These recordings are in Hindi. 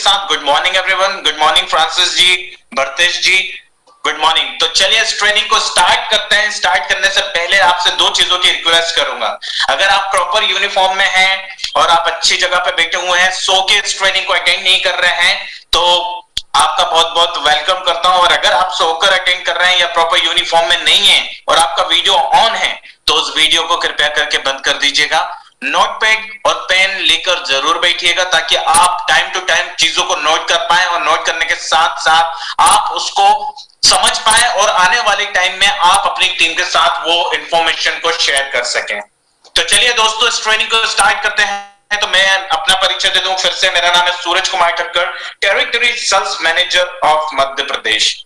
साथ। Good morning everyone, good morning Francis ji, Bharatesh ji, good morning. तो चलिए इस ट्रेनिंग को स्टार्ट करते हैं। स्टार्ट करने से पहले आपसे दो चीजों की रिक्वेस्ट करूंगा। अगर आप प्रॉपर यूनिफॉर्म में हैं और आप अच्छी जगह पे बैठे हुए हैं, सो के इस ट्रेनिंग को अटेंड नहीं कर रहे हैं, तो आपका बहुत बहुत वेलकम करता हूं। और अगर आप सोकर अटेंड कर रहे हैं या प्रॉपर यूनिफॉर्म में नहीं है और आपका वीडियो ऑन है, तो उस वीडियो को कृपया करके बंद कर दीजिएगा। नोटपैड और पेन लेकर जरूर बैठिएगा ताकि आप टाइम टू टाइम चीजों को नोट कर पाए और नोट करने के साथ साथ आप उसको समझ पाए और आने वाले टाइम में आप अपनी टीम के साथ वो इंफॉर्मेशन को शेयर कर सकें। तो चलिए दोस्तों, इस ट्रेनिंग को स्टार्ट करते हैं। तो मैं अपना परिचय दे दूं फिर से। मेरा नाम है Suraj Kumar Thakkar, territory sales manager of Madhya Pradesh.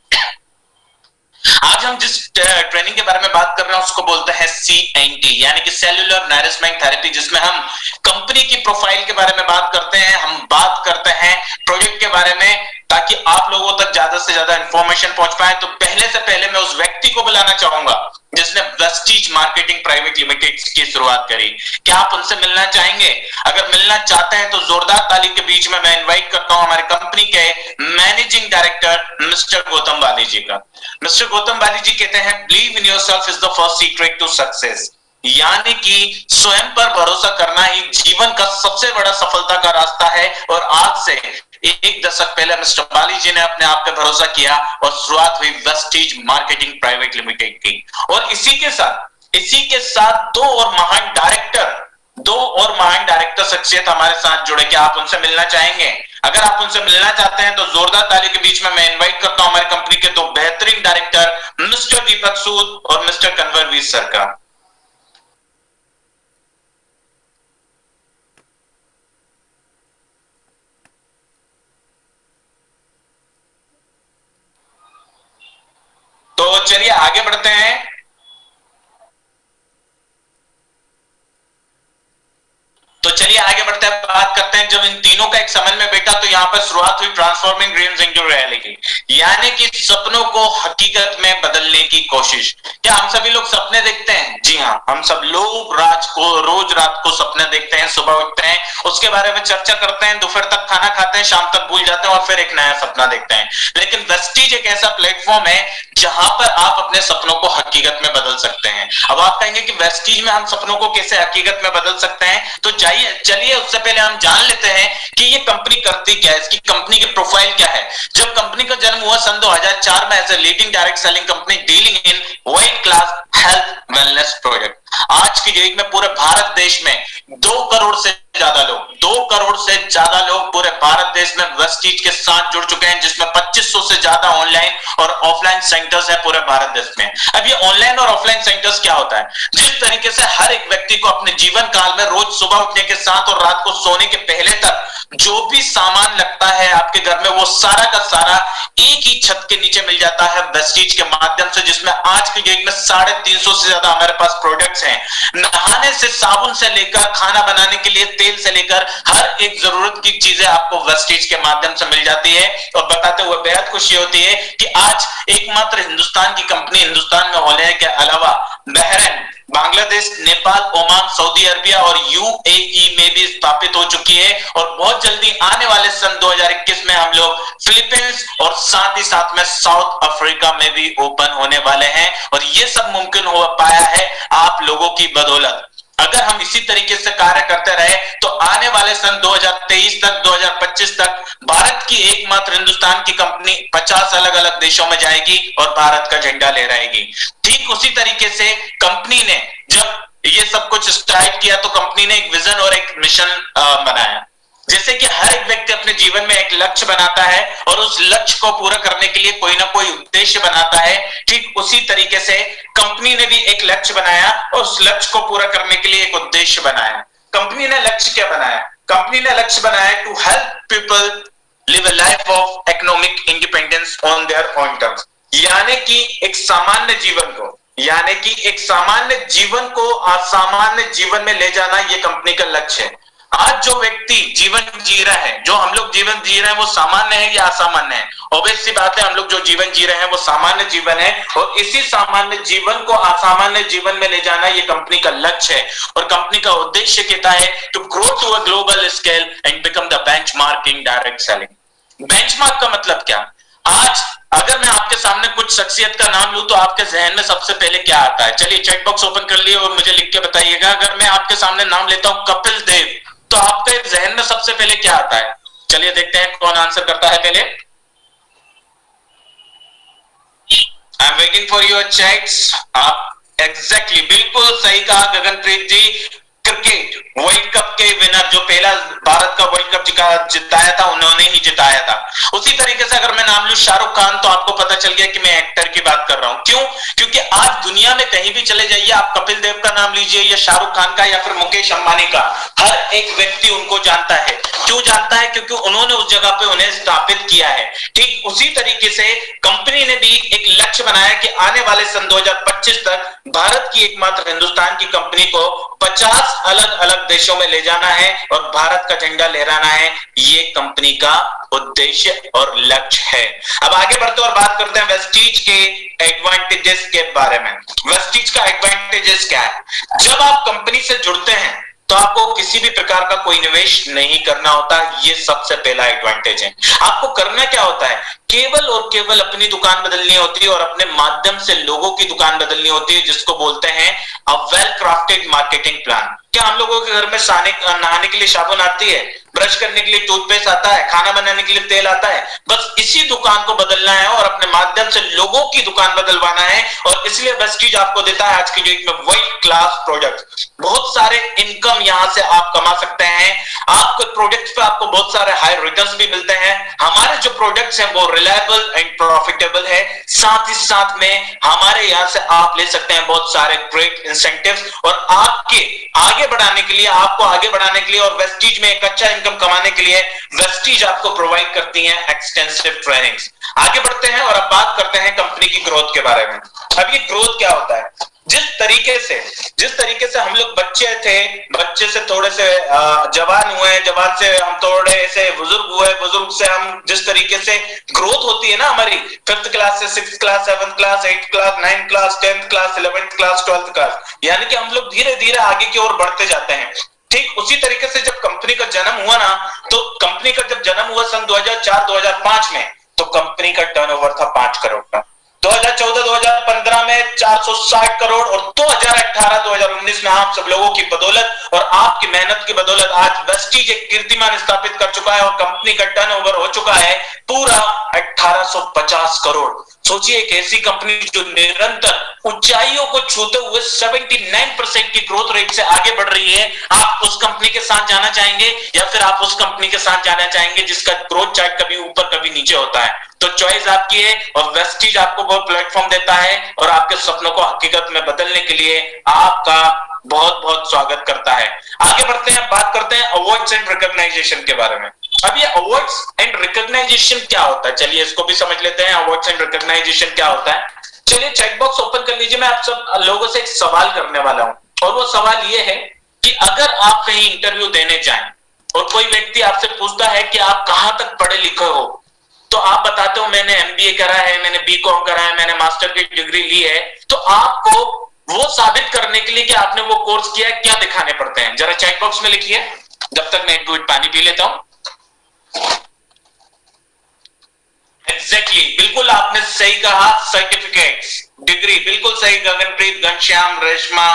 आज हम जिस ट्रेनिंग के बारे में बात कर रहे हैं उसको बोलते हैं CNT, यानी कि सेल्यूलर नरिशमेंट थेरेपी, जिसमें हम कंपनी की प्रोफाइल के बारे में बात करते हैं, हम बात करते हैं प्रोजेक्ट के बारे में, ताकि आप लोगों तक ज्यादा से ज्यादा इंफॉर्मेशन पहुंच पाए। तो पहले से पहले मैं उस व्यक्ति को बुलाना चाहूंगा जिसने वेस्टीज मार्केटिंग प्राइवेट लिमिटेड की शुरुआत करी। क्या आप उनसे मिलना चाहेंगे? अगर मिलना चाहते हैं तो जोरदार ताली के बीच में मैं इनवाइट करता हूं हमारे कंपनी के मैनेजिंग डायरेक्टर मिस्टर गौतम वाली जी का। मिस्टर गौतम वाली जी कहते हैं, believe in yourself is the first secret to success, यानी कि स्वयं पर भरोसा करना ही जीवन का सबसे बड़ा सफलता का रास्ता है। और आज से एक दशक पहले मिस्टर बाली जी ने अपने आप पे भरोसा किया और शुरुआत हुई वेस्टीज मार्केटिंग प्राइवेट लिमिटेड की। और इसी के साथ दो और महान डायरेक्टर शख्सियत हमारे साथ जुड़े। क्या आप उनसे मिलना चाहेंगे? अगर आप उनसे मिलना चाहते हैं तो जोरदार ताली के बीच में मैं इनवाइट करता हूं हमारी कंपनी के दो बेहतरीन डायरेक्टर मिस्टर दीपक सूद और मिस्टर कन्वरवीर सर का। तो चलिए आगे बढ़ते हैं। बात करते हैं। जब इन तीनों का एक समझ में बैठा तो यहां पर शुरुआत हुई ट्रांसफॉर्मिंग ड्रीम्स इनटू रियलिटी, यानी कि सपनों को हकीकत में बदलने की कोशिश। क्या हम सभी लोग सपने देखते हैं? जी हां, हम सब लोग रोज रात को सपने देखते हैं। सुबह उठते हैं, उसके बारे में चर्चा करते हैं, दोपहर तक खाना खाते हैं, शाम तक भूल जाते हैं और फिर एक नया सपना देखते हैं। लेकिन वेस्टीज एक ऐसा प्लेटफॉर्म है जहां पर आप अपने सपनों को हकीकत में बदल सकते हैं। अब आप कहेंगे कि वेस्टीज में हम सपनों को कैसे हकीकत में बदल सकते हैं? तो चलिए उससे पहले हम जान लेते हैं कि ये कंपनी करती क्या है, इसकी कंपनी की प्रोफाइल क्या है। जब कंपनी का जन्म हुआ सन 2004 में as a leading direct selling company dealing in world class health wellness project. आज की डेट में पूरे भारत देश में 2 करोड़ से ज्यादा लोग पूरे भारत देश में वेस्टीज के साथ जुड़ चुके हैं, जिसमें 2500 से ज्यादा ऑनलाइन और ऑफलाइन सेंटर्स हैं पूरे भारत देश में। अब ये ऑनलाइन और ऑफलाइन सेंटर्स क्या होता है? जिस तरीके से हर एक व्यक्ति को अपने जीवन काल में रोज सुबह उठने के साथ और रात को सोने के पहले तक जो भी सामान लगता है आपके घर में, वो सारा का सारा एक ही छत के नीचे मिल जाता है वेस्टीज के माध्यम से, जिसमें आज की डेट में 350 से ज्यादा हमारे पास प्रोडक्ट्स हैं। नहाने से साबुन से लेकर खाना बनाने के लिए तेल से लेकर हर एक जरूरत की चीजें आपको वेस्टीज के माध्यम से मिल जाती है। और बताते हुए बेहद खुशी होती है कि आज एकमात्र हिंदुस्तान की कंपनी हिंदुस्तान में होने के अलावा Bahrain, Bangladesh, Nepal, Oman, Saudi Arabia और UAE में भी स्थापित हो चुकी है। और बहुत जल्दी आने वाले सन 2021 में हम लोग फिलीपींस और साथ ही साथ में साउथ अफ्रीका में भी ओपन होने वाले हैं। और ये सब मुमकिन हो पाया है आप लोगों की बदौलत। अगर हम इसी तरीके से कार्य करते रहे तो आने वाले सन 2023 तक, 2025 तक भारत की एकमात्र हिंदुस्तान की कंपनी 50 अलग अलग देशों में जाएगी और भारत का झंडा लहराएगी। ठीक उसी तरीके से कंपनी ने जब ये सब कुछ स्टार्ट किया तो कंपनी ने एक विजन और एक मिशन बनाया। जैसे कि हर एक व्यक्ति अपने जीवन में एक लक्ष्य बनाता है और उस लक्ष्य को पूरा करने के लिए कोई ना कोई उद्देश्य बनाता है, ठीक उसी तरीके से कंपनी ने भी एक लक्ष्य बनाया और उस लक्ष्य को पूरा करने के लिए एक उद्देश्य बनाया। कंपनी ने लक्ष्य क्या बनाया? कंपनी ने लक्ष्य बनाया to help people live a life of economic independence on their own terms, यानी कि एक सामान्य जीवन को असामान्य जीवन में ले जाना, ये कंपनी का लक्ष्य है। आज जो व्यक्ति जीवन जी रहा है, जो हम लोग जीवन जी रहे हैं, वो सामान्य है या असामान्य है? ऑब्वियस सी बात है, हम लोग जो जीवन जी रहे हैं वो सामान्य जीवन है। और इसी सामान्य जीवन को असामान्य जीवन में ले जाना ये कंपनी का लक्ष्य है। और कंपनी का उद्देश्य कहता है to grow to a global scale and become the benchmark in direct selling. Benchmark का मतलब क्या? आज अगर मैं आपके सामने कुछ शख्सियत का नाम लूं तो आपके जहन में सबसे पहले क्या आता है? चलिए चैट बॉक्स ओपन कर लिए और मुझे लिख के बताइएगा। अगर मैं आपके सामने नाम लेता हूं कपिल देव, तो आपके जहन में सबसे पहले क्या आता है? चलिए देखते हैं कौन आंसर करता है पहले। I am waiting for your chats. आप एग्जैक्टली बिल्कुल सही कहा गगनप्रीत जी। क्रिकेट वर्ल्ड कप के विनर, जो पहला भारत का वर्ल्ड कप जिताया था, उन्होंने ही जिताया था। उसी तरीके से अगर मैं नाम लूं शाहरुख खान, तो आपको पता चल गया कि मैं एक्टर की बात कर रहा हूं। क्यों? क्योंकि आज दुनिया में कहीं भी चले जाइए, आप कपिल देव का नाम लीजिए या शाहरुख खान का या फिर मुकेश अंबानी का, हर एक व्यक्ति उनको जानता है। क्यों जानता है? क्योंकि उन्होंने उस जगह पे उन्हें स्थापित किया है। ठीक उसी तरीके से कंपनी ने भी एक लक्ष्य बनाया कि आने वाले सन 2025 तक भारत की एकमात्र हिंदुस्तान की कंपनी को 50 अलग अलग देशों में ले जाना है और भारत का झंडा लहराना है। ये कंपनी का उद्देश्य और लक्ष्य है। अब आगे बढ़ते और बात करते हैं वेस्टीज के एडवांटेजेस के बारे में। वेस्टीज का एडवांटेजेस क्या है? जब आप कंपनी से जुड़ते हैं तो आपको किसी भी प्रकार का कोई निवेश नहीं करना होता। ये सबसे पहला एडवांटेज है। आपको करना क्या होता है? केवल और केवल अपनी दुकान बदलनी होती है और अपने माध्यम से लोगों की दुकान बदलनी होती है, जिसको बोलते हैं a well crafted marketing plan. क्या हम लोगों के घर में नहाने के लिए साबुन आती है, ब्रश करने के लिए टूथपेस्ट आता है, खाना बनाने के लिए तेल आता है? बस इसी दुकान को बदलना है और अपने माध्यम से लोगों की दुकान बदलवाना है। और इसलिए वेस्टीज आपको देता है आज की डेट में वर्ल्ड क्लास प्रोडक्ट। बहुत सारे इनकम यहां से आप कमा सकते हैं। आपके प्रोडक्ट्स पे आपको बहुत सारे हाई रिटर्न्स भी मिलते हैं। हमारे जो प्रोडक्ट्स हैं वो रिलायबल एंड प्रॉफिटेबल है। साथ ही साथ में हमारे यहां से आप ले सकते हैं बहुत सारे ग्रेट इंसेंटिव्स और आपके आगे बढ़ाने के लिए, आपको आगे बढ़ाने के लिए और वेस्टीज में एक अच्छा इनकम कमाने के लिए वेस्टीज आपको प्रोवाइड करती है एक्सटेंसिव ट्रेनिंग्स। आगे बढ़ते हैं और अब बात करते हैं कंपनी की ग्रोथ के बारे में। अब ये ग्रोथ क्या होता है? जिस तरीके से हम लोग बच्चे से थोड़े से जवान हुए, जवान से हम थोड़े से बुजुर्ग हुए, बुजुर्ग से हम जिस तरीके से ग्रोथ होती है ना हमारी, 5th क्लास से 6th class, 7th class, 8th class, 9th class, 10th class, 11th class, 12th class, यानी कि हम लोग धीरे धीरे आगे की ओर बढ़ते जाते हैं। ठीक उसी तरीके से जब कंपनी का जन्म हुआ ना, तो कंपनी का जब जन्म हुआ सन 2004-2005 में, तो कंपनी का टर्नओवर था 5 करोड़ का। 2014-2015 में 460 करोड़ और 2018-2019 में आप सब लोगों की बदौलत और आपकी मेहनत की बदौलत आज वेस्टीज एक कीर्तिमान स्थापित कर चुका है और कंपनी का टर्नओवर हो चुका है पूरा 1850 करोड़। सोचिए एक ऐसी कंपनी जो निरंतर ऊंचाइयों को छूते हुए 79% की ग्रोथ रेट से आगे बढ़ रही है। आप उस कंपनी के साथ जाना चाहेंगे या फिर आप उस कंपनी के साथ जाना चाहेंगे जिसका ग्रोथ चार्ट कभी ऊपर कभी नीचे होता है? तो चॉइस आपकी है और वेस्टीज आपको वो प्लेटफॉर्म देता है और आपके सपनों को हकीकत में बदलने के लिए आपका बहुत बहुत स्वागत करता है। आगे बढ़ते हैं, बात करते हैं अवार्ड्स एंड रिकॉग्नाइजेशन के बारे में। अब ये अवार्ड्स एंड रिकॉग्नाइजेशन क्या होता है, चलिए इसको भी समझ लेते हैं। अवार्ड्स एंड रिकॉग्नाइजेशन क्या होता है? चलिए चैट बॉक्स ओपन कर लीजिए। मैं आप सब लोगों से एक सवाल करने वाला हूं और वो सवाल ये है कि अगर आप कहीं इंटरव्यू देने जाएं और कोई व्यक्ति आपसे पूछता है कि आप कहां तक पढ़े लिखे हो, तो आप बताते हो मैंने एमबीए करा है, मैंने बीकॉम करा है, मैंने मास्टर की डिग्री ली है। तो आपको वो साबित करने के लिए कि आपने वो कोर्स किया है, क्या दिखाने पड़ते हैं? जरा चैट बॉक्स में लिखिए जब तक मैं एक घूंट पानी पी लेता हूं। एग्जैक्टली बिल्कुल आपने सही कहा, सर्टिफिकेट्स, डिग्री, बिल्कुल सही गगनप्रीत, घनश्याम, रेशमा,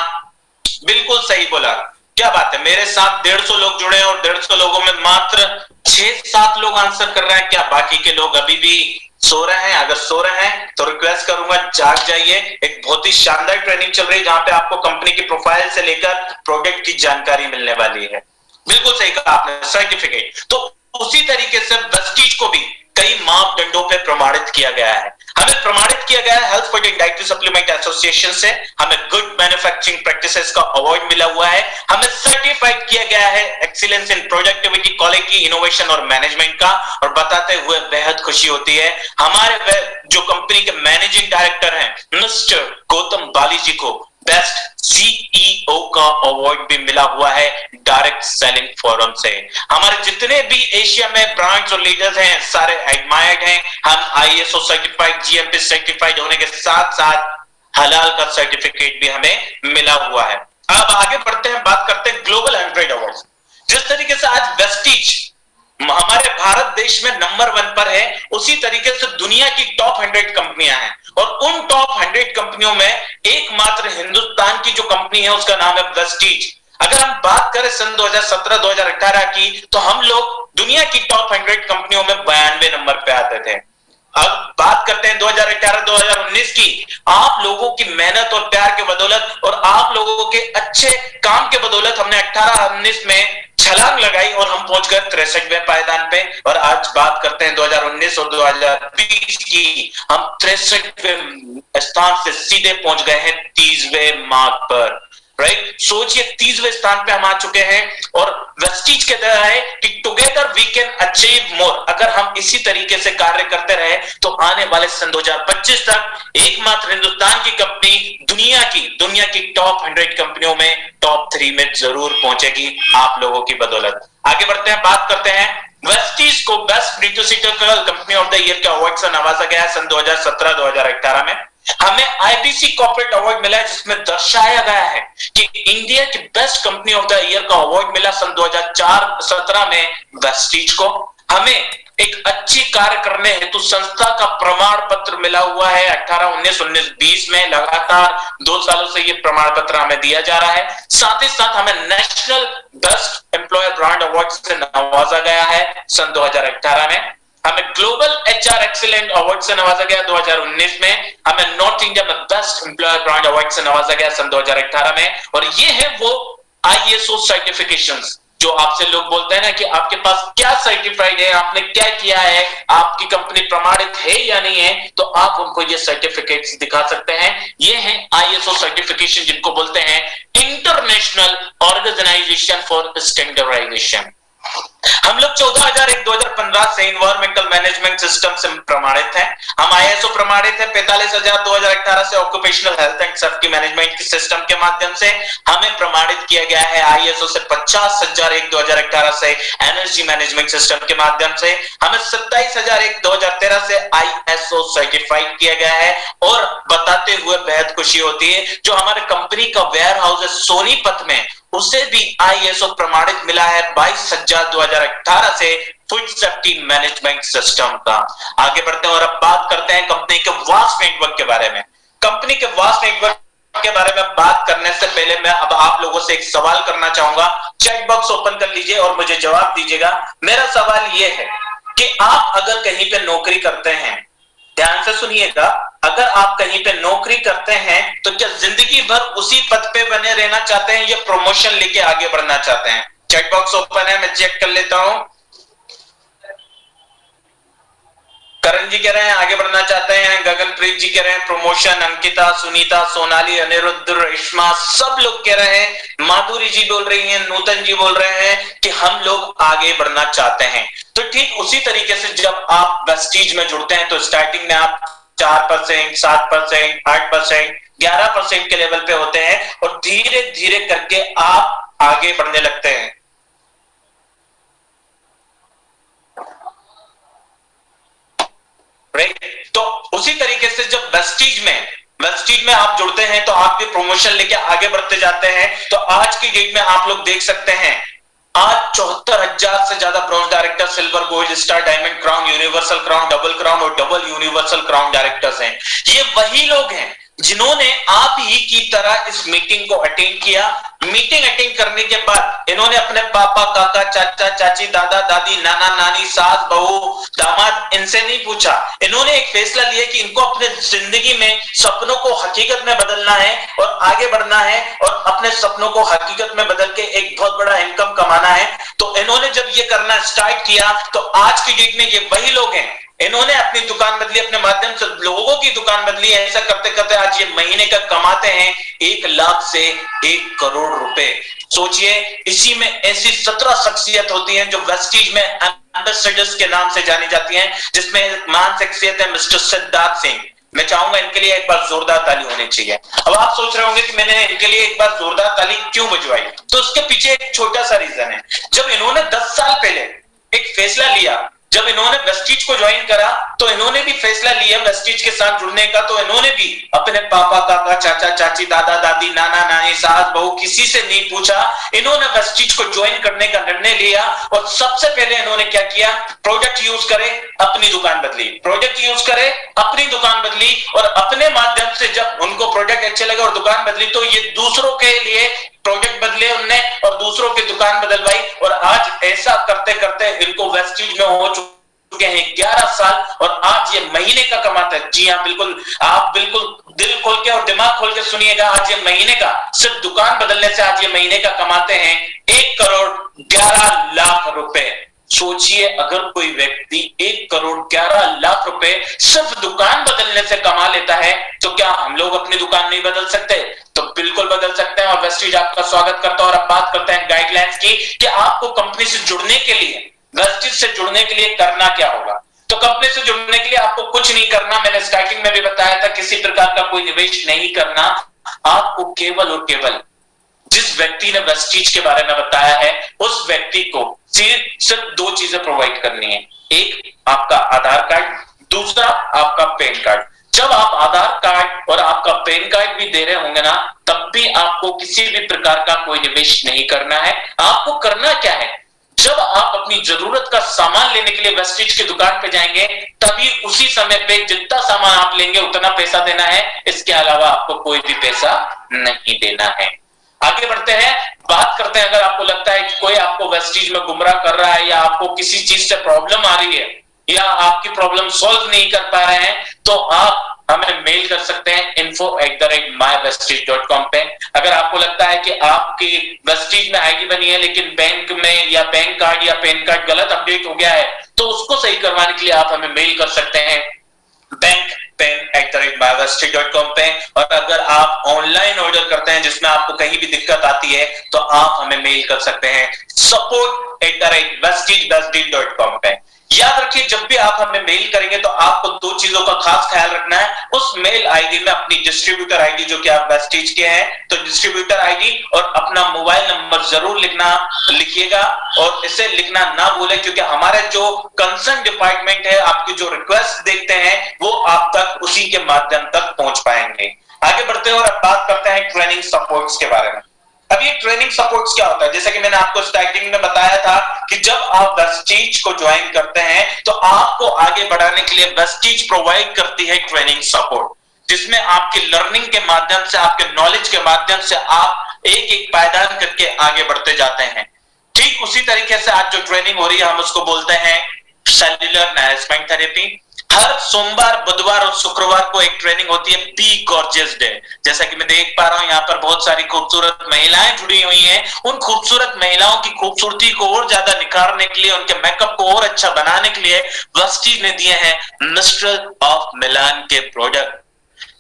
बिल्कुल सही बोला। क्या बात है, मेरे साथ 150 लोग जुड़े हैं और 150 लोगों में मात्र 6-7 लोग आंसर कर रहे हैं। क्या बाकी के लोग अभी भी सो रहे हैं? अगर सो रहे हैं तो रिक्वेस्ट करूंगा जाग जाइए। एक बहुत ही शानदार ट्रेनिंग चल रही है जहां पे आपको कंपनी की प्रोफाइल से लेकर प्रोडक्ट की जानकारी मिलने वाली है। बिल्कुल सही कहा आपने, सर्टिफिकेट। तो उसी तरीके से वेस्टीज को भी कई मापदंडों पे प्रमाणित किया गया है। हमें प्रमाणित किया गया है health food and dietary supplement association से, हमें गुड मैन्युफैक्चरिंग प्रैक्टिसेस का अवार्ड मिला हुआ है, हमें सर्टिफाइड किया गया है excellence in productivity, quality, innovation और मैनेजमेंट का। और बताते हुए बेहद खुशी होती है हमारे जो कंपनी के मैनेजिंग डायरेक्टर हैं मिस्टर गौतम बाली जी को बेस्ट सीईओ का अवार्ड भी मिला हुआ है डायरेक्ट सेलिंग फोरम से। हमारे जितने भी एशिया में ब्रांड्स और लीडर्स हैं सारे एडमायर्ड हैं। हम आईएसओ सर्टिफाइड, जीएमपी सर्टिफाइड होने के साथ साथ हलाल का सर्टिफिकेट भी हमें मिला हुआ है। अब आगे बढ़ते हैं, बात करते हैं ग्लोबल 100 अवार्ड्स। जिस तरीके से आज वेस्टीज हमारे भारत देश में नंबर 1 पर है, उसी तरीके से दुनिया की टॉप 100 कंपनियां हैं और उन टॉप 100 कंपनियों में एकमात्र हिंदुस्तान की जो कंपनी है उसका नाम है वेस्टीज। अगर हम बात करें सन 2017-2018 की, तो हम लोग दुनिया की टॉप 100 कंपनियों में 92 नंबर पे आते थे। अब बात करते हैं 2018-2019 की। आप लोगों की मेहनत और प्यार के बदौलत और आप लोगों के अच्छे काम के बदौलत हमने 18-19 में छलांग लगाई और हम पहुंच गए 63वें पायदान पे। और आज बात करते हैं 2019 और 2020 की, हम 63वें स्थान से सीधे पहुंच गए हैं 30वें मार्क पर। राइट, सोचिए 30वें स्थान पे हम आ चुके हैं और वेस्टीज के तरह है कि together we can achieve more. अगर हम इसी तरीके से कार्य करते रहे तो आने वाले सन 2025 तक एकमात्र हिंदुस्तान की कंपनी दुनिया की टॉप 100 कंपनियों में टॉप 3 में जरूर पहुंचेगी आप लोगों की बदौलत। आगे बढ़ते हैं, बात करते हैं वेस्टीज को best nutraceutical company of the year के अवार्ड से नवाजा गया है सन 2017-2018 में। हमें आईबीसी कॉर्पोरेट अवार्ड मिला है जिसमें दर्शाया गया है कि इंडिया की best company of the year का अवार्ड मिला सन 2017 में वेस्टीज को। हमें एक अच्छी कार्य करने हेतु संस्था का प्रमाण पत्र मिला हुआ है 18-19, 19-20 में। लगातार 2 सालों से ये प्रमाण पत्र हमें दिया जा रहा है। साथ ही साथ हमें national best employer brand award से नवाजा गया है सन 2018 में। हमें ग्लोबल एचआर एक्सीलेंट अवार्ड से नवाजा गया 2019 में। हमें नॉर्थ इंडिया में बेस्ट एम्प्लॉयर ब्रांड अवार्ड से नवाजा गया सन 2018 में। और ये है वो आईएसओ सर्टिफिकेशंस जो आपसे लोग बोलते हैं ना कि आपके पास क्या सर्टिफाइड है, आपने क्या किया है, आपकी कंपनी प्रमाणित है या नहीं है, तो आप उनको ये सर्टिफिकेट्स दिखा सकते हैं। ये है आईएसओ सर्टिफिकेशन जिनको बोलते हैं इंटरनेशनल ऑर्गेनाइजेशन फॉर स्टैंडर्डाइजेशन। हम लोग 14,001-2015 से इन्वायरमेंटल मैनेजमेंट सिस्टम से प्रमाणित हैं। हम आईएसओ प्रमाणित है 45,000-2018 से occupational health and safety management system के माध्यम से। हमें प्रमाणित किया गया है आईएसओ से 50,001-2018 से एनर्जी मैनेजमेंट सिस्टम के माध्यम से। हमें 27,001-2013 से आईएसओ सर्टिफाइड किया गया है। और बताते हुए बेहद खुशी होती है, जो हमारे कंपनी का वेयर हाउस है सोनीपत में, उसे भी आईएसओ प्रमाणित मिला है 22,000-2018 से फूड सेफ्टी मैनेजमेंट सिस्टम का। आगे बढ़ते हैं और अब बात करते हैं कंपनी के वास्ट नेटवर्क के बारे में। कंपनी के वास्ट नेटवर्क के बारे में बात करने से पहले मैं अब आप लोगों से एक सवाल करना चाहूंगा। चैट बॉक्स ओपन कर लीजिए और मुझे जवाब दीजिएगा। मेरा सवाल यह है कि आप अगर कहीं पे नौकरी करते हैं, ध्यान से सुनिएगा, अगर आप कहीं पे नौकरी करते हैं तो क्या जिंदगी भर उसी पद पे बने रहना चाहते हैं या प्रमोशन लेके आगे बढ़ना चाहते हैं? चैट बॉक्स ओपन है, मैं चेक कर लेता हूं। करण जी कह रहे हैं आगे बढ़ना चाहते हैं, गगनप्रीत जी कह रहे हैं प्रमोशन, अंकिता, सुनीता, सोनाली, अनिरुद्ध, रेशमा, सब लोग कह रहे हैं, माधुरी जी बोल रही हैं, नूतन जी बोल रहे हैं कि हम लोग आगे बढ़ना चाहते हैं। तो ठीक उसी तरीके से जब आप वेस्टीज में जुड़ते हैं तो स्टार्टिंग में आप 4%, 7%, 8%, 11% के लेवल पे होते हैं और धीरे धीरे करके आप आगे बढ़ने लगते हैं। तो उसी तरीके से जब वेस्टीज में आप जुड़ते हैं तो आप भी प्रमोशन लेके आगे बढ़ते जाते हैं। तो आज की डेट में आप लोग देख सकते हैं आज 74,000 से ज्यादा bronze director, silver, gold, star, diamond, crown, universal crown, double crown और डबल यूनिवर्सल क्राउन डायरेक्टर्स हैं। ये वही लोग हैं जिन्होंने आप ही की तरह इस मीटिंग को अटेंड किया। मीटिंग अटेंड करने के बाद इन्होंने अपने पापा, काका, चाचा, चाची, दादा, दादी, नाना, नानी, सास, बहू, दामाद, इनसे नहीं पूछा। इन्होंने एक फैसला लिया कि इनको अपने जिंदगी में सपनों को हकीकत में बदलना है और आगे बढ़ना है और अपने सपनों को हकीकत में बदल के एक बहुत बड़ा इनकम कमाना है। तो इन्होंने जब ये करना स्टार्ट किया तो आज की डेट में ये वही लोग हैं। इन्होंने अपनी दुकान बदली, अपने माध्यम से लोगों की दुकान बदली है। ऐसा करते करते आज ये महीने का कमाते हैं 1 लाख से 1 करोड़ रुपए। सोचिए, इसी में ऐसी 17 शख्सियत होती हैं जो वेस्टीज में एम्बेसडर्स के नाम से जानी जाती हैं, जिसमें महान शख्सियत है मिस्टर सिद्धार्थ सिंह। मैं चाहूंगा इनके लिए एक बार जोरदार ताली होनी चाहिए। अब आप सोच रहे होंगे कि मैंने इनके लिए एक बार जोरदार ताली क्यों बजवाई, तो उसके पीछे एक छोटा सा रीजन है। जब इन्होंने 10 साल पहले एक फैसला लिया, जब इन्होंने वेस्टीज को ज्वाइन करा तो इन्होंने भी फैसला लिया वेस्टीज के साथ जुड़ने का, तो इन्होंने भी अपने पापा, काका, चाचा, चाची, दादा, दादी, नाना, नानी, सास, बहू किसी से नहीं पूछा, इन्होंने वेस्टीज को ज्वाइन करने का निर्णय लिया। और सबसे पहले इन्होंने क्या किया, प्रोडक्ट यूज करे, अपनी दुकान बदली, प्रोडक्ट यूज करे, अपनी दुकान बदली, और अपने माध्यम से जब उनको प्रोडक्ट अच्छे लगे और दुकान बदली तो ये दूसरों के लिए प्रोडक्ट बदले उनने और दूसरों की दुकान बदलवाई। और आज ऐसा करते करते इनको वेस्टीज में हो चुके हैं 11 साल, और आज ये महीने का कमाता है। जी हाँ, बिल्कुल, आप बिल्कुल दिल खोल के और दिमाग खोल के सुनिएगा, आज ये महीने का सिर्फ दुकान बदलने से आज ये महीने का कमाते हैं 1 करोड़ 11 लाख रुपए। सोचिए, अगर कोई व्यक्ति 1 करोड़ 11 लाख रुपए सिर्फ दुकान बदलने से कमा लेता है, तो क्या हम लोग अपनी दुकान नहीं बदल सकते? तो बिल्कुल बदल सकते हैं। और वेस्टीज आपका स्वागत करता है। और अब बात करते हैं गाइडलाइंस की कि आपको कंपनी से जुड़ने के लिए, वेस्टीज से जुड़ने के लिए करना क्या होगा। तो कंपनी से जुड़ने के लिए आपको कुछ नहीं करना, मैंने स्टार्टिंग में भी बताया था, किसी प्रकार का कोई निवेश नहीं करना। आपको केवल और केवल जिस व्यक्ति ने वेस्टीज के बारे में बताया है उस व्यक्ति को सिर्फ 2 चीजें प्रोवाइड करनी है, एक आपका आधार कार्ड, दूसरा आपका पैन कार्ड। जब आप आधार कार्ड और आपका पैन कार्ड भी दे रहे होंगे ना, तब भी आपको किसी भी प्रकार का कोई निवेश नहीं करना है। आपको करना क्या है, जब आप अपनी जरूरत का सामान लेने के लिए वेस्टीज की दुकान पे जाएंगे, तभी उसी समय पे जितना सामान आप लेंगे उतना पैसा देना है, इसके अलावा आपको कोई भी पैसा नहीं देना है। आगे बढ़ते हैं, बात करते हैं, अगर आपको लगता है कि कोई आपको वेस्टीज में गुमराह कर रहा है या आपको किसी चीज से प्रॉब्लम आ रही है या आपकी प्रॉब्लम सॉल्व नहीं कर पा रहे हैं, तो आप हमें मेल कर सकते हैं info@mywestige.com पे। अगर आपको लगता है कि आपकी वेस्टीज में आईडी बनी है लेकिन बैंक में या बैंक कार्ड या पैन कार्ड गलत अपडेट हो गया है, तो उसको सही करवाने के लिए आप हमें मेल कर सकते हैं bankpen@mywestige.com पे। और अगर आप ऑनलाइन ऑर्डर करते हैं जिसमें आपको कहीं भी दिक्कत आती है, तो आप हमें मेल कर सकते हैं support@westigebeastdeal.com पे। याद रखिए, जब भी आप हमें मेल करेंगे तो आपको 2 चीजों का खास ख्याल रखना है। उस मेल आईडी में अपनी डिस्ट्रीब्यूटर आईडी, जो कि आप वेस्टीज के हैं, तो डिस्ट्रीब्यूटर आईडी और अपना मोबाइल नंबर जरूर लिखिएगा। और इसे लिखना ना भूलें, क्योंकि हमारे जो कंसर्न डिपार्टमेंट है आपकी जो रिक्वेस्ट देखते हैं वो आप तक उसी के माध्यम तक पहुंच पाएंगे। आगे बढ़ते हैं और अब बात करते हैं ट्रेनिंग सपोर्ट्स के बारे में। अब ये ट्रेनिंग सपोर्ट्स क्या होता है, जैसे कि मैंने आपको स्टार्टिंग में बताया था कि जब आप वेस्टीज को ज्वाइन करते हैं तो आपको आगे बढ़ाने के लिए वेस्टीज प्रोवाइड करती है ट्रेनिंग सपोर्ट, जिसमें आपके लर्निंग के माध्यम से, आपके नॉलेज के माध्यम से आप एक एक पायदान करके आगे बढ़ते जाते हैं। ठीक उसी तरीके से आज जो ट्रेनिंग हो रही है हम उसको बोलते हैं सेल्युलर नरिशमेंट थेरेपी। हर सोमवार, बुधवार और शुक्रवार को एक ट्रेनिंग होती है, बी गॉर्जियस डे। जैसा कि मैं देख पा रहा हूं यहाँ पर बहुत सारी खूबसूरत महिलाएं जुड़ी हुई हैं। उन खूबसूरत महिलाओं की खूबसूरती को और ज्यादा निखारने के लिए, उनके मेकअप को और अच्छा बनाने के लिए वेस्टीज ने दिए हैं मिस्ट्रल ऑफ मिलान के प्रोडक्ट,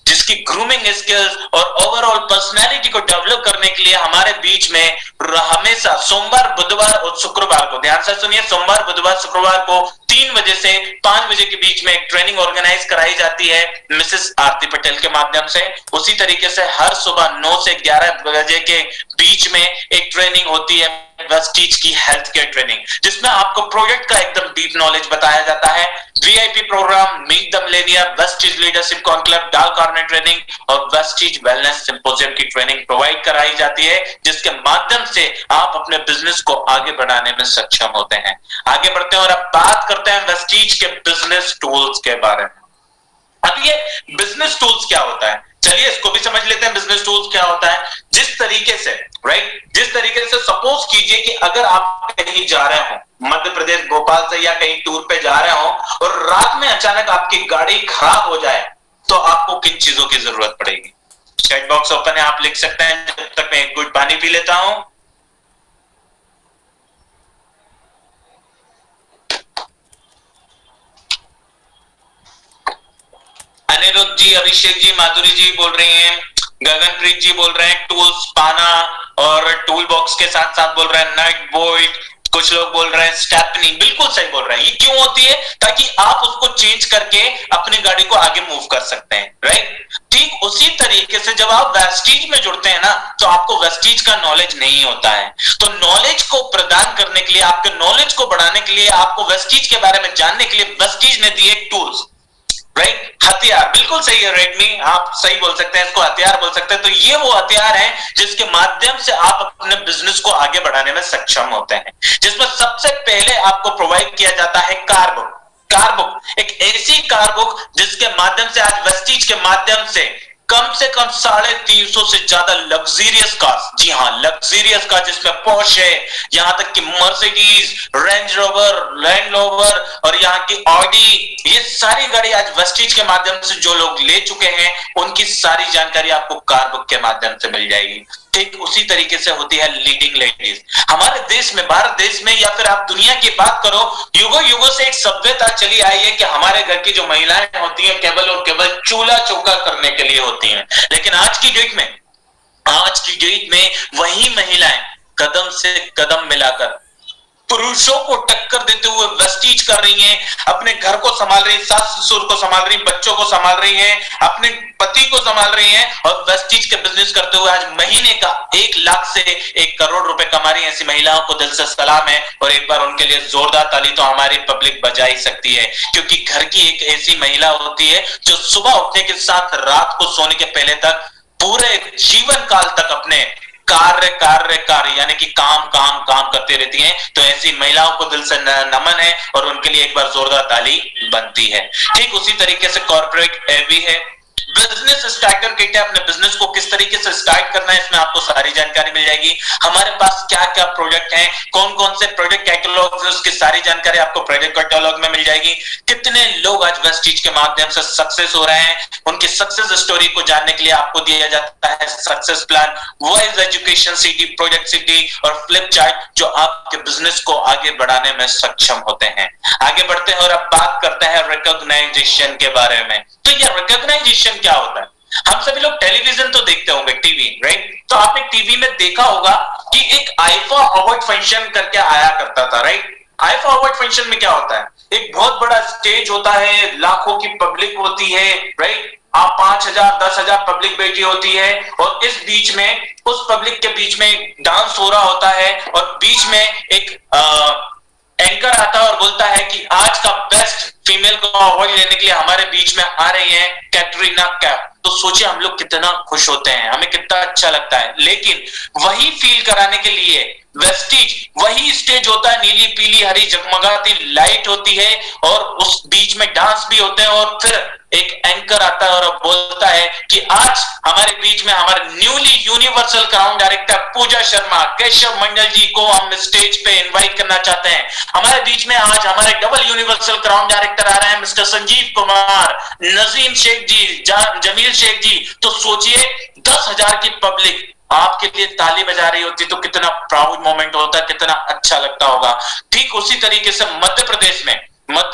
जिसकी ग्रूमिंग स्किल्स और ओवरऑल पर्सनैलिटी को डेवलप करने के लिए हमारे बीच में हमेशा सोमवार, बुधवार और शुक्रवार को, ध्यान से सुनिए, सोमवार, बुधवार, शुक्रवार को 3 बजे से 5 बजे के बीच में एक ट्रेनिंग ऑर्गेनाइज कराई जाती है मिसेस आरती पटेल के माध्यम से। उसी तरीके से हर सुबह 9 से 11 बजे के बीच में एक ट्रेनिंग होती है वेस्टीज की हेल्थ केयर ट्रेनिंग, जिसमें आपको प्रोडक्ट का एकदम डीप नॉलेज बताया जाता है। VIP program, meet the millionaire, Vestige leadership conclave, dark corner training और वेस्टीज वेलनेस सिंपोजियम की ट्रेनिंग प्रोवाइड कराई जाती है, जिसके माध्यम से आप अपने बिजनेस को आगे बढ़ाने में सक्षम होते हैं। आगे बढ़ते हैं और अब बात करते हैं वेस्टीज के बिजनेस टूल्स के बारे में। अब ये बिजनेस टूल्स क्या होता है, चलिए इसको भी समझ लेते हैं। बिजनेस टूल्स क्या होता है, जिस तरीके से सपोज कीजिए कि अगर आप कहीं जा रहे हो, मध्य प्रदेश भोपाल से या कहीं टूर पे जा रहे हो और रात में अचानक आपकी गाड़ी खराब हो जाए, तो आपको किन चीजों की जरूरत पड़ेगी। चैट बॉक्स ओपन है, आप लिख सकते हैं, जब तक मैं एक गुड पानी पी लेता हूं। अनिरुद्ध जी, अभिषेक जी, माधुरी जी बोल रही हैं, गगनप्रीत जी बोल रहे हैं टूल्स पाना, और टूल बॉक्स के साथ साथ बोल रहे हैं नट बोल्ट, कुछ लोग बोल रहे हैं स्टेपनी। बिल्कुल सही बोल रहे हैं। ये क्यों होती है, ताकि आप उसको चेंज करके अपनी गाड़ी को आगे मूव कर सकते हैं, राइट। ठीक उसी तरीके से जब आप वेस्टीज में जुड़ते हैं ना, तो आपको वेस्टीज का नॉलेज नहीं होता है। तो नॉलेज को प्रदान करने के लिए, आपके नॉलेज को बढ़ाने के लिए, आपको वेस्टीज के बारे में जानने के लिए वेस्टीज ने दिए टूल्स, राइट, हथियार। बिल्कुल सही है रेडमी, आप सही बोल सकते हैं, इसको हथियार बोल सकते हैं। तो ये वो हथियार है जिसके माध्यम से आप अपने बिजनेस को आगे बढ़ाने में सक्षम होते हैं, जिसमें सबसे पहले आपको प्रोवाइड किया जाता है कार बुक। कार बुक एक ऐसी कार बुक जिसके माध्यम से आज वेस्टीज के माध्यम से कम 350 से ज्यादा लग्जरियस कार्स, जी हां लग्जरियस कार, जिसमें पोर्श है, यहां तक कि Mercedes, range rover, land rover और यहां की ऑडी, ये सारी गाड़ी आज वेस्टीज के माध्यम से जो लोग ले चुके हैं उनकी सारी जानकारी आपको कार बुक के माध्यम से मिल जाएगी। ठीक उसी तरीके से होती है लीडिंग लेडीज। हमारे देश में, भारत देश में या फिर आप दुनिया की बात करो, युगों युगों से एक सभ्यता चली आई है कि हमारे घर की जो महिलाएं होती हैं केवल और केवल चूल्हा चौका करने के लिए होती हैं। लेकिन आज की डेट में वही महिलाएं कदम से कदम मिलाकर पुरुषों को टक्कर देते हुए वेस्टीज कर रही हैं, अपने घर को संभाल रही, सास ससुर को संभाल रही, बच्चों को संभाल रही हैं, अपने पति को संभाल रही हैं और वेस्टीज के बिजनेस करते हुए आज महीने का 1 लाख से 1 करोड़ रुपए कमा रही हैं। ऐसी महिलाओं को दिल से सलाम है और एक बार उनके लिए जोरदार ताली तो हमारी पब्लिक बजा ही सकती है, क्योंकि घर की एक ऐसी महिला होती है जो सुबह उठने के साथ रात को सोने के पहले तक पूरे जीवन काल तक अपने कार्य यानी कि काम करती रहती हैं। तो ऐसी महिलाओं को दिल से नमन है और उनके लिए एक बार जोरदार ताली बनती है। ठीक उसी तरीके से कॉर्पोरेट भी है। बिजनेस स्टार्टर किट है, अपने बिजनेस को किस तरीके से स्टार्ट करना है इसमें आपको सारी जानकारी मिल जाएगी। हमारे पास क्या क्या प्रोजेक्ट हैं, कौन कौन से प्रोजेक्ट कैटलॉग है, उसकी सारी जानकारी आपको प्रोजेक्ट कैटलॉग में मिल जाएगी। कितने लोग आज वेस्टीज के माध्यम से सक्सेस हो रहे हैं, उनकी सक्सेस स्टोरी को जानने के लिए आपको दिया जाता है success plan, voice education city, project city और फ्लिप चार्ट, जो आपके बिजनेस को आगे बढ़ाने में सक्षम होते हैं। आगे बढ़ते हैं और अब बात करते हैं रिकॉग्नाइजेशन के बारे में। तो ये रिकॉग्नाइजेशन क्या होता है? हम सभी लोग टेलीविजन तो देखते होंगे, टीवी, राइट? तो आपने टीवी में देखा होगा कि एक आईफा अवार्ड फंक्शन करके आया करता था, राइट? आईफा अवार्ड फंक्शन में क्या होता है? एक बहुत बड़ा स्टेज होता है, लाखों की पब्लिक होती है, राइट? आप 5,000 10,000 पब्लिक बैठी होती है और इस बीच में, उस पब्लिक के बीच में एक डांस हो रहा होता है और बीच में एक एंकर आता है और बोलता है कि आज का बेस्ट फीमेल को अवार्ड लेने के लिए हमारे बीच में आ रही है कैटरीना कैफ। तो सोचिए हम लोग कितना खुश होते हैं, हमें कितना अच्छा लगता है। लेकिन वही फील कराने के लिए वेस्टीज, वही स्टेज होता है, नीली पीली हरी जगमगाती लाइट होती है और उस बीच में डांस भी होते हैं और फिर एक एंकर आता है और बोलता है कि आज हमारे बीच में हमारे न्यूली यूनिवर्सल क्राउन डायरेक्टर पूजा शर्मा, केशव मंडल जी को हम स्टेज पे इनवाइट करना चाहते हैं। हमारे बीच में आज हमारे डबल यूनिवर्सल क्राउन डायरेक्टर आ रहे हैं, मिस्टर संजीव कुमार, नजीम शेख जी, जमील शेख जी। तो सोचिए 10,000 की पब्लिक आपके लिए ताली बजा रही होती तो कितना प्राउड मोमेंट होता, कितना अच्छा लगता होगा। ठीक उसी तरीके से मध्य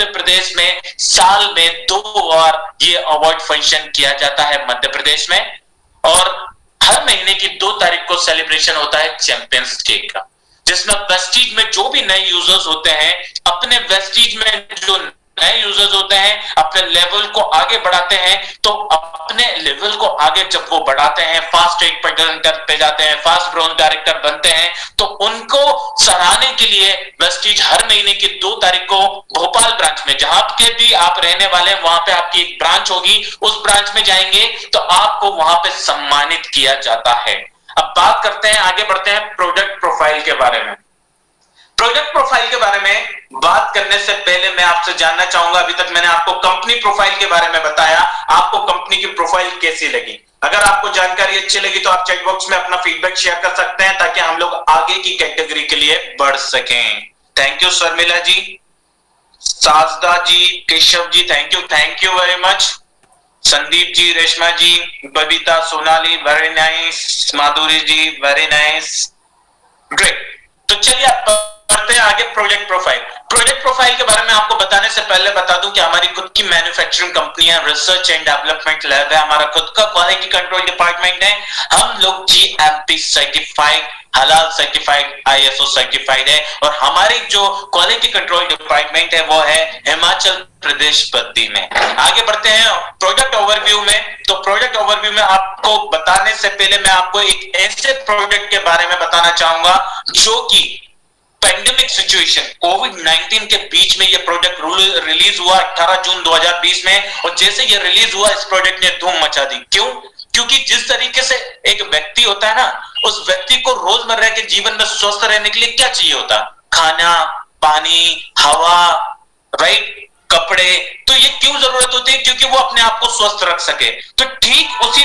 प्रदेश में साल में 2 बार ये अवार्ड फंक्शन किया जाता है मध्य प्रदेश में, और हर महीने की 2 तारीख को सेलिब्रेशन होता है चैंपियंस डे का, जिसमें वेस्टीज में जो भी नए यूजर्स होते हैं, अपने वेस्टीज में जो नए यूजर्स होते हैं अपने लेवल को आगे बढ़ाते हैं। तो अपने लेवल को आगे जब वो बढ़ाते हैं, फास्ट ट्रैक पर पे जाते हैं, फास्ट ब्रॉन्ज डायरेक्टर बनते हैं, तो उनको सराहने के लिए वेस्टीज हर महीने की 2 तारीख को भोपाल ब्रांच में, जहां के भी आप रहने वाले हैं वहां पे आपकी एक ब्रांच होगी, उस ब्रांच में जाएंगे तो आपको वहां पे सम्मानित किया जाता है। अब बात करते हैं, आगे बढ़ते हैं प्रोडक्ट प्रोफाइल के बारे में। प्रोडक्ट प्रोफाइल के बारे में बात करने से पहले मैं आपसे जानना चाहूंगा, अभी तक मैंने आपको कंपनी प्रोफाइल के बारे में बताया, आपको कंपनी की प्रोफाइल कैसी लगी? अगर आपको जानकारी अच्छी लगी तो आप चैट बॉक्स में अपना फीडबैक शेयर कर सकते हैं ताकि हम लोग आगे की कैटेगरी के लिए बढ़ सकें। Thank you Sharmila ji, Sajda ji, Keshav ji, thank you very much. Sandeep ji, Reshma ji, Babita, Sonali, very nice. Madhuri ji, very nice, great. तो चलिए आप बढ़ते हैं आगे। प्रोजेक्ट प्रोफाइल के बारे में आपको बताने से पहले बता दूं कि हमारी खुद की मैन्युफैक्चरिंग कंपनी है, रिसर्च एंड डेवलपमेंट लैब है, हमारा खुद का क्वालिटी कंट्रोल डिपार्टमेंट है। हम लोग GMP सर्टिफाइड, हलाल सर्टिफाइड, ISO सर्टिफाइड है और हमारी जो क्वालिटी कंट्रोल डिपार्टमेंट है वो है हिमाचल प्रदेश बद्दी में। आगे बढ़ते हैं प्रोजेक्ट ओवरव्यू में। तो प्रोजेक्ट ओवरव्यू में आपको बताने से पहले मैं आपको एक ऐसे प्रोजेक्ट के बारे में बताना चाहूंगा जो कि पेंडेमिक सिचुएशन कोविड 19 के बीच में यह प्रोजेक्ट रिलीज हुआ 18 जून 2020 में, और जैसे यह रिलीज हुआ इस प्रोजेक्ट ने धूम मचा दी। क्यों? क्योंकि जिस तरीके से एक व्यक्ति होता है ना, उस व्यक्ति को रोजमर्रा के जीवन में स्वस्थ रहने के लिए क्या चाहिए होता? खाना, पानी, हवा, राइट, कपड़े। तो ये क्यों जरूरत होती है? क्योंकि वो अपने आप को स्वस्थ रख सके। तो ठीक उसी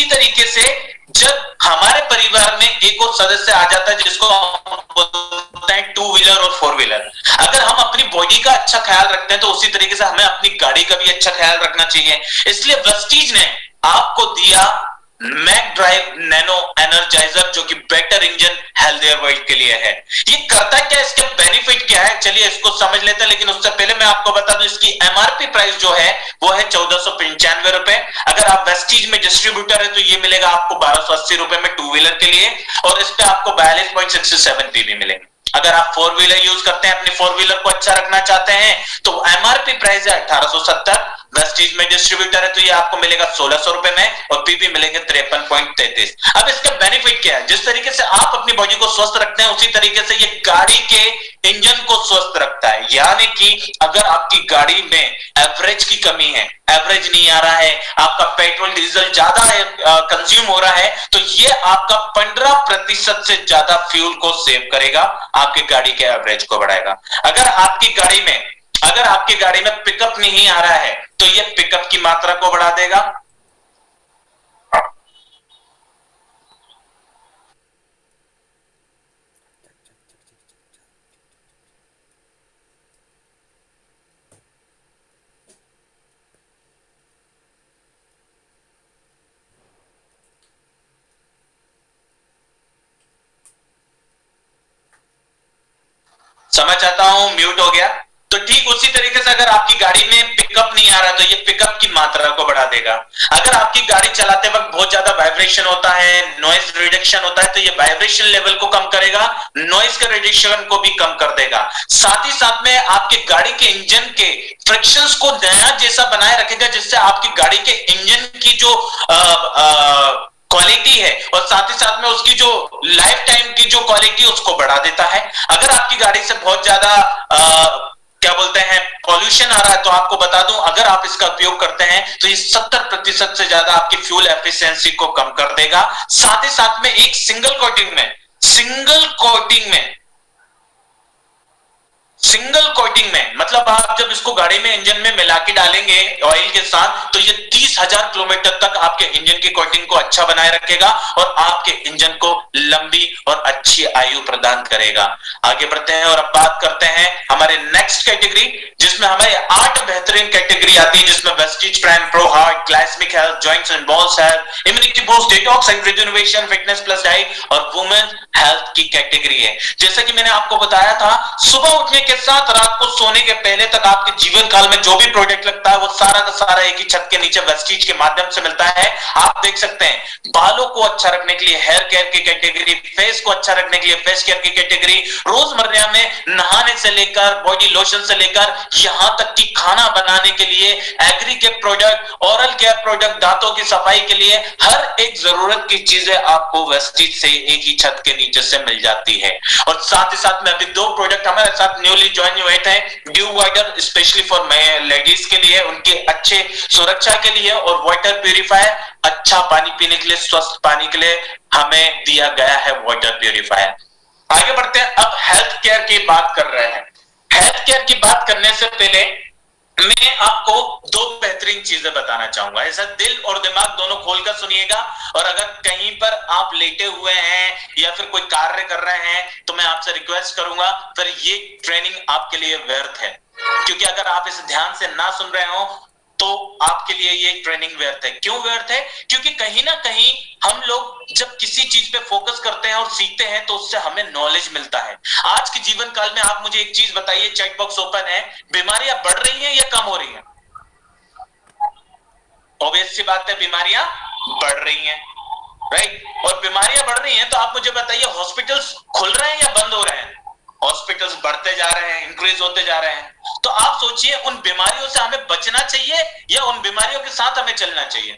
तरीके से जब हमारे परिवार में एक और सदस्य आ जाता है जिसको हम बोलते हैं टू व्हीलर और फोर व्हीलर, अगर हम अपनी बॉडी का अच्छा ख्याल रखते हैं तो उसी तरीके से हमें अपनी गाड़ी का भी अच्छा ख्याल रखना चाहिए। इसलिए वेस्टीज ने आपको दिया मैक ड्राइव नैनो एनर्जाइजर, जो कि बेटर इंजन हेल्थियर वर्ल्ड के लिए है। ये करता क्या है, इसके बेनिफिट क्या है, चलिए इसको समझ लेते हैं। लेकिन उससे पहले मैं आपको बता दूं इसकी एमआरपी प्राइस जो है वो है 1495 रुपए। अगर आप वेस्टीज में डिस्ट्रीब्यूटर है तो ये मिलेगा आपको 1280 रुपए में टू व्हीलर के लिए, और इस पे आपको 42.67 पीबी मिलेंगे। अगर आप फोर व्हीलर यूज करते हैं, अपनी फोर व्हीलर को अच्छा रखना चाहते हैं, तो एमआरपी प्राइस है 1870। वेस्टीज में डिस्ट्रीब्यूटर है तो ये आपको मिलेगा 1600 रुपए में, और पीबी मिलेंगे 53.33। अब इसका बेनिफिट क्या है? जिस तरीके से आप अपनी बॉडी को स्वस्थ रखते हैं उसी तरीके से ये गाड़ी के इंजन को स्वस्थ रखता है। यानी कि अगर आपकी गाड़ी में एवरेज की कमी है, एवरेज नहीं आ रहा है, आपका पेट्रोल डीजल ज्यादा कंज्यूम हो रहा है, तो ये आपका 15% से ज्यादा फ्यूल को सेव करेगा, आपकी गाड़ी के एवरेज को बढ़ाएगा। अगर आपकी गाड़ी में पिकअप नहीं आ रहा है तो ये पिकअप की मात्रा को बढ़ा देगा। समझ आता हूं, म्यूट हो गया। तो ठीक उसी तरीके से अगर आपकी गाड़ी में पिकअप नहीं आ रहा तो ये पिकअप की मात्रा को बढ़ा देगा। अगर आपकी गाड़ी चलाते वक्त बहुत ज्यादा वाइब्रेशन होता है, नॉइज रिडक्शन होता है, तो ये वाइब्रेशन लेवल को कम करेगा, नॉइज के रिडक्शन को भी कम कर देगा। साथ ही साथ में आपकी गाड़ी के इंजन के फ्रिक्शंस को नया जैसा बनाए रखेगा, जिससे आपकी गाड़ी के इंजन की जो क्वालिटी है और साथ ही साथ में उसकी जो लाइफ टाइम की जो क्वालिटी उसको बढ़ा देता है। अगर आपकी गाड़ी से बहुत ज्यादा क्या बोलते हैं पॉल्यूशन आ रहा है, तो आपको बता दूं अगर आप इसका उपयोग करते हैं तो ये 70% से ज्यादा आपकी फ्यूल एफिशिएंसी को कम कर देगा। साथ ही साथ में एक सिंगल कोटिंग में मतलब आप जब इसको गाड़ी में इंजन में मिला के डालेंगे ऑयल के साथ, तो ये 30,000 किलोमीटर तक आपके इंजन की कोटिंग को अच्छा बनाए रखेगा और आपके इंजन को लंबी और अच्छी आयु प्रदान करेगा। आगे बढ़ते हैं और अब बात करते हैं हमारे नेक्स्ट कैटेगरी, जिसमें हमारे 8 बेहतरीन कैटेगरी आती है, जिसमें Vestige prime pro heart, glycemic health, joints and bones health, immunity boost, detox and rejuvenation, fitness plus diet और वुमेन हेल्थ की कैटेगरी है। जैसा कि मैंने आपको बताया था, सुबह उठने के साथ रात को सोने के पहले तक आपके जीवन काल में जो भी प्रोडक्ट लगता है वो सारा का सारा एक ही छत के नीचे वेस्टीज के माध्यम से मिलता है। आप देख सकते हैं बालों को अच्छा रखने के लिए हेयर केयर की कैटेगरी, फेस को अच्छा रखने के लिए फेस केयर की कैटेगरी, रोजमर्रा में नहाने से लेकर बॉडी लोशन से लेकर यहां तक कि खाना बनाने के लिए एग्री के प्रोडक्ट, ओरल केयर प्रोडक्ट, दांतों की सफाई के लिए हर एक जरूरत की चीजें आपको वेस्टीज से एक ही छत के नीचे से मिल जाती है। और साथ ही साथ में अभी 2 प्रोडक्ट हमारे साथ न्यूली ज्वाइन हुए थे, due wider specially for ladies के लिए, उनके अच्छे सुरक्षा के लिए, और वाटर प्यूरिफायर अच्छा पानी पीने के लिए, स्वस्थ पानी के लिए हमें दिया गया है वाटर प्यूरिफायर। आगे बढ़ते हैं, अब हेल्थ केयर की बात कर रहे हैं। हेल्थ केयर की बात करने से पहले मैं आपको 2 बेहतरीन चीजें बताना चाहूंगा। ऐसा दिल और दिमाग दोनों खोलकर सुनिएगा, और अगर कहीं पर आप लेटे हुए हैं या फिर कोई कार्य कर रहे हैं तो मैं आपसे रिक्वेस्ट करूंगा फिर ये ट्रेनिंग आपके लिए व्यर्थ है, क्योंकि अगर आप इसे ध्यान से ना सुन रहे हो तो आपके लिए ये ट्रेनिंग व्यर्थ है। क्यों व्यर्थ है? क्योंकि कहीं ना कहीं हम लोग जब किसी चीज पे फोकस करते हैं और सीखते हैं तो उससे हमें नॉलेज मिलता है। आज के जीवन काल में आप मुझे एक चीज बताइए, चैट बॉक्स ओपन है, बीमारियां बढ़ रही हैं या कम हो रही हैं? ऑब्वियस सी बात है, बीमारियां बढ़ रही हैं, राइट। और बीमारियां बढ़ रही हैं तो आप मुझे बताइए हॉस्पिटल्स खुल रहे हैं या बंद हो रहे हैं? हॉस्पिटल्स बढ़ते जा रहे हैं, इंक्रीज होते जा रहे हैं। तो आप सोचिए उन बीमारियों से हमें बचना चाहिए या उन बीमारियों के साथ हमें चलना चाहिए?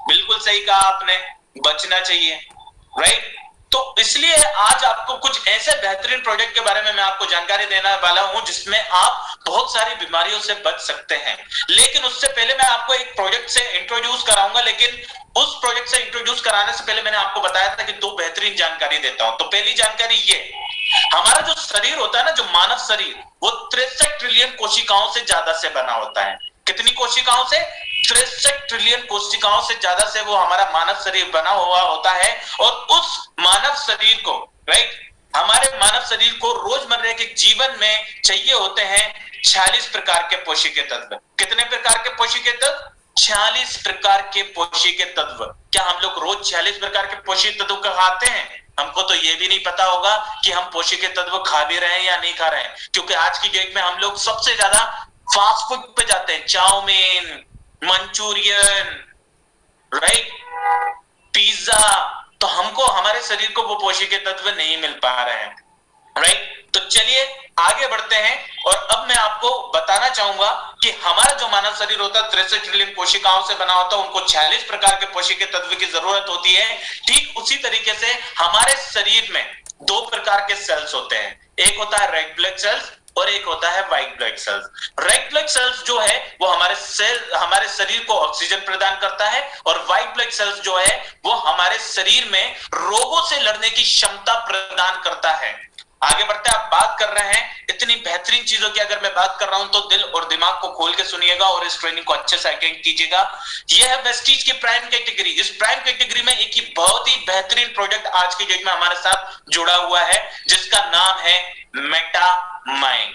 बिल्कुल सही कहा आपने, बचना चाहिए, राइट। तो इसलिए आज आपको कुछ ऐसे बेहतरीन प्रोजेक्ट के बारे में मैं आपको जानकारी देने वाला हूं जिसमें आप बहुत सारी बीमारियों से बच सकते हैं। लेकिन उससे पहले मैं आपको एक प्रोजेक्ट से इंट्रोड्यूस कराऊंगा, लेकिन उस प्रोजेक्ट से इंट्रोड्यूस कराने से पहले मैंने आपको बताया था कि दो बेहतरीन जानकारी देता हूं। तो पहली जानकारी ये, हमारा जो शरीर होता है ना, जो मानव शरीर, वो 63 ट्रिलियन कोशिकाओं से ज्यादा से बना होता है। कितनी कोशिकाओं से? 63 ट्रिलियन कोशिकाओं से ज्यादा से वो हमारा मानव शरीर बना हुआ होता है। और उस मानव शरीर को, राइट, हमारे मानव शरीर को रोजमर्रा के जीवन में चाहिए होते हैं 46 प्रकार के पोषक तत्व। कितने प्रकार के पोषक तत्व? 46 प्रकार के पोषक तत्व। क्या हम लोग रोज 46 प्रकार के पोषक तत्व का खाते हैं? हमको तो ये भी नहीं पता होगा कि हम पोषक तत्व खा भी रहे हैं या नहीं खा रहे हैं, क्योंकि आज की डेट में हम लोग सबसे ज्यादा फास्ट फूड पे जाते हैं। Chowmein, Manchurian, right, pizza. तो हमको, हमारे शरीर को वो पोषक तत्व नहीं मिल पा रहे हैं, राइट। तो चलिए आगे बढ़ते हैं और अब मैं आपको बताना चाहूंगा कि हमारा जो मानव शरीर होता है 63 ट्रिलियन कोशिकाओं से बना होता है, उनको 46 प्रकार के पोषक तत्व की जरूरत होती है। ठीक उसी तरीके से हमारे शरीर में दो प्रकार के सेल्स होते हैं, एक होता है रेड ब्लड सेल्स और एक होता है white blood cells. Red blood cells जो है वो हमारे शरीर को ऑक्सीजन प्रदान करता है, और व्हाइट ब्लड सेल्स जो है वो हमारे शरीर में रोगों से लड़ने की क्षमता प्रदान करता है। आगे बढ़ते हैं, आप बात कर रहे हैं इतनी बेहतरीन चीजों की, अगर मैं बात कर रहा हूं तो दिल और दिमाग को खोल के सुनिएगा और इस ट्रेनिंग को अच्छे से अटेंड कीजिएगा। यह है वेस्टीज की प्राइम कैटेगरी। इस प्राइम कैटेगरी में एक ही बहुत ही बेहतरीन प्रोजेक्ट आज की डेट में हमारे साथ जुड़ा हुआ है, जिसका नाम है मेटामाइंड।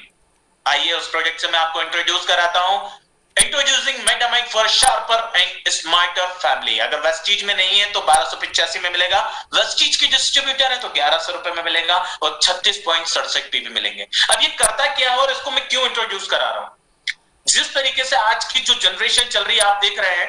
आइए उस प्रोजेक्ट से मैं आपको इंट्रोड्यूस कराता हूं। Introducing Metamind for sharper and smarter family. अगर वेस्टीज में नहीं है तो 1285 में मिलेगा, वेस्टीज की डिस्ट्रीब्यूटर है तो 1100 रुपए में मिलेगा, और 36.67 पे भी मिलेंगे। अब ये करता क्या है और इसको मैं क्यों इंट्रोड्यूस करा रहा हूं? जिस तरीके से आज की जो जनरेशन चल रही है, आप देख रहे हैं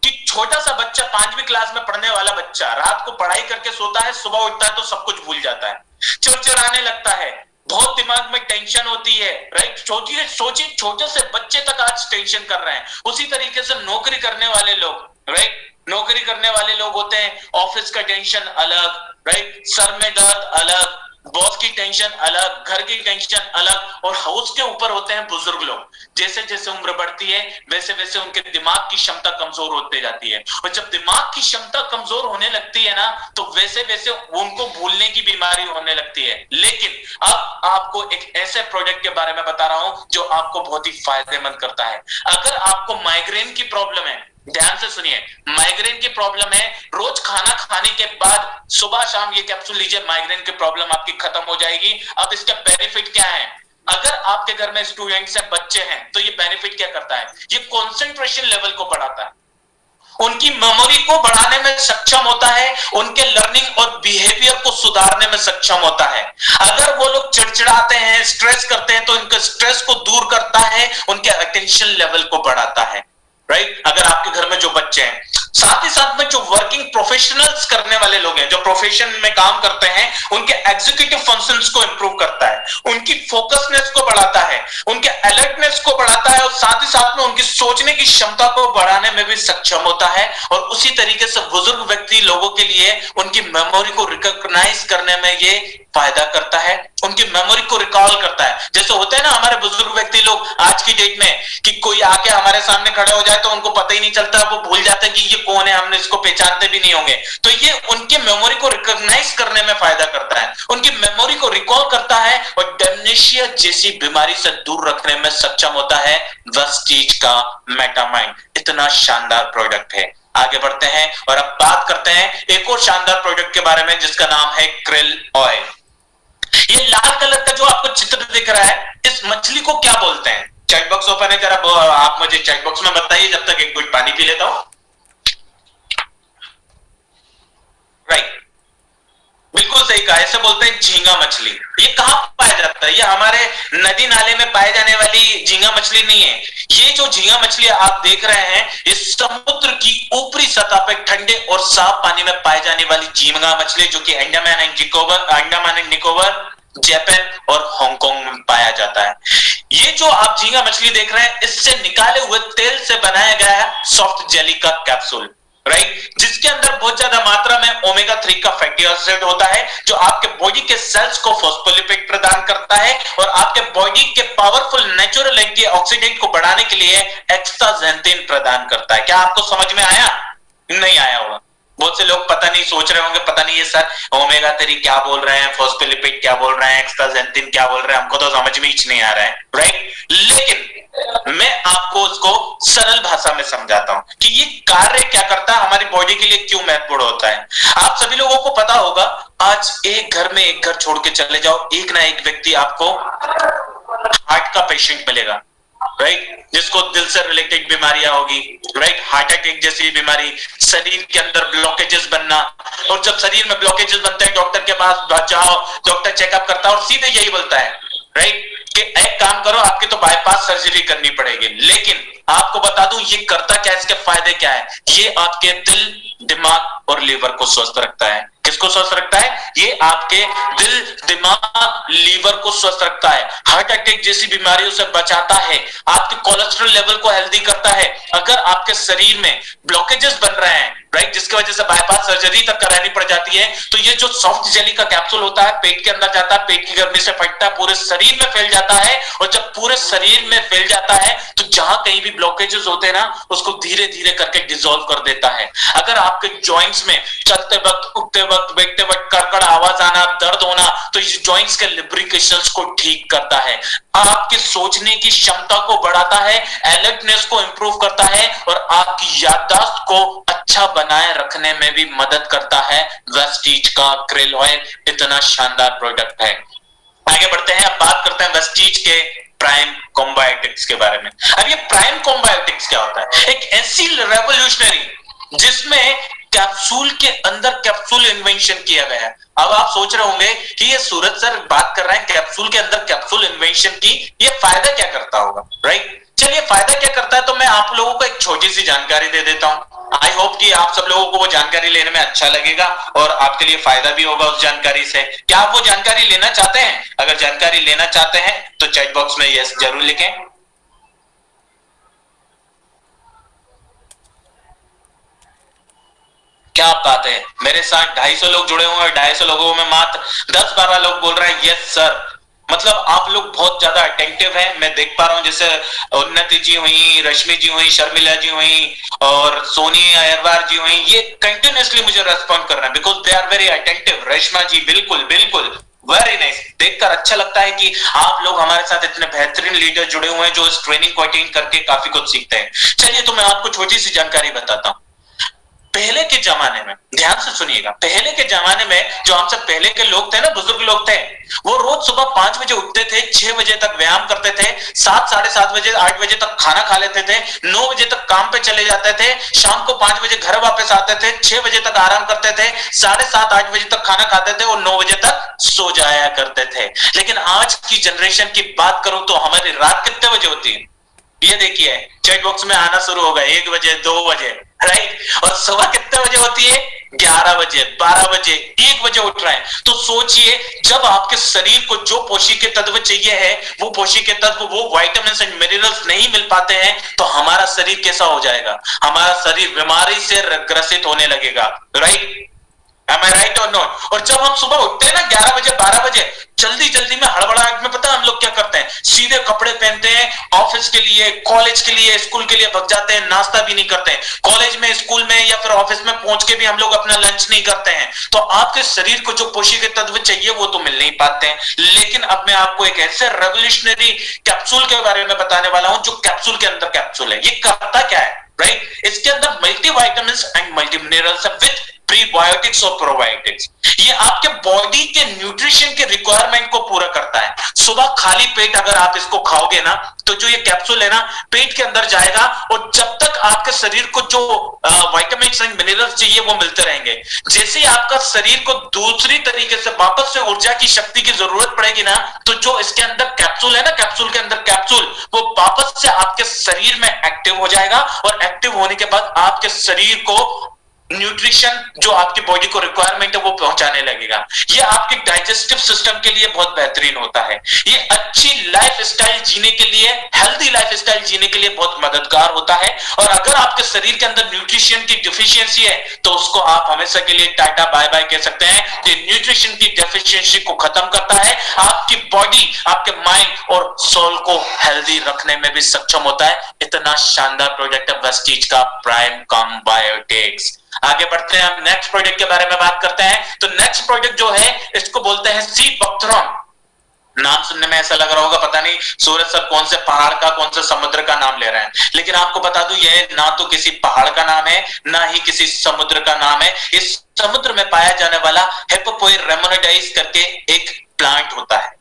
कि छोटा सा बच्चा, 5वीं क्लास में पढ़ने वाला बच्चा, रात को पढ़ाई करके सोता है, सुबह उठता है तो सब कुछ भूल जाता है, चिड़चिड़ाने लगता है, बहुत दिमाग में टेंशन होती है, राइट। सोचिए छोटे से बच्चे तक आज टेंशन कर रहे हैं। उसी तरीके से नौकरी करने वाले लोग, राइट, नौकरी करने वाले लोग होते हैं, ऑफिस का टेंशन अलग, राइट, सर में दर्द अलग, बॉस की टेंशन अलग, घर की टेंशन अलग, और उसके ऊपर होते हैं बुजुर्ग लोग। जैसे जैसे उम्र बढ़ती है वैसे वैसे उनके दिमाग की क्षमता कमजोर होते जाती है, और जब दिमाग की क्षमता कमजोर होने लगती है ना, तो वैसे वैसे उनको भूलने की बीमारी होने लगती है। लेकिन अब आपको एक ऐसे प्रोजेक्ट के बारे में बता रहा हूं जो आपको बहुत ही फायदेमंद करता है। अगर आपको माइग्रेन की प्रॉब्लम है, ध्यान से सुनिए, माइग्रेन की प्रॉब्लम है, रोज खाना खाने के बाद सुबह शाम ये कैप्सूल लीजिए, माइग्रेन की प्रॉब्लम आपकी खत्म हो जाएगी। अब इसका बेनिफिट क्या है? अगर आपके घर में स्टूडेंट्स हैं, बच्चे हैं, तो ये बेनिफिट क्या करता है? ये कंसंट्रेशन लेवल को बढ़ाता है, उनकी मेमोरी को बढ़ाने में सक्षम होता है, उनके लर्निंग और बिहेवियर को सुधारने में सक्षम होता है। अगर वो लोग चिड़चिड़ाते हैं, स्ट्रेस करते हैं, तो इनके स्ट्रेस को दूर करता है, उनके अटेंशन लेवल को बढ़ाता है, राइट। अगर आपके घर में जो बच्चे हैं, साथ ही साथ में जो वर्किंग प्रोफेशनल्स करने वाले लोग हैं, जो प्रोफेशन में काम करते हैं, उनके एग्जीक्यूटिव फंक्शंस को इंप्रूव करता है, उनकी फोकसनेस को बढ़ाता है, उनके अलर्टनेस को बढ़ाता है, और साथ ही साथ में उनकी सोचने की क्षमता को बढ़ाने में भी सक्षम होता है। और उसी तरीके से बुजुर्ग व्यक्ति लोगों के लिए उनकी मेमोरी को रिकॉग्नाइज करने में ये फायदा करता है, उनकी मेमोरी को रिकॉल करता है। जैसे होते हैं ना हमारे बुजुर्ग व्यक्ति लोग आज की डेट में, कि कोई आके हमारे सामने खड़े हो जाए तो उनको पता ही नहीं चलता, वो भूल जाते हैं कि ये कौन है, हमने इसको पहचानते भी नहीं होंगे। तो ये उनके मेमोरी को रिकॉग्नाइज करने में फायदा करता है, उनकी मेमोरी को रिकॉल करता है, और डेमनेशिया जैसी बीमारी से दूर रखने में सक्षम होता है वेस्टीज का मेटामाइंड। इतना शानदार प्रोडक्ट है। आगे बढ़ते हैं और अब बात करते हैं एक और शानदार प्रोडक्ट के बारे में, जिसका नाम है krill ऑयल। ये लाल कलर का जो आपको चित्र दिख रहा है, इस मछली को क्या बोलते हैं? चैट बॉक्स ओपन है, जरा आप मुझे चैट बॉक्स में बताइए, जब तक एक घूंट पानी पी लेता हूं। राइट, बिल्कुल सही कहा, ऐसे बोलते हैं झींगा मछली। ये कहां पाया जाता है? ये हमारे नदी नाले में पाए जाने वाली झींगा मछली नहीं है। ये जो झींगा मछली आप देख रहे हैं, ये समुद्र की ऊपरी सतह पर ठंडे और साफ पानी में पाए जाने वाली झींगा मछली, जो कि अंडमान एंड निकोबार जापान और हांगकांग में पाया जाता है। ये जो आप झींगा मछली देख रहे हैं, इससे निकाले हुए तेल से बनाया गया है सॉफ्ट जेली का कैप्सूल, राइट, जिसके अंदर बहुत ज्यादा मात्रा में ओमेगा 3 का फैटी एसिड होता है, जो आपके बॉडी के सेल्स को फॉस्फोलिपिड प्रदान करता है और आपके बॉडी के पावरफुल नेचुरल एंटीऑक्सीडेंट को बढ़ाने के लिए एक्स्ट्राजेंथिन प्रदान करता है। क्या आपको समझ में आया? नहीं आया होगा। बहुत से लोग पता नहीं सोच रहे होंगे, पता नहीं ये सर ओमेगा 3 क्या बोल रहे हैं, फॉस्फोलिपिड क्या बोल रहे हैं, एक्स्ट्राजेंथिन क्या बोल रहे हैं, हमको तो समझ में ही नहीं आ रहा है, राइट। लेकिन मैं आपको उसको सरल भाषा में समझाता हूं कि ये कार्य क्या करता है, हमारी बॉडी के लिए क्यों महत्वपूर्ण होता है। आप सभी लोगों को पता होगा, आज एक घर छोड़ के चले जाओ, एक ना एक व्यक्ति आपको हार्ट का पेशेंट मिलेगा, राइट, जिसको दिल से रिलेटेड बीमारियां होगी, राइट, हार्ट अटैक जैसी बीमारी, शरीर के अंदर ब्लॉकेजेस बनना। और जब शरीर में ब्लॉकेजेस बनते हैं, डॉक्टर के पास जाओ, डॉक्टर चेकअप करता है और सीधे यही बोलता है, राइट, कि एक काम करो, आपकी तो बाईपास सर्जरी करनी पड़ेगी। लेकिन आपको बता दूं ये करता क्या है, इसके फायदे क्या है। ये आपके दिल, दिमाग और लीवर को स्वस्थ रखता है। किसको स्वस्थ रखता है? ये आपके दिल, दिमाग, लीवर को स्वस्थ रखता है, हार्ट अटैक जैसी बीमारियों से बचाता है, आपके कोलेस्ट्रॉल लेवल को हेल्दी करता है। अगर आपके शरीर में ब्लॉकेजेस बन रहे हैं, राइट, जिसकी वजह से बाईपास सर्जरी तक करानी पड़ जाती है, तो ये जो सॉफ्ट जेली का कैप्सूल होता है, पेट के अंदर जाता है, पेट की गर्मी से फटता है, पूरे शरीर में फैल जाता है। और जब पूरे शरीर में फैल जाता है, तो जहां कहीं भी ब्लॉकेजेस होते हैं ना, उसको धीरे धीरे करके डिसॉल्व कर देता है। अगर आपके जॉइंट्स में चलते वक्त, उठते वक्त, बैठते वक्त कड़कड़ आवाज आना, दर्द होना, तो इस जॉइंट्स के लिब्रिकेशंस को ठीक करता है, आपके सोचने की क्षमता को बढ़ाता है, अलर्टनेस को इंप्रूव करता है और आपकी याददाश्त को अच्छा बनाए रखने में भी मदद करता है। वेस्टीज का क्रिल ऑयल इतना शानदार प्रोडक्ट है। आगे बढ़ते हैं, अब बात करते हैं वेस्टीज के प्राइम कॉम्बायोटिक्स के बारे में। अब ये प्राइम कॉम्बायोटिक्स क्या होता है? एक ऐसी रेवोल्यूशनरी जिसमें कैप्सूल के अंदर कैप्सूल इन्वेंशन किया गया है। अब आप सोच रहे होंगे कि ये सूरज सर बात कर रहे हैं कैप्सूल के अंदर कैप्सूल इन्वेंशन की, ये फायदा क्या करता होगा, राइट। चलिए फायदा क्या करता है, तो मैं आप लोगों को एक छोटी सी जानकारी दे देता हूं। आई होप कि आप सब लोगों को वो जानकारी लेने में अच्छा लगेगा और आपके लिए फायदा भी होगा उस जानकारी से। क्या आप वो जानकारी लेना चाहते हैं? अगर जानकारी लेना चाहते हैं तो चैट बॉक्स में यस जरूर लिखें। क्या बात है, मेरे साथ 250 लोग जुड़े हुए हैं, 250 लोगों में मात्र 10-12 लोग बोल रहे हैं यस सर। मतलब आप लोग बहुत ज्यादा अटेंटिव हैं, मैं देख पा रहा हूं। जैसे उन्नति जी हुई, रश्मि जी हुई, शर्मिला जी हुई और सोनी अयरवार जी हुई, ये कंटिन्यूअसली मुझे रेस्पॉन्ड कर रहे हैं because they are very attentive. Reshma ji बिल्कुल बिल्कुल, वेरी नाइस। देखकर अच्छा लगता है कि आप लोग हमारे साथ इतने बेहतरीन लीडर जुड़े हुए हैं जो इस ट्रेनिंग को अटेंड करके काफी कुछ सीखते हैं। चलिए तो मैं आपको छोटी सी जानकारी बताता हूं। पहले के जमाने में, ध्यान से सुनिएगा, पहले के जमाने में जो हमसे पहले के लोग थे ना, बुजुर्ग लोग थे, वो रोज सुबह 5 बजे उठते थे, 6 बजे तक व्यायाम करते थे, 7, साढ़े 7 बजे, 8 बजे तक खाना खा लेते थे, 9 बजे तक काम पे चले जाते थे, शाम को 5 बजे घर वापस आते थे, 6 बजे तक आराम करते थे, 7:30, 8 बजे तक खाना खाते थे और 9 बजे तक सो जाया करते थे। लेकिन आज की जनरेशन की बात करूं तो हमारी रात कितने बजे होती है? ये देखिए चैट बॉक्स में आना शुरू होगा, 1 बजे, 2 बजे, राइट। और सुबह कितने बजे होती है? 11 बजे, 12 बजे, 1 बजे उठ रहे हैं। तो सोचिए, जब आपके शरीर को जो पोषक तत्व चाहिए है, वो पोषक तत्व, वो विटामिन्स एंड मिनरल्स नहीं मिल पाते हैं, तो हमारा शरीर कैसा हो जाएगा? हमारा शरीर बीमारी से ग्रसित होने लगेगा, right. Am I right or not? और जब हम सुबह उठते हैं ना 11 बजे, 12 बजे, जल्दी जल्दी में, हड़बड़ाहट में, पता है हम लोग क्या करते हैं? सीधे कपड़े पहनते हैं, ऑफिस के लिए, कॉलेज के लिए, स्कूल के लिए भग जाते हैं, नाश्ता भी नहीं करते हैं। कॉलेज में, स्कूल में या फिर ऑफिस में पहुंच के भी हम लोग अपना लंच नहीं करते हैं। तो आपके शरीर को जो पोषक तत्व चाहिए वो तो मिल नहीं पाते हैं। लेकिन अब मैं आपको एक ऐसे रेवोल्यूशनरी कैप्सूल के बारे में बताने वाला हूं जो कैप्सूल के अंदर कैप्सूल है। ये करता क्या है, राइट? इसके अंदर multi vitamins and multi minerals with prebiotics और प्रोबायोटिक्स। ये आपके बॉडी के न्यूट्रिशन के रिक्वायरमेंट को पूरा करता है। सुबह खाली पेट अगर आप इसको खाओगे ना, तो जो ये कैप्सूल है ना, पेट के अंदर जाएगा और जब तक आपके शरीर को जो विटामिन्स एंड मिनरल्स चाहिए वो मिलते रहेंगे। जैसे ही आपका शरीर को दूसरी तरीके से वापस से ऊर्जा की शक्ति की जरूरत पड़ेगी ना, तो जो इसके अंदर कैप्सूल है ना, कैप्सूल के अंदर कैप्सूल, वो वापस से आपके शरीर में एक्टिव हो जाएगा और एक्टिव होने के बाद आपके शरीर को न्यूट्रिशन जो आपकी बॉडी को रिक्वायरमेंट है वो पहुंचाने लगेगा। ये आपके डाइजेस्टिव सिस्टम के लिए बहुत बेहतरीन होता है। ये अच्छी लाइफ स्टाइल जीने के लिए, हेल्दी लाइफ स्टाइल जीने के लिए बहुत मददगार होता है। और अगर आपके शरीर के अंदर न्यूट्रिशन की डिफिशियंसी है तो उसको आप हमेशा के लिए टाटा बाय बाय कह सकते हैं। ये न्यूट्रिशन की डेफिशिएंसी को खत्म करता है, आपकी बॉडी, आपके माइंड और सोल को हेल्दी रखने में भी सक्षम होता है। इतना शानदार प्रोडक्ट है वेस्टीज का प्राइम कम बायोटिक्स। आगे बढ़ते हैं, हम नेक्स्ट प्रोडक्ट के बारे में बात करते हैं। तो नेक्स्ट प्रोडक्ट जो है इसको बोलते हैं सी बक्थरॉन। नाम सुनने में ऐसा लग रहा होगा पता नहीं सूरज सर कौन से पहाड़ का, कौन से समुद्र का नाम ले रहे हैं, लेकिन आपको बता दूं यह ना तो किसी पहाड़ का नाम है ना ही किसी समुद्र का नाम है। इस समुद्र में पाया जाने वाला हेपोपोई रेमोनेडाइज करके एक प्लांट होता है,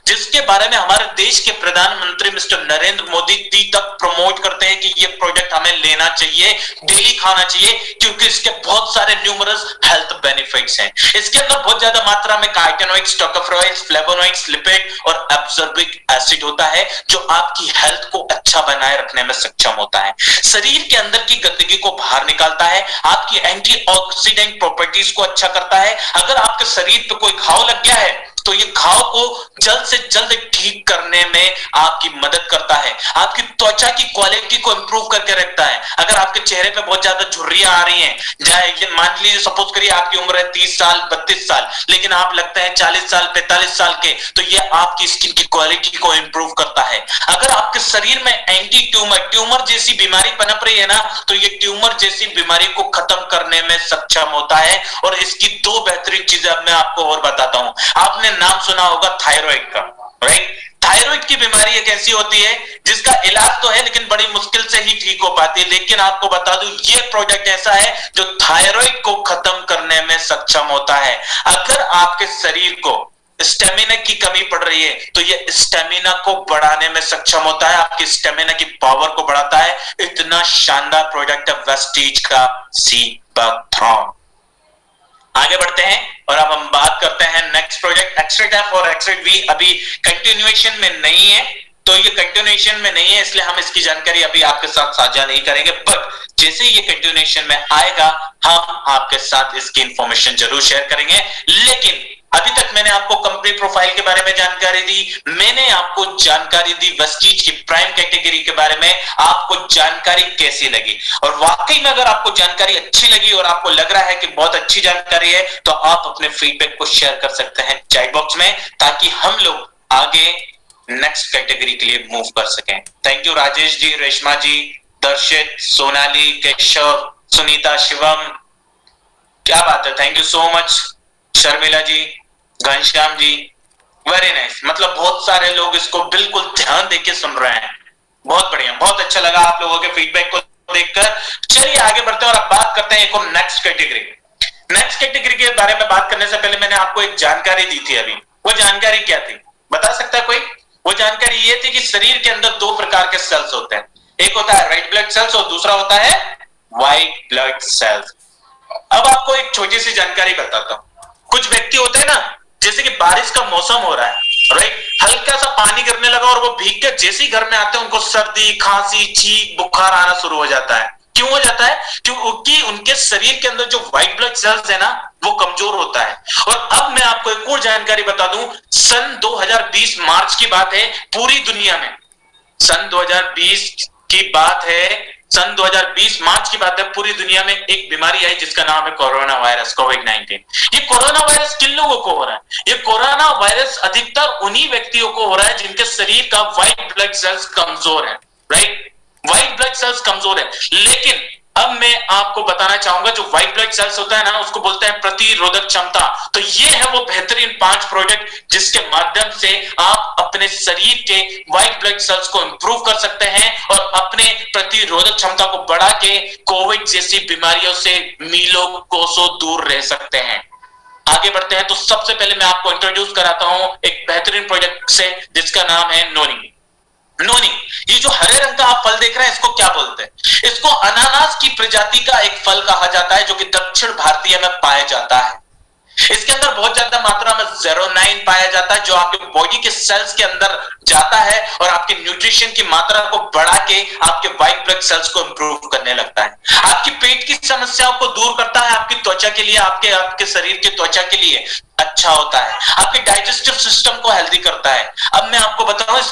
जिसके बारे में हमारे देश के प्रधानमंत्री मिस्टर नरेंद्र मोदी तक प्रमोट करते हैं कि ये प्रोडक्ट हमें लेना चाहिए, डेली खाना चाहिए, क्योंकि इसके बहुत सारे न्यूमरस हेल्थ बेनिफिट्स हैं। इसके अंदर बहुत ज्यादा मात्रा में कार्टिनोइड्स, टोकोफेरॉइड्स, फ्लेवोनोइड्स, लिपिड और एब्सॉर्बिक एसिड होता है, जो आपकी हेल्थ को अच्छा बनाए रखने में सक्षम होता है, शरीर के अंदर की गंदगी को बाहर निकालता है, आपकी एंटीऑक्सीडेंट प्रॉपर्टीज को अच्छा करता है। अगर आपके शरीर पे कोई घाव लग गया है तो ये घाव को जल्द से जल्द ठीक करने में आपकी मदद करता है, आपकी त्वचा की क्वालिटी को इंप्रूव करके रखता है। अगर आपके चेहरे पे बहुत ज्यादा झुर्रियां आ रही हैं, चाहे मान लीजिए सपोज करिए आपकी उम्र है 30 साल 32 साल, लेकिन आप लगते हैं 40 साल 45 साल के, तो ये आपकी स्किन की क्वालिटी को इंप्रूव करता है। अगर आपके शरीर में एंटी ट्यूमर जैसी बीमारी पनप रही है ना, तो ये ट्यूमर जैसी बीमारी को खत्म करने में सक्षम होता है। और इसकी दो बेहतरीन चीजें अब मैं आपको और बताता हूं। आपने नाम सुना होगा थायराइड का, राइट? थायराइड की बीमारी एक ऐसी होती है जिसका इलाज तो है लेकिन बड़ी मुश्किल से ही ठीक हो पाती है, लेकिन आपको बता दूं ये प्रोडक्ट ऐसा है जो थायराइड को खत्म करने में सक्षम होता है। अगर आपके शरीर को स्टेमिना की कमी पड़ रही है तो ये स्टेमिना को बढ़ाने में सक्षम होता है, आपकी स्टेमिना की पावर को बढ़ाता है। इतना शानदार प्रोडक्ट है वेस्टीज का सी बक्थरॉन। आगे बढ़ते हैं और अब हम बात करते हैं नेक्स्ट प्रोजेक्ट एक्सरेट एफ और एक्सरेट वी। अभी कंटिन्यूएशन में नहीं है, तो ये कंटिन्यूएशन में नहीं है इसलिए हम इसकी जानकारी अभी आपके साथ साझा नहीं करेंगे, बट जैसे ये कंटिन्यूएशन में आएगा हम आपके साथ इसकी इंफॉर्मेशन जरूर शेयर करेंगे। लेकिन अभी तक मैंने आपको कंपनी प्रोफाइल के बारे में जानकारी दी, मैंने आपको जानकारी दी वेस्टीज की प्राइम कैटेगरी के बारे में, आपको जानकारी कैसी लगी? और वाकई में अगर आपको जानकारी अच्छी लगी और आपको लग रहा है कि बहुत अच्छी जानकारी है, तो आप अपने फीडबैक को शेयर कर सकते हैं चैट बॉक्स में, ताकि हम लोग आगे नेक्स्ट कैटेगरी के लिए मूव कर सकें। थैंक यू राजेश जी, रेशमा जी, दर्शित, सोनाली, केशव, सुनीता, शिवम, क्या बात है, thank you so much. Sharmila ji, Ghanshyam ji, very nice. मतलब बहुत सारे लोग इसको बिल्कुल ध्यान देके सुन रहे हैं, बहुत बढ़िया, बहुत अच्छा लगा आप लोगों के फीडबैक को देखकर। चलिए आगे बढ़ते हैं और अब बात करते हैं एक और नेक्स्ट कैटेगरी। नेक्स्ट कैटेगरी के बारे में बात करने से पहले मैंने आपको एक जानकारी दी थी अभी, वो जानकारी क्या थी बता सकता है कोई? वो जानकारी ये थी कि शरीर के अंदर दो प्रकार के सेल्स होते हैं, एक होता है रेड ब्लड सेल्स और दूसरा होता है व्हाइट ब्लड सेल्स। अब आपको एक छोटी सी जानकारी बताता हूं। कुछ व्यक्ति होते हैं ना, जैसे कि बारिश का मौसम हो रहा है, राइट, हल्का सा पानी गिरने लगा और वो भीग के जैसे ही घर में आते हैं उनको सर्दी, खांसी, छींक, बुखार आना शुरू हो जाता है। क्यों हो जाता है? क्योंकि उनके शरीर के अंदर जो व्हाइट ब्लड सेल्स है ना वो कमजोर होता है। और अब मैं आपको एक और जानकारी बता दूं, सन 2020 मार्च की बात है, पूरी दुनिया में सन 2020 की बात है, सन 2020 मार्च की बात है, पूरी दुनिया में एक बीमारी आई जिसका नाम है कोरोना वायरस, कोविड-19। ये कोरोना वायरस किन लोगों को हो रहा है? ये कोरोना वायरस अधिकतर उन्हीं व्यक्तियों को हो रहा है जिनके शरीर का व्हाइट ब्लड सेल्स कमजोर है, राइट, व्हाइट ब्लड सेल्स कमजोर है। लेकिन अब मैं आपको बताना चाहूंगा जो व्हाइट ब्लड सेल्स होता है ना उसको बोलते हैं प्रतिरोधक क्षमता। तो ये है वो बेहतरीन 5 प्रोडक्ट जिसके माध्यम से आप अपने शरीर के व्हाइट ब्लड सेल्स को इंप्रूव कर सकते हैं और अपने प्रतिरोधक क्षमता को बढ़ा के कोविड जैसी बीमारियों से मीलों कोसों दूर रह सकते हैं। आगे बढ़ते हैं तो सबसे पहले मैं आपको इंट्रोड्यूस कराता हूं एक बेहतरीन प्रोडक्ट से जिसका नाम है नोनी। नोनी, ये जो हरे रंग का आप फल देख रहे हैं इसको क्या बोलते हैं? इसको अनानास की प्रजाति का एक फल कहा जाता है जो कि दक्षिण भारतीय में पाया जाता है। इसके अंदर बहुत ज्यादा मात्रा में सेरोनाइन पाया जाता है, जो आपके बॉडी के सेल्स के अंदर जाता है और आपके न्यूट्रिशन की मात्रा को बढ़ा के आपके व्हाइट ब्लड सेल्स को इंप्रूव करने लगता है, आपकी पेट की समस्याओं को दूर करता है, आपकी त्वचा के लिए, आपके आपके शरीर की त्वचा के लिए अच्छा होता है, आपके डाइजेस्टिव सिस्टम को हेल्दी करता है। अब मैं आपको बताऊं इस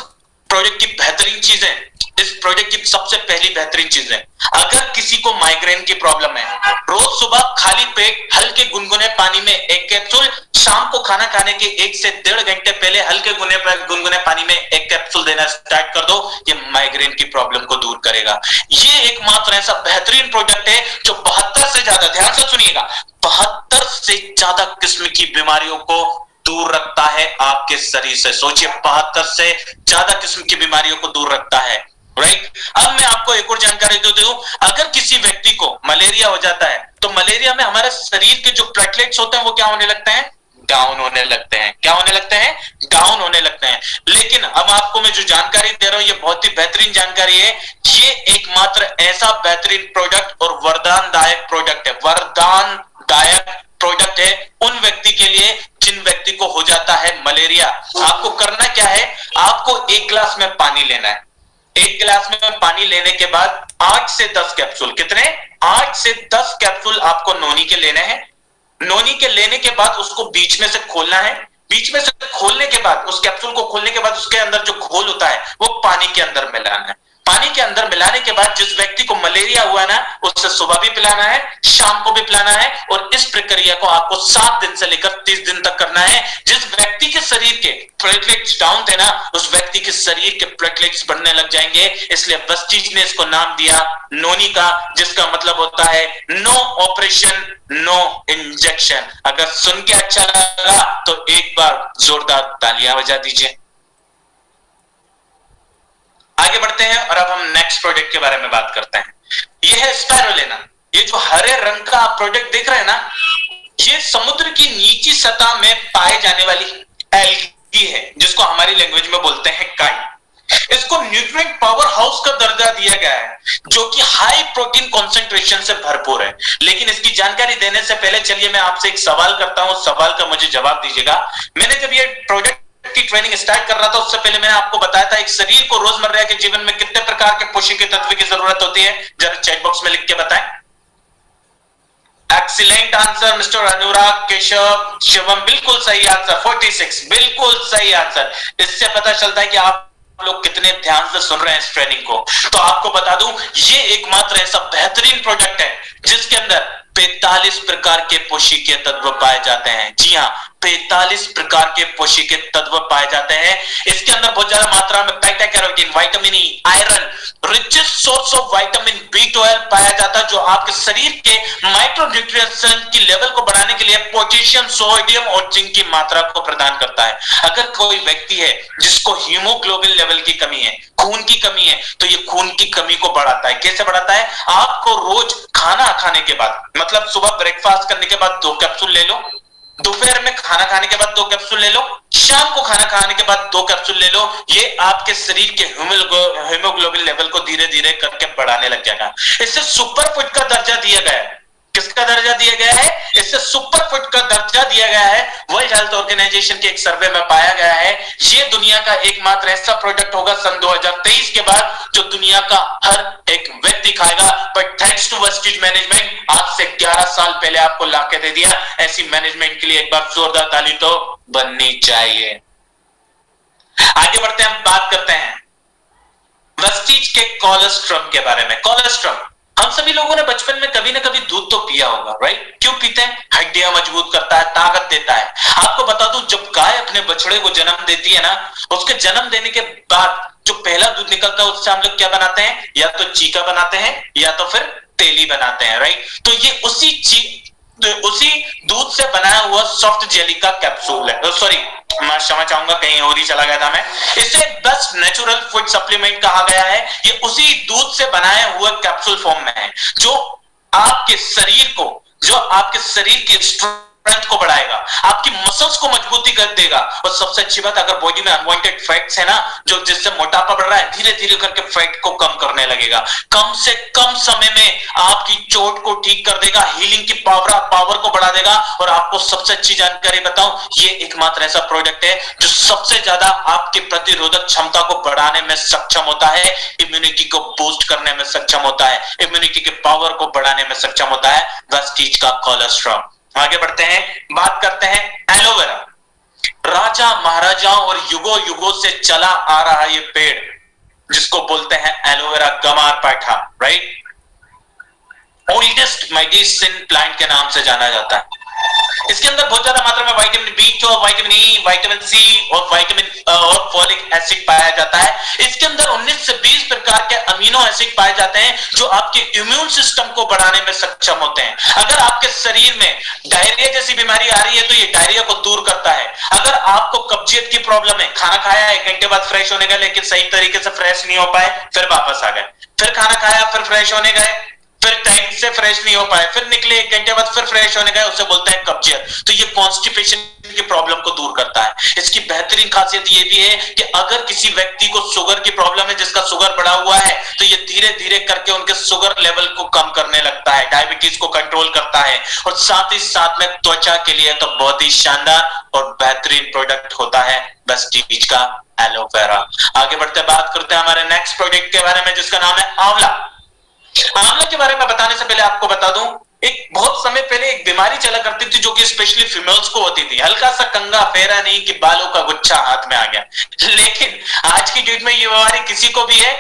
प्रोजेक्ट की बेहतरीन चीजें, इस प्रोजेक्ट की सबसे पहली बेहतरीन चीजें, अगर किसी को माइग्रेन की प्रॉब्लम है, रोज सुबह खाली पेट हल्के गुनगुने पानी में एक कैप्सूल, शाम को खाना खाने के 1 से 1.5 घंटे पहले हल्के गुनगुने पानी में एक कैप्सूल देना स्टार्ट कर दो, ये माइग्रेन की प्रॉब्लम को दूर करेगा। ये एकमात्र ऐसा बेहतरीन प्रोडक्ट है जो 72 से ज्यादा, ध्यान से सुनिएगा, 72 से ज्यादा किस्म की बीमारियों को दूर रखता है आपके शरीर से। सोचिए, 72 से ज्यादा किस्म की बीमारियों को दूर रखता है, राइट। अब मैं आपको एक और जानकारी दे दूं, अगर किसी व्यक्ति को मलेरिया हो जाता है तो मलेरिया में हमारे शरीर के जो प्लेटलेट्स होते हैं वो क्या होने लगते हैं, डाउन होने लगते हैं। क्या होने लगते हैं, डाउन होने लगते हैं। लेकिन अब आपको मैं जो जानकारी दे रहा हूं ये बहुत ही बेहतरीन जानकारी है। ये एकमात्र ऐसा बेहतरीन प्रोडक्ट और वरदानदायक प्रोडक्ट है, वरदानदायक प्रोडक्ट है उन व्यक्ति के लिए जिन व्यक्ति को हो जाता है मलेरिया। आपको करना क्या है, आपको 1 गिलास में पानी लेना है। 1 गिलास में पानी लेने के बाद 8 से 10 कैप्सूल, कितने, 8 से 10 कैप्सूल आपको नोनी के लेने हैं। नोनी के लेने के बाद उसको बीच में से खोलना है। बीच में से खोलने के बाद, उस कैप्सूल को खोलने के बाद उसके अंदर जो घोल होता है वो पानी के अंदर मिलाना है। पानी के अंदर मिलाने के बाद जिस व्यक्ति को मलेरिया हुआ ना, उसे सुबह भी पिलाना है, शाम को भी पिलाना है, और इस प्रक्रिया को आपको 7 दिन से लेकर 30 दिन तक करना है। जिस व्यक्ति के शरीर के प्लेटलेट्स डाउन थे ना, उस व्यक्ति के शरीर के प्लेटलेट्स बढ़ने लग जाएंगे। इसलिए वेस्टीज ने इसको नाम दिया नोनी का, जिसका मतलब होता है नो ऑपरेशन नो इंजेक्शन। अगर सुन के अच्छा लगा तो एक बार जोरदार तालियां बजा दीजिए। आगे बढ़ते हैं और अब हम नेक्स्ट प्रोडक्ट के बारे में बात करते हैं। यह है स्पाइरुलिना। ये जो हरे रंग का आप प्रोडक्ट देख रहे हैं ना, ये समुद्र की नीची सतह में पाए जाने वाली एल्गी है, जिसको हमारी लैंग्वेज में बोलते हैं काई। इसको न्यूट्रिएंट पावर हाउस का दर्जा दिया गया है, जो कि हाई प्रोटीन कॉन्सेंट्रेशन से भरपूर है। लेकिन इसकी जानकारी देने से पहले चलिए मैं आपसे एक सवाल करता हूं, सवाल का मुझे जवाब दीजिएगा। मैंने जब ये प्रोडक्ट की ट्रेनिंग स्टार्ट कर रहा था उससे पहले मैंने आपको बताया था एक शरीर को रोजमर्रा के जीवन में कितने प्रकार के पोषक तत्व की जरूरत होती है, जरा चैट बॉक्स में लिख के बताएं। एक्सीलेंट आंसर मिस्टर अनुराग केशव शिवम, बिल्कुल सही आंसर 46, बिल्कुल सही आंसर। इससे पता चलता है कि आप लोग कितने ध्यान से सुन रहे हैं इस ट्रेनिंग को। तो आपको बता दूं, ये एकमात्र ऐसा बेहतरीन प्रोडक्ट है जिसके अंदर 45 प्रकार के पोषकीय तत्व पाए जाते हैं। जी हां, 45 प्रकार के पोषकीय तत्व पाए जाते हैं। इसके अंदर बहुत ज्यादा मात्रा में beta carotene, vitamin E, iron, richest source of vitamin B12 पाया जाता है, जो आपके शरीर के माइक्रोन्यूट्रिएंट्स की लेवल को बढ़ाने के लिए पोटेशियम, सोडियम और जिंक की मात्रा को प्रदान करता है। अगर कोई व्यक्ति है जिसको हीमोग्लोबिन लेवल की कमी है, खून की कमी है, तो ये खून की कमी को बढ़ाता है। कैसे बढ़ाता है, आपको रोज खाना खाने के बाद, मतलब सुबह ब्रेकफास्ट करने के बाद 2 कैप्सूल ले लो, दोपहर में खाना खाने के बाद 2 कैप्सूल ले लो, शाम को खाना खाने के बाद 2 कैप्सूल ले लो। ये आपके शरीर के हीमोग्लोबिन लेवल को धीरे धीरे करके बढ़ाने लग जाएगा। इससे सुपर फूड का दर्जा दिया गया है। किसका दर्जा दिया गया है, इससे सुपर फूड का दर्जा दिया गया है। वर्ल्ड हेल्थ ऑर्गेनाइजेशन के एक सर्वे में पाया गया है ये दुनिया का एकमात्र ऐसा प्रोडक्ट होगा सन 2023 के बाद जो दुनिया का हर एक व्यक्ति खाएगा। But thanks to Vestige management, आज से 11 साल पहले आपको लाके दे दिया। ऐसी मैनेजमेंट के लिए एक बार जोरदार ताली तो बननी चाहिए। आगे बढ़ते हैं, हम बात करते हैं वेस्टीज के कोलेस्ट्रॉम के बारे में। कोलेस्ट्रॉम, हम सभी लोगों ने बचपन में कभी ना कभी दूध तो पिया होगा, राइट? क्यों पीते हैं? हड्डियां मजबूत करता है, ताकत देता है। आपको बता दूं, जब गाय अपने बछड़े को जन्म देती है ना, उसके जन्म देने के बाद जो पहला दूध निकलता है उससे हम लोग क्या बनाते हैं, या तो चीका बनाते हैं या तो फिर तेली बनाते हैं, राइट? तो ये उसी दूध से बनाया हुआ सॉफ्ट जेली का कैप्सूल है। सॉरी, मैं क्षमा चाहूंगा, कहीं और ही चला गया था मैं। इसे बेस्ट नेचुरल फूड सप्लीमेंट कहा गया है। ये उसी दूध से बनाया हुआ कैप्सूल फॉर्म में है, जो आपके शरीर की स्ट्रेंथ को बढ़ाएगा, आपकी मसल्स को मजबूती कर देगा। और सबसे अच्छी बात, अगर बॉडी में अनवांटेड फैट्स है ना, जो जिससे मोटापा बढ़ रहा है, धीरे धीरे करके फैट को कम करने लगेगा। कम से कम समय में आपकी चोट को ठीक कर देगा, हीलिंग की पावर को बढ़ा देगा। और आपको सबसे अच्छी जानकारी बताऊं, ये एकमात्र ऐसा प्रोडक्ट है जो सबसे ज्यादा आपकी प्रतिरोधक क्षमता को बढ़ाने में सक्षम होता है, इम्यूनिटी को बूस्ट करने में सक्षम होता है, इम्यूनिटी के पावर को बढ़ाने में सक्षम होता है वेस्टीज का कोलेस्ट्रॉल। आगे बढ़ते हैं, बात करते हैं एलोवेरा। राजा महाराजाओं और युगों युगों से चला आ रहा ये पेड़, जिसको बोलते हैं एलोवेरा गमार पैठा, राइट, ओल्डेस्ट मेडिसिन प्लांट के नाम से जाना जाता है। इसके अंदर बहुत ज्यादा मात्रा में विटामिन बी12, विटामिन ई, विटामिन सी और विटामिन और फोलिक एसिड पाया जाता है। इसके अंदर 19 से 20 प्रकार के अमीनो एसिड पाए जाते हैं जो आपके इम्यून सिस्टम को बढ़ाने में सक्षम होते हैं। अगर आपके शरीर में डायरिया जैसी बीमारी आ रही है तो ये डायरिया को दूर करता है। अगर आपको कब्जियत की प्रॉब्लम है, खाना खाया 1 घंटे बाद फ्रेश होने गए लेकिन सही तरीके से फ्रेश नहीं हो पाए, फिर वापस आ गए, फिर खाना खाया, फिर फ्रेश होने गए, फिर टाइम से फ्रेश नहीं हो पाए, फिर निकले 1 घंटे बाद फिर फ्रेश होने गए, उसे बोलते हैं कब्जियत। तो ये कॉन्स्टिपेशन की प्रॉब्लम को दूर करता है। इसकी बेहतरीन खासियत ये भी है कि अगर किसी व्यक्ति को शुगर की प्रॉब्लम है, जिसका शुगर बढ़ा हुआ है, तो ये धीरे धीरे करके उनके शुगर लेवल को कम करने लगता है, डायबिटीज को कंट्रोल करता है। और साथ ही साथ में त्वचा के लिए तो बहुत ही शानदार और बेहतरीन प्रोडक्ट होता है वेस्टीज का एलोवेरा। आगे बढ़ते बात करते हैं हमारे नेक्स्ट प्रोडक्ट के बारे में, जिसका नाम है आंवला। आंवला के बारे में बताने से पहले आपको बता दूं, एक बहुत समय पहले एक बीमारी चला करती थी जो कि स्पेशली फीमेल्स को होती थी। हल्का सा कंगा फेरा नहीं कि बालों का गुच्छा हाथ में आ गया, लेकिन आज की डेट में ये बीमारी किसी को भी है।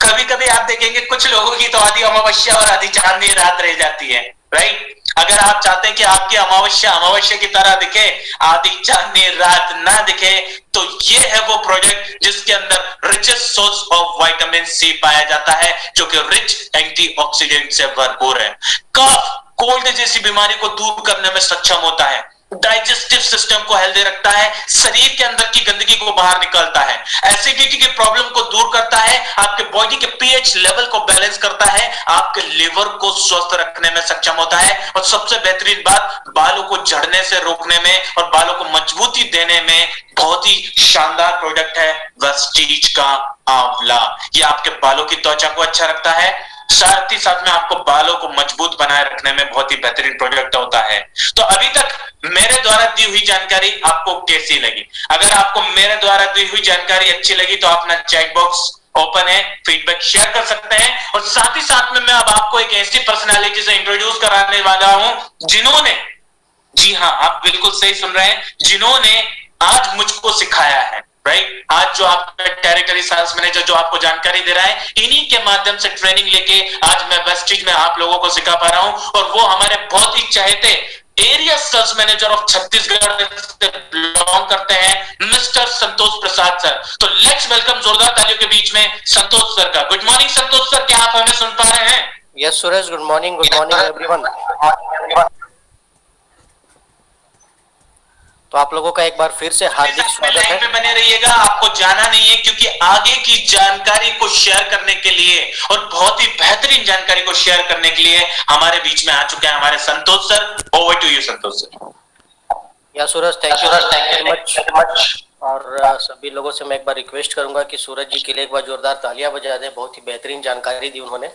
कभी कभी आप देखेंगे कुछ लोगों की तो आधी अमावस्या और आधी चांदनी रात रह जाती है, राइट। अगर आप चाहते हैं कि आपकी अमावस्या अमावस्या की तरह दिखे, आधी चांदनी रात ना दिखे, तो ये है वो प्रोडक्ट जिसके अंदर richest source of vitamin C पाया जाता है, जो कि रिच एंटीऑक्सीडेंट से भरपूर है। कफ, कोल्ड जैसी बीमारी को दूर करने में सक्षम होता है, डाइजेस्टिव सिस्टम को हेल्दी रखता है, शरीर के अंदर की गंदगी को बाहर निकालता है, एसिडिटी की प्रॉब्लम को दूर करता है, आपके बॉडी के पीएच लेवल को बैलेंस करता है, आपके लिवर को स्वस्थ रखने में सक्षम होता है। और सबसे बेहतरीन बात, बालों को झड़ने से रोकने में और बालों को मजबूती देने में बहुत ही शानदार प्रोडक्ट है वेस्टीज का आंवला। ये आपके बालों की त्वचा को अच्छा रखता है, साथ ही साथ में आपको बालों को मजबूत बनाए रखने में बहुत ही बेहतरीन प्रोडक्ट होता है। तो अभी तक मेरे द्वारा दी हुई जानकारी आपको कैसी लगी? अगर आपको मेरे द्वारा दी हुई जानकारी अच्छी लगी तो अपना चैट बॉक्स ओपन है, फीडबैक शेयर कर सकते हैं। और साथ ही साथ में मैं अब आपको एक ऐसी पर्सनालिटी से इंट्रोड्यूस कराने वाला हूं जिन्होंने, जी हां, आप बिल्कुल सही सुन रहे हैं, जिन्होंने आज मुझको सिखाया है, राइट। आज जो आपका टेरिटरी सेल्स मैनेजर जो आपको जानकारी दे रहा है, इन्हीं के माध्यम से ट्रेनिंग लेके आज मैं वेस्टीज में आप लोगों को सिखा पा रहा हूं। और वो हमारे बहुत ही चहेते area sales manager of Chhattisgarh से बिलोंग करते हैं, मिस्टर संतोष प्रसाद सर। तो लेट्स वेलकम जोरदार तालियों के बीच में संतोष सर का। गुड मॉर्निंग संतोष सर, क्या आप हमें सुन पा रहे हैं? Yes Suresh, good morning everyone. तो आप लोगों का एक बार फिर से हार्दिक स्वागत है। बने रहिएगा, आपको जाना नहीं है, क्योंकि आगे की जानकारी को शेयर करने के लिए और बहुत ही बेहतरीन जानकारी को शेयर करने के लिए हमारे बीच में आ चुके हैं हमारे Santosh sir. Over to you Santosh sir. Yeah Suraj, thank you very much. और सभी लोगों से मैं एक बार रिक्वेस्ट करूंगा कि सूरज जी के लिए एक बार जोरदार तालियां बजा दें। बहुत ही बेहतरीन जानकारी दी उन्होंने,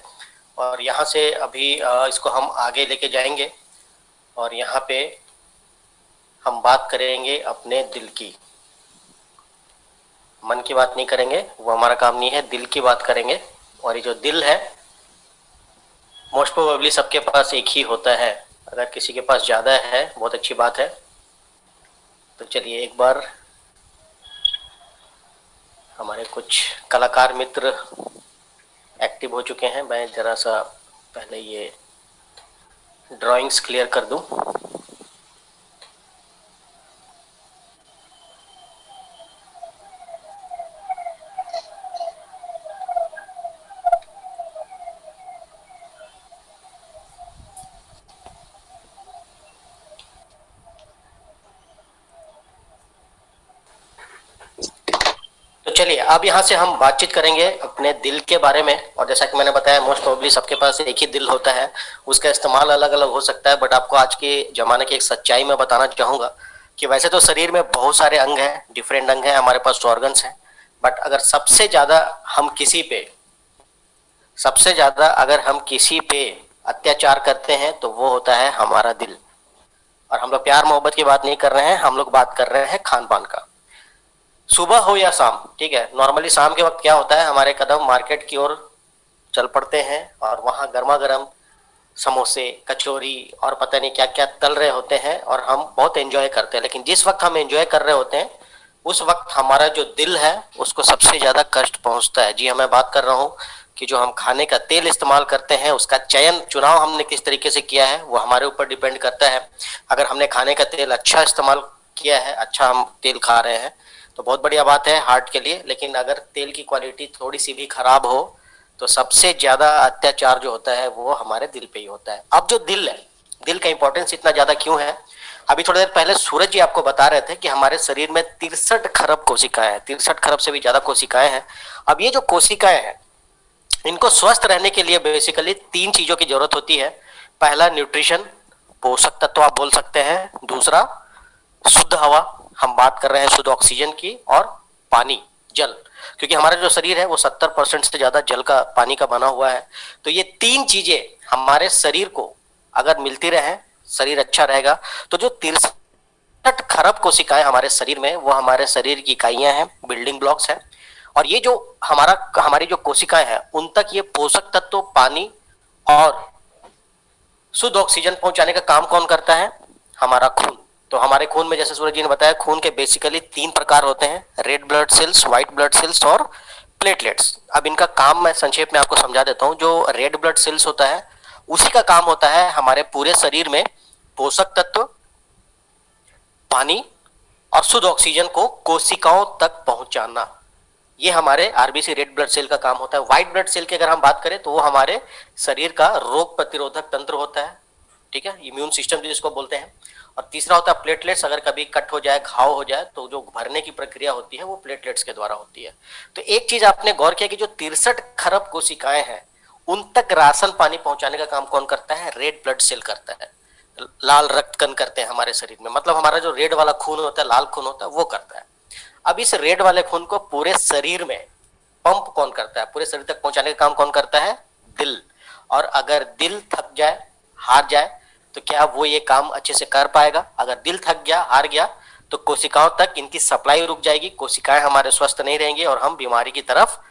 और यहाँ से अभी इसको हम आगे लेके जाएंगे और यहाँ पे हम बात करेंगे अपने दिल की। मन की बात नहीं करेंगे, वो हमारा काम नहीं है, दिल की बात करेंगे। और ये जो दिल है, मोस्ट प्रोबेबली सबके पास एक ही होता है। अगर किसी के पास ज़्यादा है, बहुत अच्छी बात है। तो चलिए, एक बार हमारे कुछ कलाकार मित्र एक्टिव हो चुके हैं। मैं ज़रा सा पहले ये ड्राइंग्स क्लियर कर दूं। चलिए चलिए अब यहाँ से हम बातचीत करेंगे अपने दिल के बारे में। और जैसा कि मैंने बताया मोस्ट प्रोबेबली सबके पास एक ही दिल होता है, उसका इस्तेमाल अलग अलग हो सकता है, बट आपको आज के जमाने की एक सच्चाई मैं बताना चाहूंगा कि वैसे तो शरीर में बहुत सारे अंग हैं, डिफरेंट अंग हैं, हमारे पास ऑर्गन्स हैं, बट अगर सबसे ज्यादा हम किसी पे अत्याचार करते हैं तो वो होता है हमारा दिल। और हम लोग प्यार मोहब्बत की बात नहीं कर रहे हैं, हम लोग बात कर रहे हैं खान पान का। सुबह हो या शाम, ठीक है, नॉर्मली शाम के वक्त क्या होता है, हमारे कदम मार्केट की ओर चल पड़ते हैं और वहां गर्मा गर्म समोसे, कचौरी और पता नहीं क्या क्या तल रहे होते हैं और हम बहुत एंजॉय करते हैं। लेकिन जिस वक्त हम एंजॉय कर रहे होते हैं उस वक्त हमारा जो दिल है उसको सबसे ज्यादा कष्ट पहुंचता है। जी हाँ, मैं बात कर रहा हूँ कि जो हम खाने का तेल इस्तेमाल करते हैं उसका चुनाव हमने किस तरीके से किया है वो हमारे ऊपर डिपेंड करता है। अगर हमने खाने का तेल अच्छा इस्तेमाल किया है, अच्छा हम तेल खा रहे हैं तो बहुत बढ़िया बात है हार्ट के लिए। लेकिन अगर तेल की क्वालिटी थोड़ी सी भी खराब हो तो सबसे ज्यादा अत्याचार जो होता है वो हमारे दिल पे ही होता है। अब जो दिल है, दिल का इंपॉर्टेंस इतना ज्यादा क्यों है, अभी थोड़ी देर पहले सूरज जी आपको बता रहे थे कि हमारे शरीर में 63 खरब कोशिकाएं हैं, 63 खरब से भी ज्यादा कोशिकाएं हैं। अब ये जो कोशिकाएं हैं इनको स्वस्थ रहने के लिए बेसिकली 3 चीजों की जरूरत होती है। पहला न्यूट्रिशन, पोषक तत्व आप बोल सकते हैं। दूसरा शुद्ध हवा, हम बात कर रहे हैं शुद्ध ऑक्सीजन की। और पानी, जल, क्योंकि हमारा जो शरीर है वो 70% से ज्यादा जल का, पानी का बना हुआ है। तो ये 3 चीजें हमारे शरीर को अगर मिलती रहे, शरीर अच्छा रहेगा। तो जो 63 खरब कोशिकाएं हमारे शरीर में, वो हमारे शरीर की इकाइयां हैं, बिल्डिंग ब्लॉक्स हैं। और ये जो हमारी जो कोशिकाएं हैं उन तक ये पोषक तत्व, पानी और शुद्ध ऑक्सीजन पहुंचाने का काम कौन करता है, हमारा खून। तो हमारे खून में, जैसे सूरज जी ने बताया, खून के बेसिकली 3 प्रकार होते हैं, red blood cells, white blood cells और प्लेटलेट्स। अब इनका काम मैं संक्षेप में आपको समझा देता हूं। जो रेड ब्लड सेल्स होता है उसी का काम होता है हमारे पूरे शरीर में पोषक तत्व, पानी और शुद्ध ऑक्सीजन को कोशिकाओं तक पहुंचाना। ये हमारे आरबीसी रेड ब्लड सेल का काम होता है। व्हाइट ब्लड सेल की अगर हम बात करें तो वो हमारे शरीर का रोग प्रतिरोधक तंत्र होता है, ठीक है, इम्यून सिस्टम जिसको बोलते हैं। और तीसरा होता है प्लेटलेट्स, अगर कभी कट हो जाए, घाव हो जाए तो जो भरने की प्रक्रिया होती है वो प्लेटलेट्स के द्वारा होती है। तो एक चीज आपने गौर किया कि जो 63 खरब कोशिकाएं हैं उन तक राशन पानी पहुंचाने का काम कौन करता है, रेड ब्लड सेल करता है। लाल रक्त कण करते हैं हमारे शरीर में, मतलब हमारा जो रेड वाला खून होता है, लाल खून होता है, वो करता है। अब इस रेड वाले खून को पूरे शरीर में पंप कौन करता है, पूरे शरीर तक पहुंचाने का काम कौन करता है, दिल। और अगर दिल थक जाए, हार जाए, तो क्या वो ये काम अच्छे से कर पाएगा? अगर दिल थक गया, हार गया, तो कोशिकाओं तक इनकी सप्लाई रुक जाएगी, कोशिकाएं हमारे स्वस्थ नहीं रहेंगी और हम बीमारी की तरफ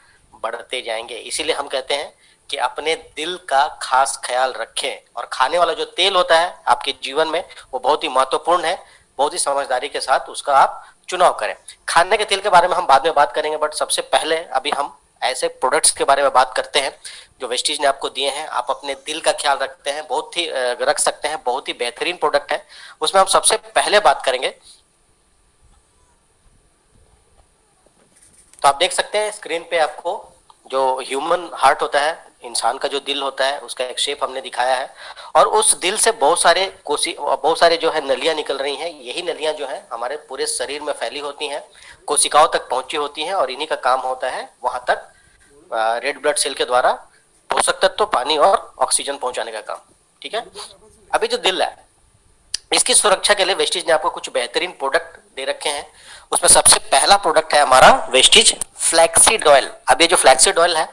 बढ़ते जाएंगे। इसीलिए हम कहते हैं कि अपने दिल का खास ख्याल रखें। और खाने वाला जो तेल होता है आपके जीवन में वो बहुत ही महत्वपूर्ण है, बहुत ही समझदारी के साथ उसका आप चुनाव करें। खाने के तेल के बारे में हम बाद में बात करेंगे, बट सबसे पहले अभी हम ऐसे प्रोडक्ट्स के बारे में बात करते हैं जो वेस्टीज ने आपको दिए हैं। आप अपने दिल का ख्याल रखते हैं, बहुत ही रख सकते हैं, बहुत ही बेहतरीन प्रोडक्ट है। उसमें हम सबसे पहले बात करेंगे, तो आप देख सकते हैं स्क्रीन पे आपको जो ह्यूमन हार्ट होता है, इंसान का जो दिल होता है, उसका एक शेप हमने दिखाया है। और उस दिल से बहुत सारे जो है नलियां निकल रही हैं। यही नलियां जो है हमारे पूरे शरीर में फैली होती हैं, कोशिकाओं तक पहुंची होती हैं और इन्हीं का काम होता है वहां तक रेड ब्लड सेल के द्वारा पोषक तत्व, पानी और ऑक्सीजन पहुंचाने का काम, ठीक है। अभी जो दिल है इसकी सुरक्षा के लिए वेस्टीज ने आपको कुछ बेहतरीन प्रोडक्ट दे रखे हैं। उसमें सबसे पहला प्रोडक्ट है हमारा वेस्टीज फ्लैक्सीड ऑयल। अब ये जो फ्लैक्सीड ऑयल है,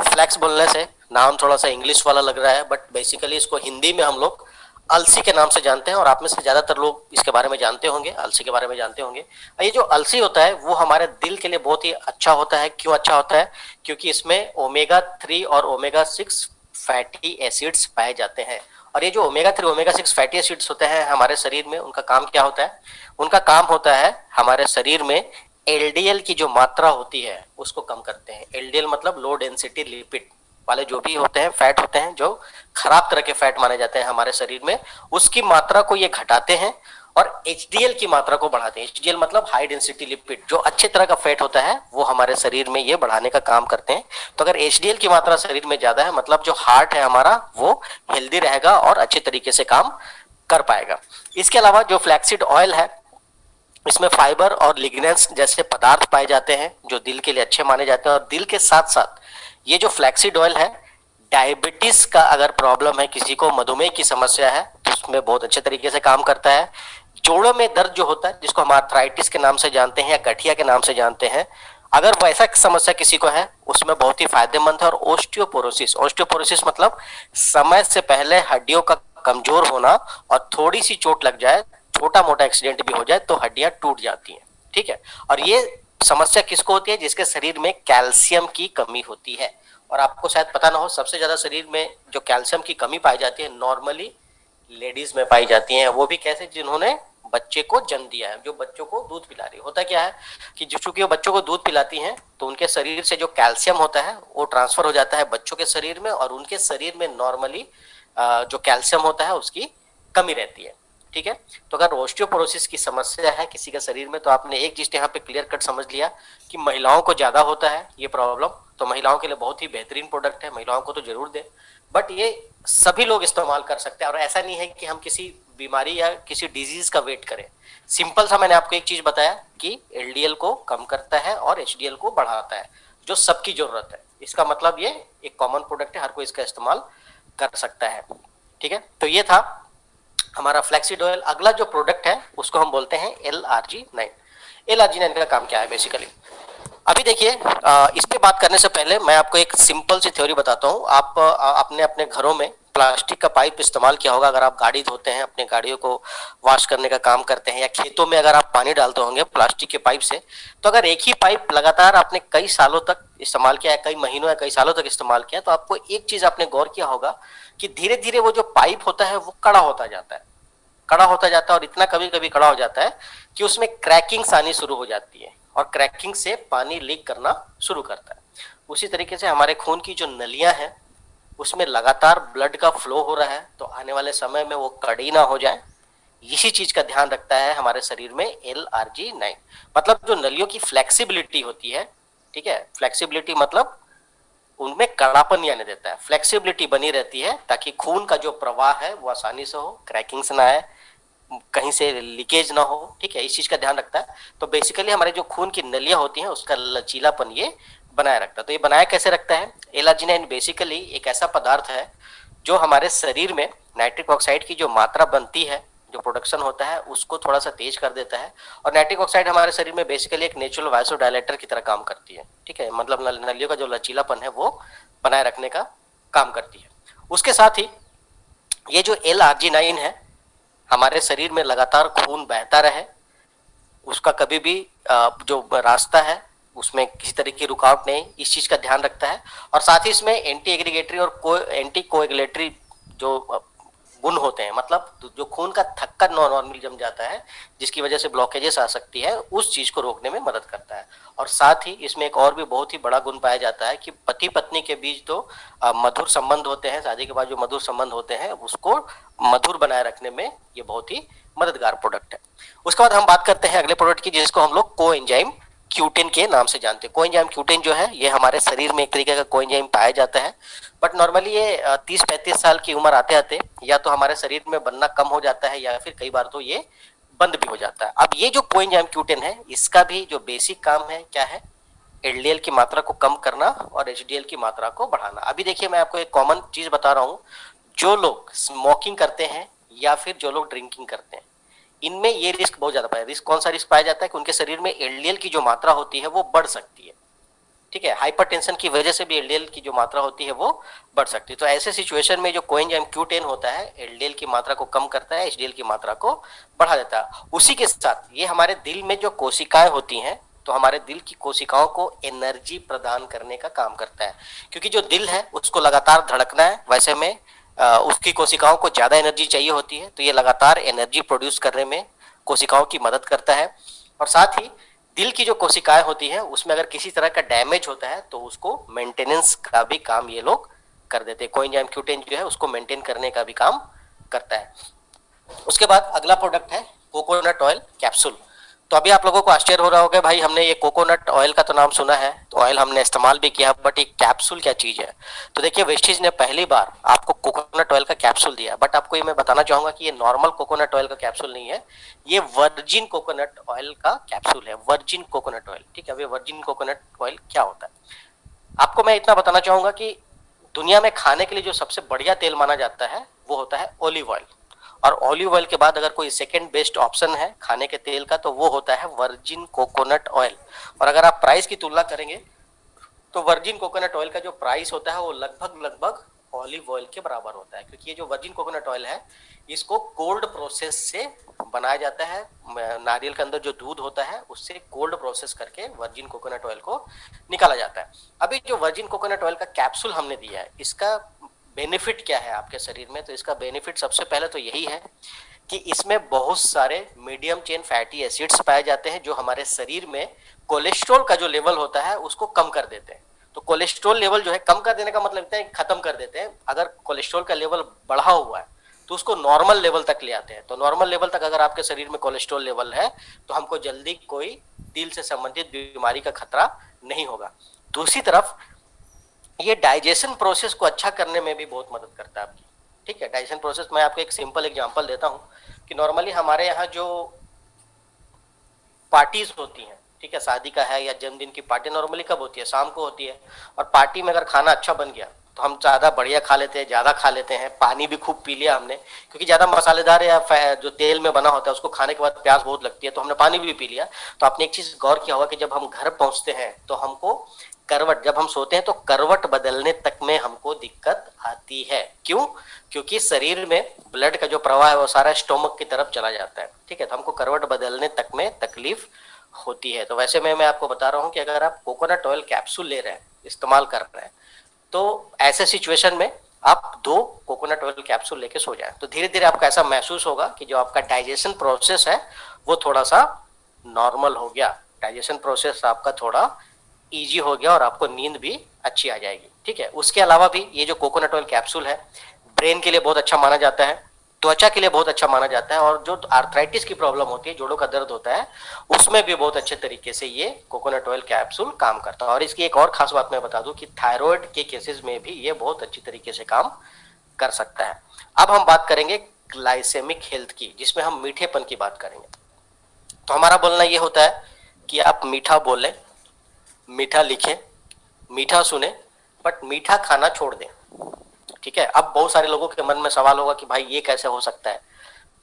फ्लैक्स बोलने से नाम थोड़ा सा इंग्लिश वाला लग रहा है, बट बेसिकली इसको हिंदी में हम लोग अलसी के नाम से जानते हैं। और आप में से ज्यादातर लोग इसके बारे में जानते होंगे, अलसी के बारे में जानते होंगे। ये जो अलसी होता है वो हमारे दिल के लिए बहुत ही अच्छा होता है। क्यों अच्छा होता है? क्योंकि इसमें ओमेगा 3 और ओमेगा 6 फैटी एसिड्स पाए जाते हैं। और ये जो ओमेगा 3 ओमेगा 6 फैटी एसिड्स होते हैं हमारे शरीर में, उनका काम क्या होता है? उनका काम होता है हमारे शरीर में एलडीएल की जो मात्रा होती है उसको कम करते हैं। एलडीएल मतलब लो डेंसिटी लिपिड वाले जो भी होते हैं, फैट होते हैं, जो खराब तरह के फैट माने जाते हैं हमारे शरीर में, उसकी मात्रा को ये घटाते हैं और एचडीएल की मात्रा को बढ़ाते हैं। एचडीएल मतलब हाई डेंसिटी लिपिड, जो अच्छे तरह का फैट होता है वो हमारे शरीर में ये बढ़ाने का काम करते हैं। तो अगर एचडीएल की मात्रा शरीर में ज्यादा है, मतलब जो हार्ट है हमारा वो हेल्दी रहेगा और अच्छे तरीके से काम कर पाएगा। इसके अलावा जो फ्लैक्सीड ऑयल है इसमें फाइबर और लिग्नेंस जैसे पदार्थ पाए जाते हैं जो दिल के लिए अच्छे माने जाते हैं। और दिल के साथ साथ ये जो फ्लैक्सीड ऑयल है, डायबिटीज का अगर प्रॉब्लम है, किसी को मधुमेह की समस्या है, तो उसमें बहुत अच्छे तरीके से काम करता है। जोड़ों में दर्द जो होता है, जिसको हम आर्थराइटिस के नाम से जानते हैं या गठिया के नाम से जानते हैं, अगर वैसा समस्या किसी को है, उसमें बहुत ही फायदेमंद है। और ओस्टियोपोरोसिस, ओस्टियोपोरोसिस मतलब समय से पहले हड्डियों का कमजोर होना, और थोड़ी सी चोट लग जाए, छोटा मोटा एक्सीडेंट भी हो जाए तो हड्डियां टूट जाती हैं। ठीक है, और ये समस्या किसको होती है? जिसके शरीर में कैल्शियम की कमी होती है। और आपको शायद पता ना हो, सबसे ज्यादा शरीर में जो कैल्शियम की कमी पाई जाती है नॉर्मली लेडीज में पाई जाती हैं। वो भी कैसे? जिन्होंने बच्चे को जन्म दिया है, जो बच्चों को दूध पिला रही है। होता क्या है कि जो चूंकि वो बच्चों को दूध पिलाती हैं, तो उनके शरीर से जो कैल्शियम होता है वो ट्रांसफर हो जाता है बच्चों के शरीर में, और उनके शरीर में नॉर्मली जो कैल्शियम होता है उसकी कमी रहती है। ठीक है, तो अगर ओस्टियोपोरोसिस की समस्या है किसी के शरीर में, तो आपने एक चीज यहाँ पे क्लियर कट समझ लिया कि महिलाओं को ज्यादा होता है ये प्रॉब्लम। तो महिलाओं के लिए बहुत ही बेहतरीन प्रोडक्ट है, महिलाओं को तो जरूर दे, बट ये सभी लोग इस्तेमाल कर सकते हैं। और ऐसा नहीं है कि हम किसी बीमारी या किसी डिजीज का वेट करें। सिंपल सा मैंने आपको एक चीज बताया कि एलडीएल को कम करता है और एचडीएल को बढ़ाता है, जो सबकी जरूरत है। इसका मतलब ये एक कॉमन प्रोडक्ट है, हर कोई इसका इस्तेमाल कर सकता है। ठीक है, तो ये था हमारा फ्लैक्सीड ऑयल। अगला जो प्रोडक्ट है उसको हम बोलते हैं LRG9। LRG9 का काम क्या है बेसिकली? अभी देखिए, इस पे बात करने से पहले मैं आपको एक सिंपल सी थ्योरी बताता हूँ। आप अपने अपने घरों में प्लास्टिक का पाइप इस्तेमाल किया होगा। अगर आप गाड़ी धोते हैं, अपने गाड़ियों को वॉश करने का काम करते हैं, या खेतों में अगर आप पानी डालते होंगे प्लास्टिक के पाइप से, तो अगर एक ही पाइप लगातार आपने कई सालों तक इस्तेमाल किया है, कई महीनों या कई सालों तक इस्तेमाल किया, तो आपको एक चीज आपने गौर किया होगा कि धीरे धीरे वो जो पाइप होता है वो कड़ा होता जाता है, कड़ा होता जाता है। और इतना कभी कभी कड़ा हो जाता है कि उसमें क्रैकिंग्स आनी शुरू हो जाती है, और क्रैकिंग से पानी लीक करना शुरू करता है। उसी तरीके से हमारे खून की जो नलियां हैं उसमें लगातार ब्लड का फ्लो हो रहा है, तो आने वाले समय में वो कड़ी ना हो जाए, इसी चीज का ध्यान रखता है हमारे शरीर में LRG9। मतलब जो नलियों की फ्लेक्सिबिलिटी होती है, ठीक है, फ्लेक्सिबिलिटी मतलब उनमें कड़ापन नहीं आने देता है, फ्लेक्सिबिलिटी बनी रहती है, ताकि खून का जो प्रवाह है वो आसानी से हो, क्रैकिंग्स ना आए, कहीं से लीकेज ना हो। ठीक है, इस चीज का ध्यान रखता है। तो बेसिकली हमारे जो खून की नलियां होती हैं उसका लचीलापन ये बनाए रखता है। तो ये बनाए कैसे रखता है? LRG9 बेसिकली एक ऐसा पदार्थ है जो हमारे शरीर में नाइट्रिक ऑक्साइड की जो मात्रा बनती है, जो प्रोडक्शन होता है, उसको थोड़ा सा तेज कर देता है। और नाइट्रिक ऑक्साइड हमारे शरीर में बेसिकली एक नेचुरल वासोडायलेटर की तरह काम करती है। ठीक है, मतलब नलियों का जो लचीलापन है वो बनाए रखने का काम करती है। उसके साथ ही ये जो LRG9 है, हमारे शरीर में लगातार खून बहता रहे, उसका कभी भी जो रास्ता है उसमें किसी तरह की रुकावट नहीं, इस चीज का ध्यान रखता है। और साथ ही इसमें एंटी एग्रीगेटरी और एंटी कोएगुलेटरी जो गुण होते हैं, मतलब जो खून का थक्का नॉर्मली जम जाता है जिसकी वजह से ब्लॉकेजेस आ सकती है, उस चीज को रोकने में मदद करता है। और साथ ही इसमें एक और भी बहुत ही बड़ा गुण पाया जाता है कि पति पत्नी के बीच जो मधुर संबंध होते हैं, शादी के बाद जो मधुर संबंध होते हैं, उसको मधुर बनाए रखने में ये बहुत ही मददगार प्रोडक्ट है। उसके बाद हम बात करते हैं अगले प्रोडक्ट की, जिसको हम लोग कोएंजाइम क्यूटेन के नाम से जानते हैं। कोएंजाइम क्यूटेन जो है ये हमारे शरीर में एक तरीके का कोएंजाइम पाया जाता है, बट नॉर्मली ये 30-35 साल की उम्र आते आते या तो हमारे शरीर में बनना कम हो जाता है, या फिर कई बार तो ये बंद भी हो जाता है। अब ये जो कोएंजाइम क्यूटेन है, इसका भी जो बेसिक काम है क्या है? एलडीएल की मात्रा को कम करना और एचडीएल की मात्रा को बढ़ाना। अभी देखिए, मैं आपको एक कॉमन चीज बता रहा हूँ, जो लोग स्मोकिंग करते हैं या फिर जो लोग ड्रिंकिंग करते हैं, इनमें ये रिस्क बहुत ज्यादा पाया। रिस्क कौन सा रिस्क पाया जाता है कि उनके शरीर में एलडीएल की जो मात्रा होती है वो बढ़ सकती है। ठीक है, हाइपरटेंशन की वजह से भी एलडीएल की जो मात्रा होती है वो बढ़ सकती है। तो ऐसे सिचुएशन में जो कोएंजाइम क्यूटेन होता है, एलडीएल की मात्रा को कम करता है, एचडीएल की मात्रा को बढ़ा देता है। उसी के साथ ये हमारे दिल में जो कोशिकाएं होती हैं, तो हमारे दिल की कोशिकाओं को एनर्जी प्रदान करने का काम करता है, क्योंकि जो दिल है उसको लगातार धड़कना है, वैसे में उसकी कोशिकाओं को ज्यादा एनर्जी चाहिए होती है, तो ये लगातार एनर्जी प्रोड्यूस करने में कोशिकाओं की मदद करता है। और साथ ही दिल की जो कोशिकाएं होती है उसमें अगर किसी तरह का डैमेज होता है तो उसको मेंटेनेंस का भी काम ये लोग कर देते हैं। कोएंजाइम क्यूटेन जो है उसको मेंटेन करने का भी काम करता है। उसके बाद अगला प्रोडक्ट है कोकोनट ऑयल कैप्सूल। तो अभी आप लोगों को आश्चर्य हो रहा होगा, भाई हमने ये कोकोनट ऑयल का तो नाम सुना है, तो ऑयल हमने इस्तेमाल भी किया, बट ये कैप्सूल क्या चीज है। तो देखिए वेस्टीज ने पहली बार आपको कोकोनट ऑयल का कैप्सूल दिया, बट आपको ये मैं बताना चाहूंगा कि ये नॉर्मल कोकोनट ऑयल का कैप्सूल नहीं है, ये वर्जिन कोकोनट ऑयल का कैप्सूल है, वर्जिन कोकोनट ऑयल। ठीक है, अभी वर्जिन कोकोनट ऑयल क्या होता है आपको मैं इतना बताना चाहूंगा कि दुनिया में खाने के लिए जो सबसे बढ़िया तेल माना जाता है वो होता है ऑलिव ऑयल, और ऑलिव ऑयल के बाद अगर कोई सेकंड बेस्ट ऑप्शन है खाने के तेल का तो वो होता है वर्जिन कोकोनट ऑयल। और अगर आप प्राइस की तुलना करेंगे तो वर्जिन कोकोनट ऑयल का जो प्राइस होता है वो लगभग लगभग ऑलिव ऑयल के बराबर होता है, क्योंकि ये जो वर्जिन कोकोनट ऑयल है इसको कोल्ड प्रोसेस से बनाया जाता है, नारियल के अंदर जो दूध होता है उससे कोल्ड प्रोसेस करके वर्जिन कोकोनट ऑयल को निकाला जाता है। अभी जो वर्जिन कोकोनट ऑयल का कैप्सूल हमने दिया है इसका बेनिफिट क्या है आपके शरीर में, तो इसका बेनिफिट सबसे पहले तो यही है कि इसमें बहुत सारे मीडियम चेन फैटी एसिड्स पाए जाते हैं जो हमारे शरीर में कोलेस्ट्रॉल का जो लेवल होता है उसको कम कर देते हैं। तो कोलेस्ट्रॉल लेवल जो है कम कर देने का मतलब है खत्म कर देते हैं। अगर कोलेस्ट्रॉल का लेवल बढ़ा हुआ है तो उसको नॉर्मल लेवल तक ले आते हैं। तो नॉर्मल लेवल तक अगर आपके शरीर में कोलेस्ट्रॉल लेवल है तो हमको जल्दी कोई दिल से संबंधित बीमारी का खतरा नहीं होगा। दूसरी तरफ ये डाइजेशन प्रोसेस को अच्छा करने में भी बहुत मदद करता है आपकी। ठीक है, डाइजेशन प्रोसेस मैं आपको एक सिंपल एग्जांपल देता हूं कि नॉर्मली हमारे यहाँ जो पार्टीज होती हैं, ठीक है, शादी का है या जन्मदिन की पार्टी नॉर्मली कब होती है, शाम को होती है। और पार्टी में अगर खाना अच्छा बन गया तो हम ज्यादा बढ़िया खा लेते हैं, ज्यादा खा लेते हैं, पानी भी खूब पी लिया हमने, क्योंकि ज्यादा मसालेदार या जो तेल में बना होता है उसको खाने के बाद प्यास बहुत लगती है, तो हमने पानी भी पी लिया। तो आपने एक चीज गौर किया होगा कि जब हम घर पहुंचते हैं तो हमको करवट, जब हम सोते हैं तो करवट बदलने तक में हमको दिक्कत आती है। क्यों? क्योंकि शरीर में ब्लड का जो प्रवाह है वो सारा स्टोमक की तरफ चला जाता है। ठीक है, तो हमको करवट बदलने तक में तकलीफ होती है। तो वैसे में मैं आपको बता रहा हूँ कि अगर आप कोकोनट ऑयल कैप्सूल ले रहे हैं, इस्तेमाल कर रहे हैं, तो ऐसे सिचुएशन में आप 2 कोकोनट ऑयल कैप्सूल लेके सो जाएं, तो धीरे धीरे आपको ऐसा महसूस होगा कि जो आपका डाइजेशन प्रोसेस है वो थोड़ा सा नॉर्मल हो गया, डाइजेशन प्रोसेस आपका थोड़ा इजी हो गया और आपको नींद भी अच्छी आ जाएगी। ठीक है, उसके अलावा भी ये जो कोकोनट ऑयल कैप्सूल है ब्रेन के लिए बहुत अच्छा माना जाता है, त्वचा के लिए बहुत अच्छा माना जाता है, और जो आर्थराइटिस की प्रॉब्लम होती है, जोड़ों का दर्द होता है, उसमें भी बहुत अच्छे तरीके से ये कोकोनट ऑयल कैप्सूल काम करता है। और इसकी एक और खास बात मैं बता दूं कि थायराइड के केसेस में भी ये बहुत अच्छी तरीके से काम कर सकता है। अब हम बात करेंगे ग्लाइसेमिक हेल्थ की, जिसमें हम मीठेपन की बात करेंगे। तो हमारा बोलना ये होता है कि आप मीठा बोलें, मीठा लिखें, मीठा सुने, बट मीठा खाना छोड़ दें। ठीक है, अब बहुत सारे लोगों के मन में सवाल होगा कि भाई ये कैसे हो सकता है,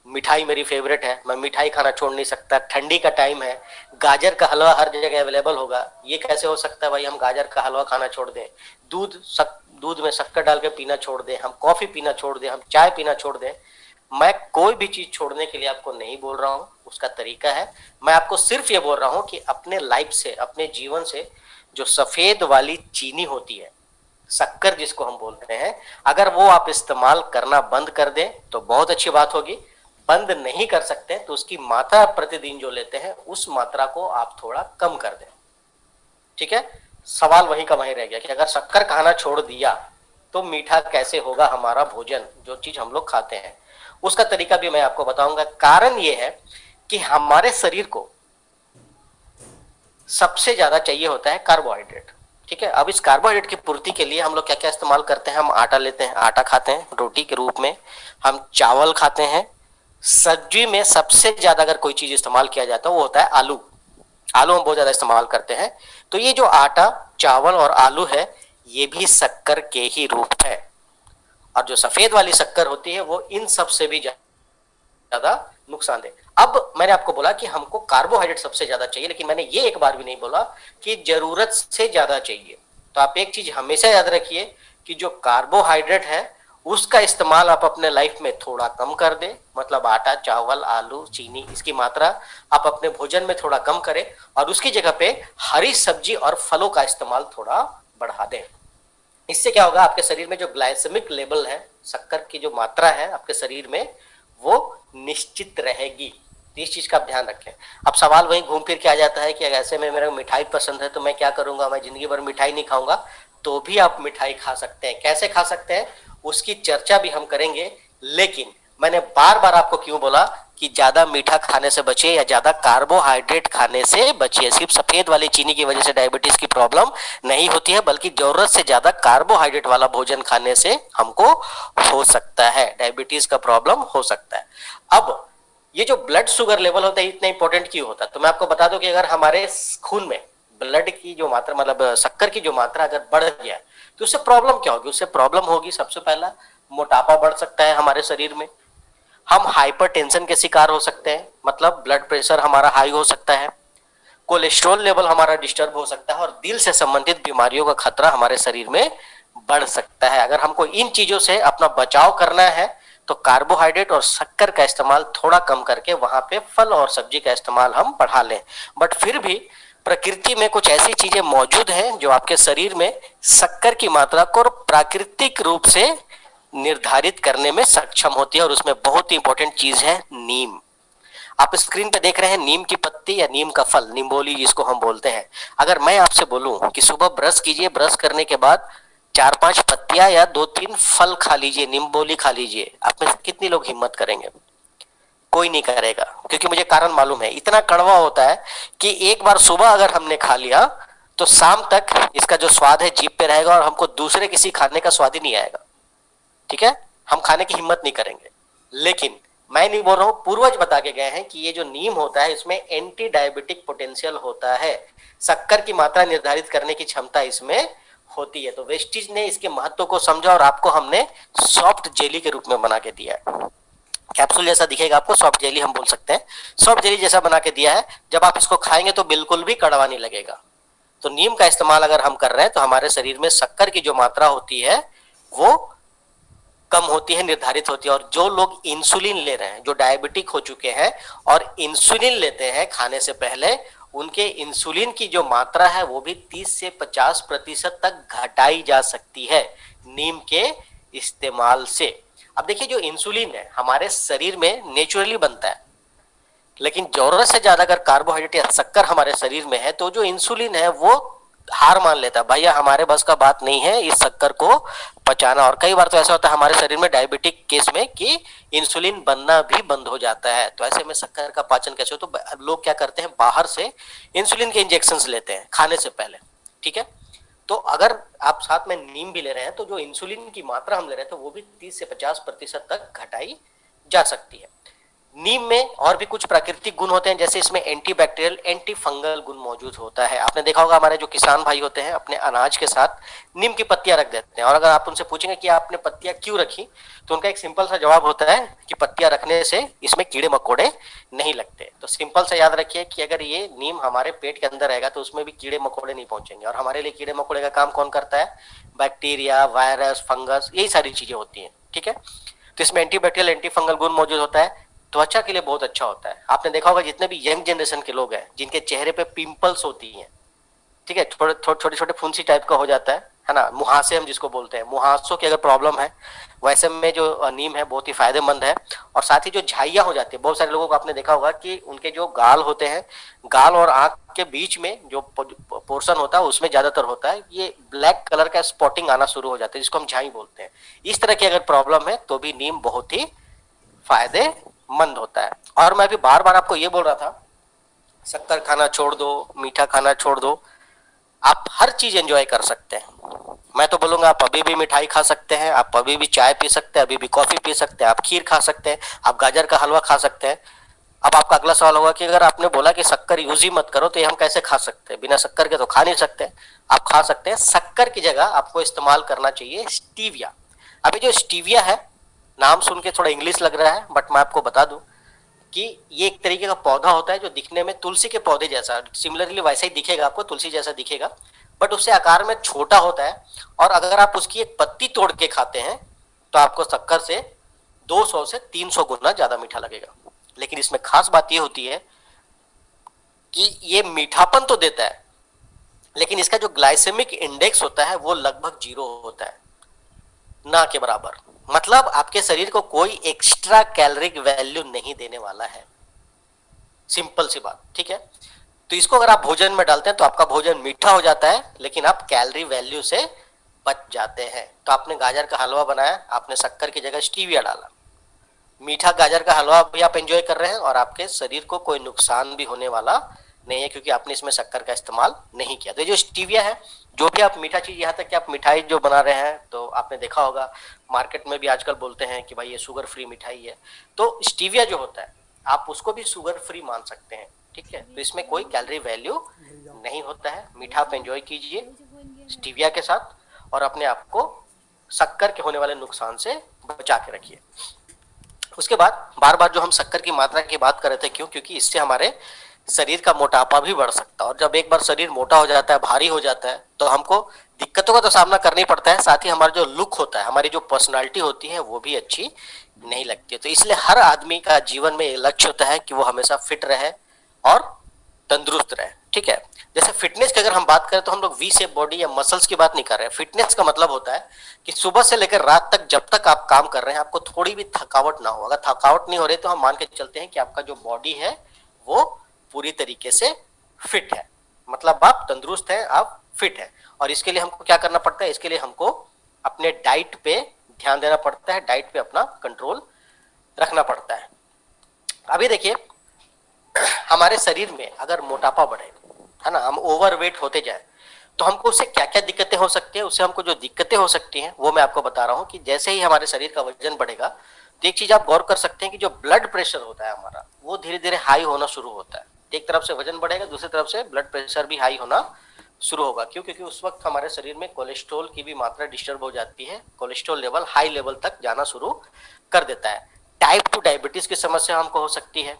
मिठाई मेरी फेवरेट है, मैं मिठाई खाना छोड़ नहीं सकता, ठंडी का टाइम है, गाजर का हलवा हर जगह अवेलेबल होगा, ये कैसे हो सकता है भाई हम गाजर का हलवा खाना छोड़ दें, दूध में शक्कर डाल के पीना छोड़ दें, हम कॉफी पीना छोड़ दें, हम चाय पीना छोड़ दें। मैं कोई भी चीज छोड़ने के लिए आपको नहीं बोल रहा हूँ, उसका तरीका है। मैं आपको सिर्फ ये बोल रहा हूँ कि अपने लाइफ से, अपने जीवन से जो सफेद वाली चीनी होती है, शक्कर जिसको हम बोलते हैं, अगर वो आप इस्तेमाल करना बंद कर दें तो बहुत अच्छी बात होगी। बंद नहीं कर सकते तो उसकी मात्रा प्रतिदिन जो लेते हैं उस मात्रा को आप थोड़ा कम कर दें। ठीक है, सवाल वहीं का वहीं रह गया कि अगर शक्कर खाना छोड़ दिया तो मीठा कैसे होगा हमारा भोजन, जो चीज हम लोग खाते हैं। उसका तरीका भी मैं आपको बताऊंगा। कारण ये है कि हमारे शरीर को सबसे ज्यादा चाहिए होता है कार्बोहाइड्रेट। ठीक है, अब इस कार्बोहाइड्रेट की पूर्ति के लिए हम लोग क्या क्या इस्तेमाल करते हैं, हम आटा लेते हैं, आटा खाते हैं रोटी के रूप में, हम चावल खाते हैं, सब्जी में सबसे ज्यादा अगर कोई चीज इस्तेमाल किया जाता है वो होता है आलू। आलू हम बहुत ज्यादा इस्तेमाल करते हैं। तो ये जो आटा, चावल और आलू है ये भी शक्कर के ही रूप है, और जो सफेद वाली शक्कर होती है वो इन सब से भी ज्यादा नुकसानदेह। अब मैंने आपको बोला कि हमको कार्बोहाइड्रेट सबसे ज्यादा चाहिए, लेकिन मैंने ये एक बार भी नहीं बोला कि जरूरत से ज्यादा चाहिए। तो आप एक चीज हमेशा याद रखिए कि जो कार्बोहाइड्रेट है उसका इस्तेमाल आप अपने लाइफ में थोड़ा कम कर दें, मतलब आटा, चावल, आलू, चीनी, इसकी मात्रा आप अपने भोजन में थोड़ा कम करें, और उसकी जगह पे हरी सब्जी और फलों का इस्तेमाल थोड़ा बढ़ा दें। इससे क्या होगा, आपके शरीर में जो ग्लाइसेमिक लेवल है, शक्कर की जो मात्रा है आपके शरीर में, वो निश्चित रहेगी। तो इस चीज का आप ध्यान रखें। अब सवाल वहीं घूम फिर के आ जाता है कि ऐसे में मेरा मिठाई पसंद है तो मैं क्या करूंगा, मैं जिंदगी भर मिठाई नहीं खाऊंगा। तो भी आप मिठाई खा सकते हैं। कैसे खा सकते हैं उसकी चर्चा भी हम करेंगे, लेकिन मैंने बार बार आपको क्यों बोला कि कि ज्यादा मीठा खाने से बचिए या ज्यादा कार्बोहाइड्रेट खाने से बचिए। सिर्फ सफेद वाली चीनी की वजह से डायबिटीज की प्रॉब्लम नहीं होती है, बल्कि जरूरत से ज्यादा कार्बोहाइड्रेट वाला भोजन खाने से हमको हो सकता है, डायबिटीज का प्रॉब्लम हो सकता है। अब ये जो ब्लड शुगर लेवल होता है इतना इंपॉर्टेंट क्यों होता है, तो मैं आपको बता दूं कि अगर हमारे खून में ब्लड की जो मात्रा, मतलब शक्कर की जो मात्रा अगर बढ़ गया तो उससे प्रॉब्लम क्या होगी? उससे प्रॉब्लम होगी, सबसे पहला मोटापा बढ़ सकता है हमारे शरीर में, हम हाइपरटेंशन के शिकार हो सकते हैं, मतलब ब्लड प्रेशर हमारा हाई हो सकता है, कोलेस्ट्रॉल लेवल हमारा डिस्टर्ब हो सकता है, और दिल से संबंधित बीमारियों का खतरा हमारे शरीर में बढ़ सकता है। अगर हमको इन चीजों से अपना बचाव करना है तो कार्बोहाइड्रेट और शक्कर का इस्तेमाल थोड़ा कम करके वहां पे फल और सब्जी का इस्तेमाल हम बढ़ा लें। बट फिर भी प्रकृति में कुछ ऐसी चीजें मौजूद हैं जो आपके शरीर में शक्कर की मात्रा को प्राकृतिक रूप से निर्धारित करने में सक्षम होती है, और उसमें बहुत ही इंपॉर्टेंट चीज है नीम। आप स्क्रीन पे देख रहे हैं नीम की पत्ती या नीम का फल, निम्बोली जिसको हम बोलते हैं। अगर मैं आपसे बोलूं कि सुबह ब्रश कीजिए, ब्रश करने के बाद 4-5 पत्तियां या 2-3 फल खा लीजिए, निम्बोली खा लीजिए, आप में से कितने लोग हिम्मत करेंगे? कोई नहीं करेगा, क्योंकि मुझे कारण मालूम है, इतना कड़वा होता है कि एक बार सुबह अगर हमने खा लिया तो शाम तक इसका जो स्वाद है जीभ पे रहेगा, और हमको दूसरे किसी खाने का स्वाद ही नहीं आएगा। ठीक है, हम खाने की हिम्मत नहीं करेंगे। लेकिन मैं नहीं बोल रहा हूं, पूर्वज बता के गए हैं कि ये जो नीम होता है इसमें एंटी डायबिटिक पोटेंशियल होता है, शक्कर की मात्रा निर्धारित करने की क्षमता इसमें होती है। तो वेस्टीज ने इसके महत्व को समझा और आपको हमने सॉफ्ट जेली के रूप में बना के दिया है। कैप्सूल जैसा दिखेगा आपको, सॉफ्ट जेली हम बोल सकते हैं, सॉफ्ट जेली जैसा बना के दिया है। जब आप इसको खाएंगे तो बिल्कुल भी कड़वा नहीं लगेगा। तो नीम का इस्तेमाल अगर हम कर रहे हैं तो हमारे शरीर में शक्कर की जो मात्रा होती है वो कम होती है, निर्धारित होती है। और जो लोग इंसुलिन ले रहे हैं, जो डायबिटिक हो चुके हैं और इंसुलिन लेते हैं खाने से पहले, उनके इंसुलिन की जो मात्रा है वो भी 30 से 50% तक घटाई जा सकती है नीम के इस्तेमाल से। अब देखिए, जो इंसुलिन है हमारे शरीर में नेचुरली बनता है, लेकिन जरूरत से ज्यादा अगर कार्बोहाइड्रेट या शक्कर हमारे शरीर में है तो जो इंसुलिन है वो हार मान लेता है, भैया हमारे बस का बात नहीं है इस शक्कर को पचाना। और कई बार तो ऐसा होता है हमारे शरीर में डायबिटिक केस में कि इंसुलिन बनना भी बंद हो जाता है। तो ऐसे में शक्कर का पाचन कैसे हो? तो लोग क्या करते हैं, बाहर से इंसुलिन के इंजेक्शन लेते हैं खाने से पहले। ठीक है, तो अगर आप साथ में नीम भी ले रहे हैं तो जो इंसुलिन की मात्रा हम ले रहे हैं तो वो भी 30 से 50% तक घटाई जा सकती है। नीम में और भी कुछ प्राकृतिक गुण होते हैं, जैसे इसमें एंटीबैक्टीरियल, एंटी फंगल गुण मौजूद होता है। आपने देखा होगा हमारे जो किसान भाई होते हैं अपने अनाज के साथ नीम की पत्तियां रख देते हैं, और अगर आप उनसे पूछेंगे कि आपने पत्तियां क्यों रखी तो उनका एक सिंपल सा जवाब होता है कि पत्तियां रखने से इसमें कीड़े मकोड़े नहीं लगते। तो सिंपल सा याद रखिए कि अगर ये नीम हमारे पेट के अंदर रहेगा तो उसमें भी कीड़े मकोड़े नहीं पहुंचेंगे। और हमारे लिए कीड़े मकोड़े का काम कौन करता है? बैक्टीरिया, वायरस, फंगस, यही सारी चीजें होती हैं। ठीक है, तो इसमें एंटीबैक्टीरियल, एंटी फंगल गुण मौजूद होता है, त्वचा के लिए बहुत अच्छा होता है। आपने देखा होगा जितने भी यंग जनरेशन के लोग हैं जिनके चेहरे पे पिंपल्स होती हैं, ठीक है, छोटे छोटे फुंसी टाइप का हो जाता है ना, मुहासे हम जिसको बोलते हैं, मुहासों की अगर प्रॉब्लम है, वैसे में जो नीम है बहुत ही फायदेमंद है। और साथ ही जो झाइयां हो जाती है, बहुत सारे लोगों को आपने देखा होगा कि उनके जो गाल होते हैं, गाल और आंख के बीच में जो पोर्शन होता है उसमें ज्यादातर होता है ये ब्लैक कलर का स्पॉटिंग आना शुरू हो जाता है, जिसको हम झाई बोलते हैं। इस तरह की अगर प्रॉब्लम है तो भी नीम बहुत ही फायदेमंद होता है। और मैं भी बार बार आपको ये बोल रहा था, शक्कर खाना छोड़ दो, मीठा खाना छोड़ दो, आप हर चीज एंजॉय कर सकते हैं। मैं तो बोलूंगा आप अभी भी मिठाई खा सकते हैं, आप अभी भी चाय पी सकते हैं, अभी भी कॉफी पी सकते हैं, आप खीर खा सकते हैं, आप गाजर का हलवा खा सकते हैं। अब आपका अगला सवाल होगा कि अगर आपने बोला कि शक्कर यूज ही मत करो तो ये हम कैसे खा सकते हैं? बिना शक्कर के तो खा नहीं सकते। आप खा सकते हैं, शक्कर की जगह आपको इस्तेमाल करना चाहिए स्टीविया। अभी जो स्टीविया है, नाम सुन के थोड़ा इंग्लिश लग रहा है, बट मैं आपको बता दूं कि ये एक तरीके का पौधा होता है जो दिखने में तुलसी के पौधे जैसा, सिमिलरली वैसा ही दिखेगा, आपको तुलसी जैसा दिखेगा, बट उससे आकार में छोटा होता है। और अगर आप उसकी एक पत्ती तोड़ के खाते हैं तो आपको शक्कर से 200 से 300 गुना ज्यादा मीठा लगेगा। लेकिन इसमें खास बात ये होती है कि ये मीठापन तो देता है, लेकिन इसका जो ग्लाइसेमिक इंडेक्स होता है वो लगभग 0 होता है, ना के बराबर। मतलब आपके शरीर को कोई एक्स्ट्रा कैलोरिक वैल्यू नहीं देने वाला है, सिंपल सी बात। ठीक है, तो इसको अगर आप भोजन में डालते हैं तो आपका भोजन मीठा हो जाता है, लेकिन आप कैलोरी वैल्यू से बच जाते हैं। तो आपने गाजर का हलवा बनाया, आपने शक्कर की जगह स्टीविया डाला, मीठा गाजर का हलवा भी आप एंजॉय कर रहे हैं और आपके शरीर को कोई नुकसान भी होने वाला नहीं है, क्योंकि आपने इसमें शक्कर का इस्तेमाल नहीं किया। तो ये जो स्टीविया है, जो भी आप मीठा चीज, यहाँ तक कि आप मिठाई जो बना रहे हैं तो आपने देखा होगा मार्केट में भी आजकल बोलते हैं कि भाई ये शुगर फ्री मिठाई है। तो स्टीविया जो होता है आप उसको भी शुगर फ्री मान सकते हैं, ठीक है। तो इसमें कोई कैलोरी वैल्यू नहीं होता है। मीठा आप एंजॉय कीजिए स्टीविया के साथ और अपने आप को शक्कर के होने वाले नुकसान से बचा के रखिए। उसके बाद बार बार जो हम शक्कर की मात्रा की बात कर रहे थे, क्यों? क्योंकि इससे हमारे शरीर का मोटापा भी बढ़ सकता है, और जब एक बार शरीर मोटा हो जाता है, भारी हो जाता है, तो हमको दिक्कतों का तो सामना करना ही पड़ता है, साथ ही हमारा जो लुक होता है, हमारी जो पर्सनालिटी होती है वो भी अच्छी नहीं लगती है। तो इसलिए हर आदमी का जीवन में एक लक्ष्य होता है कि वो हमेशा फिट रहे और तंदुरुस्त रहे, ठीक है। जैसे फिटनेस की अगर हम बात करें तो हम लोग वी शेप बॉडी या मसल्स की बात नहीं कर रहे हैं। फिटनेस का मतलब होता है कि सुबह से लेकर रात तक जब तक आप काम कर रहे हैं आपको थोड़ी भी थकावट ना हो। अगर थकावट नहीं हो रही तो हम मान के चलते हैं कि आपका जो बॉडी है वो पूरी तरीके से फिट है, मतलब आप तंदुरुस्त हैं, आप फिट हैं। और इसके लिए हमको क्या करना पड़ता है? इसके लिए हमको अपने डाइट पे ध्यान देना पड़ता है, डाइट पे अपना कंट्रोल रखना पड़ता है। अभी देखिए हमारे शरीर में अगर मोटापा बढ़े, है ना, हम ओवरवेट होते जाए, तो हमको उससे क्या क्या दिक्कतें हो सकती है। उससे हमको जो दिक्कतें हो सकती हैं वो मैं आपको बता रहा हूँ कि जैसे ही हमारे शरीर का वजन बढ़ेगा तो एक चीज आप गौर कर सकते हैं कि जो ब्लड प्रेशर होता है हमारा वो धीरे धीरे हाई होना शुरू होता है। एक तरफ से वजन बढ़ेगा, दूसरी तरफ से ब्लड प्रेशर भी हाई होना शुरू होगा। क्यों? क्योंकि उस वक्त हमारे शरीर में कोलेस्ट्रॉल की भी मात्रा डिस्टर्ब हो जाती है, कोलेस्ट्रॉल लेवल हाई लेवल तक जाना शुरू कर देता है। टाइप 2 डायबिटीज की समस्या हमको हो सकती है,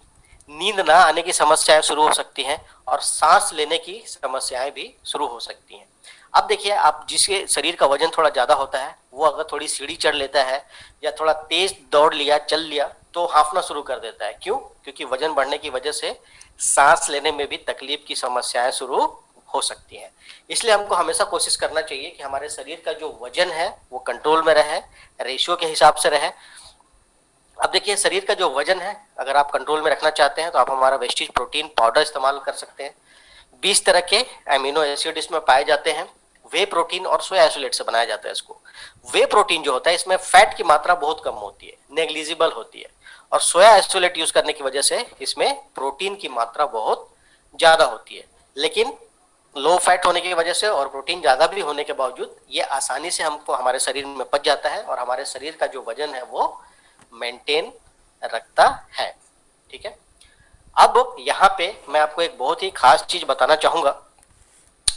नींद ना आने की समस्याएं शुरू हो सकती हैं, और सांस लेने की समस्याएं भी शुरू हो सकती हैं। अब देखिए आप जिसके शरीर का वजन थोड़ा ज्यादा होता है वो अगर थोड़ी सीढ़ी चढ़ लेता है या थोड़ा तेज दौड़ लिया, चल लिया, तो हांफना शुरू कर देता है। क्यों? क्योंकि वजन बढ़ने की वजह से सांस लेने में भी तकलीफ की समस्याएं शुरू हो सकती हैं। इसलिए हमको हमेशा कोशिश करना चाहिए कि हमारे शरीर का जो वजन है वो कंट्रोल में रहे, रेशियो के हिसाब से रहे। अब देखिए शरीर का जो वजन है अगर आप कंट्रोल में रखना चाहते हैं तो आप हमारा वेस्टीज प्रोटीन पाउडर इस्तेमाल कर सकते हैं। 20 तरह के एमिनो एसिड इसमें पाए जाते हैं। वे प्रोटीन और सोया आइसोलेट से बनाया जाता है इसको। वे प्रोटीन जो होता है इसमें फैट की मात्रा बहुत कम होती है, नेग्लिजिबल होती है, और सोया आइसोलेट यूज करने की वजह से इसमें प्रोटीन की मात्रा बहुत ज्यादा होती है। लेकिन लो फैट होने की वजह से और प्रोटीन ज्यादा भी होने के बावजूद ये आसानी से हमको हमारे शरीर में पच जाता है और हमारे शरीर का जो वजन है वो मेंटेन रखता है, ठीक है। अब यहाँ पे मैं आपको एक बहुत ही खास चीज बताना चाहूंगा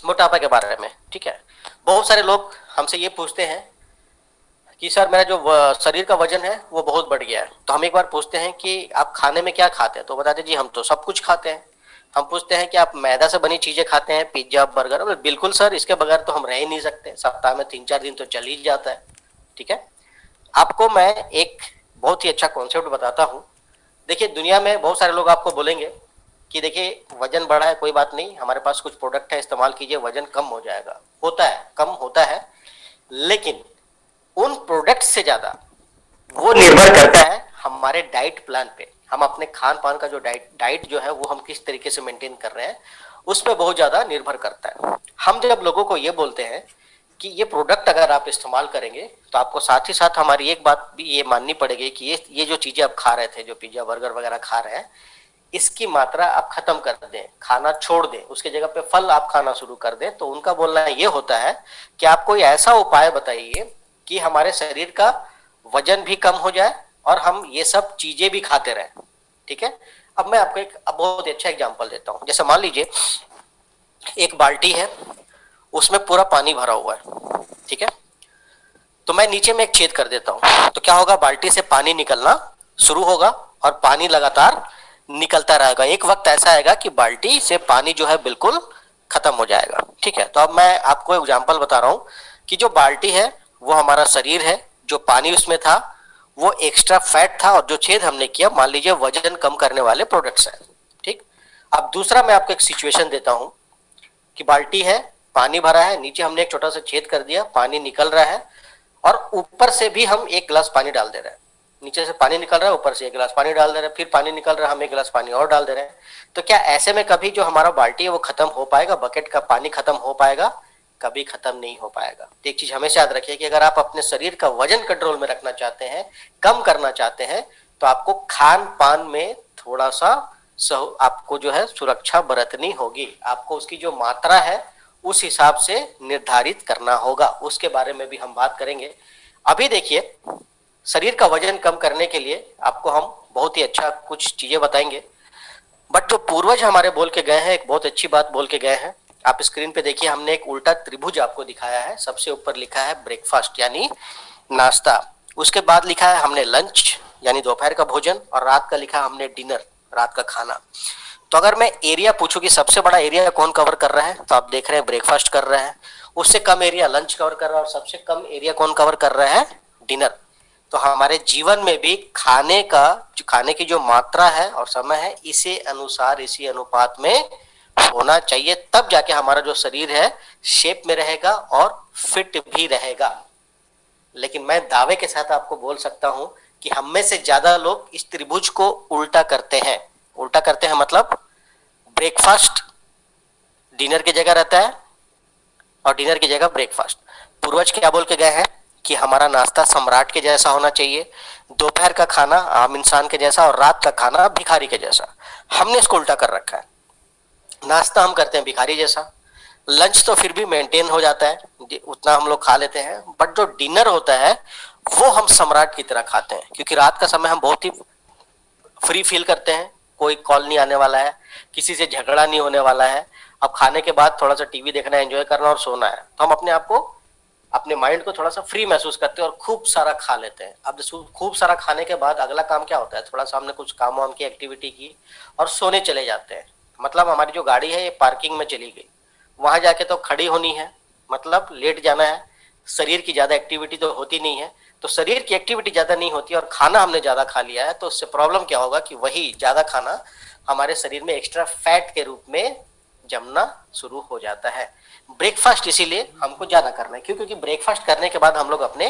मोटापा के बारे में, ठीक है। बहुत सारे लोग हमसे ये पूछते हैं कि सर मेरा जो शरीर का वजन है वो बहुत बढ़ गया है। तो हम एक बार पूछते हैं कि आप खाने में क्या खाते हैं, तो बताते जी हम तो सब कुछ खाते हैं। हम पूछते हैं कि आप मैदा से बनी चीजें खाते हैं, पिज्जा बर्गर? बिल्कुल सर, इसके बगैर तो हम रह ही नहीं सकते, सप्ताह में 3-4 दिन तो चल ही जाता है, ठीक है। आपको मैं एक बहुत ही अच्छा कॉन्सेप्ट बताता हूँ। देखिए दुनिया में बहुत सारे लोग आपको बोलेंगे कि देखिए वजन बढ़ा है, कोई बात नहीं, हमारे पास कुछ प्रोडक्ट है इस्तेमाल कीजिए, वजन कम हो जाएगा। होता है, कम होता है, लेकिन उन प्रोडक्ट से ज्यादा वो निर्भर करता है हमारे डाइट प्लान पे। हम अपने खान पान का जो डाइट जो है वो हम किस तरीके से मेंटेन कर रहे हैं उस पर बहुत ज्यादा निर्भर करता है। हम जब लोगों को ये बोलते हैं कि ये प्रोडक्ट अगर आप इस्तेमाल करेंगे तो आपको साथ ही साथ हमारी एक बात भी ये माननी पड़ेगी कि ये जो चीजें आप खा रहे थे, जो पिज्जा बर्गर वगैरह खा रहे हैं, इसकी मात्रा आप खत्म कर दें, खाना छोड़ दें, उसके जगह पे फल आप खाना शुरू कर दें। तो उनका बोलना ये होता है कि आप कोई ऐसा उपाय बताइए कि हमारे शरीर का वजन भी कम हो जाए और हम ये सब चीजें भी खाते रहें, ठीक है। अब मैं आपको एक बहुत अच्छा एग्जांपल देता हूँ। जैसे मान लीजिए एक बाल्टी है, उसमें पूरा पानी भरा हुआ है, ठीक है। तो मैं नीचे में एक छेद कर देता हूँ, तो क्या होगा, बाल्टी से पानी निकलना शुरू होगा और पानी लगातार निकलता रहेगा। एक वक्त ऐसा आएगा कि बाल्टी से पानी जो है बिल्कुल खत्म हो जाएगा, ठीक है। तो अब मैं आपको एग्जांपल बता रहा हूँ कि जो बाल्टी है वो हमारा शरीर है, जो पानी उसमें था वो एक्स्ट्रा फैट था, और जो छेद हमने किया मान लीजिए वजन कम करने वाले प्रोडक्ट्स हैं, ठीक। अब दूसरा मैं आपको एक सिचुएशन देता हूँ कि बाल्टी है, पानी भरा है, नीचे हमने एक छोटा सा छेद कर दिया, पानी निकल रहा है, और ऊपर से भी हम 1 गिलास पानी डाल दे रहे हैं। नीचे से पानी निकल रहा है, ऊपर से 1 गिलास पानी डाल दे रहे हैं, फिर पानी निकल रहा है, हम 1 गिलास पानी और डाल दे रहे हैं। तो क्या ऐसे में कभी जो हमारा बाल्टी है वो खत्म हो पाएगा, बकेट का पानी खत्म हो पाएगा? कभी खत्म नहीं हो पाएगा। तो एक चीज हमेशा याद रखिए कि अगर आप अपने शरीर का वजन कंट्रोल में रखना चाहते हैं, कम करना चाहते हैं, तो आपको खान पान में थोड़ा सा आपको जो है सुरक्षा बरतनी होगी। आपको उसकी जो मात्रा है उस हिसाब से निर्धारित करना होगा, उसके बारे में भी हम बात करेंगे। अभी देखिए, शरीर का वजन कम करने के लिए आपको हम बहुत ही अच्छा कुछ चीजें बताएंगे, बट जो पूर्वज हमारे बोल के गए हैं, एक बहुत अच्छी बात बोल के गए हैं। आप स्क्रीन पे देखिए, हमने एक उल्टा त्रिभुज आपको दिखाया है। सबसे ऊपर लिखा है ब्रेकफास्ट यानी नाश्ता, उसके बाद लिखा है हमने लंच यानी दोपहर का भोजन, और रात का लिखा हमने डिनर, रात का खाना। तो अगर मैं एरिया पूछूं कि सबसे बड़ा एरिया कौन कवर कर रहा है, तो आप देख रहे हैं ब्रेकफास्ट कर रहा है, उससे कम एरिया लंच कवर कर रहा है, और सबसे कम एरिया कौन कवर कर रहा है, डिनर। तो हमारे जीवन में भी खाने की जो मात्रा है और समय है, इसी अनुसार इसी अनुपात में होना चाहिए, तब जाके हमारा जो शरीर है शेप में रहेगा और फिट भी रहेगा। लेकिन मैं दावे के साथ आपको बोल सकता हूं कि हम में से ज्यादा लोग इस त्रिभुज को उल्टा करते हैं। उल्टा करते हैं मतलब ब्रेकफास्ट डिनर की जगह रहता है और डिनर की जगह ब्रेकफास्ट। पूर्वज क्या बोल के गए हैं कि हमारा नाश्ता सम्राट के जैसा होना चाहिए, दोपहर का खाना आम इंसान के जैसा, और रात का खाना भिखारी के जैसा। हमने इसको उल्टा कर रखा है। नाश्ता हम करते हैं भिखारी जैसा, लंच तो फिर भी मेंटेन हो जाता है, उतना हम लोग खा लेते हैं, बट जो डिनर होता है वो हम सम्राट की तरह खाते हैं, क्योंकि रात का समय हम बहुत ही फ्री फील करते हैं, कोई कॉल नहीं आने वाला है, किसी से झगड़ा नहीं होने वाला है। अब खाने के बाद थोड़ा सा टीवी देखना, एंजॉय करना और सोना है, तो हम अपने आप को, अपने माइंड को थोड़ा सा फ्री महसूस करते हैं और खूब सारा खा लेते हैं। अब खूब सारा खाने के बाद अगला काम क्या होता है, थोड़ा सा हमने कुछ काम वाम की एक्टिविटी की और सोने चले जाते हैं। मतलब हमारी जो गाड़ी है ये पार्किंग में चली गई, वहां जाके तो खड़ी होनी है, मतलब लेट जाना है। शरीर की ज्यादा एक्टिविटी तो होती नहीं है, तो शरीर की एक्टिविटी ज्यादा नहीं होती और खाना हमने ज्यादा खा लिया है, तो उससे प्रॉब्लम क्या होगा कि वही ज्यादा खाना हमारे शरीर में एक्स्ट्रा फैट के रूप में जमना शुरू हो जाता है। ब्रेकफास्ट इसीलिए हमको ज्यादा करना है, क्योंकि ब्रेकफास्ट करने के बाद हम लोग अपने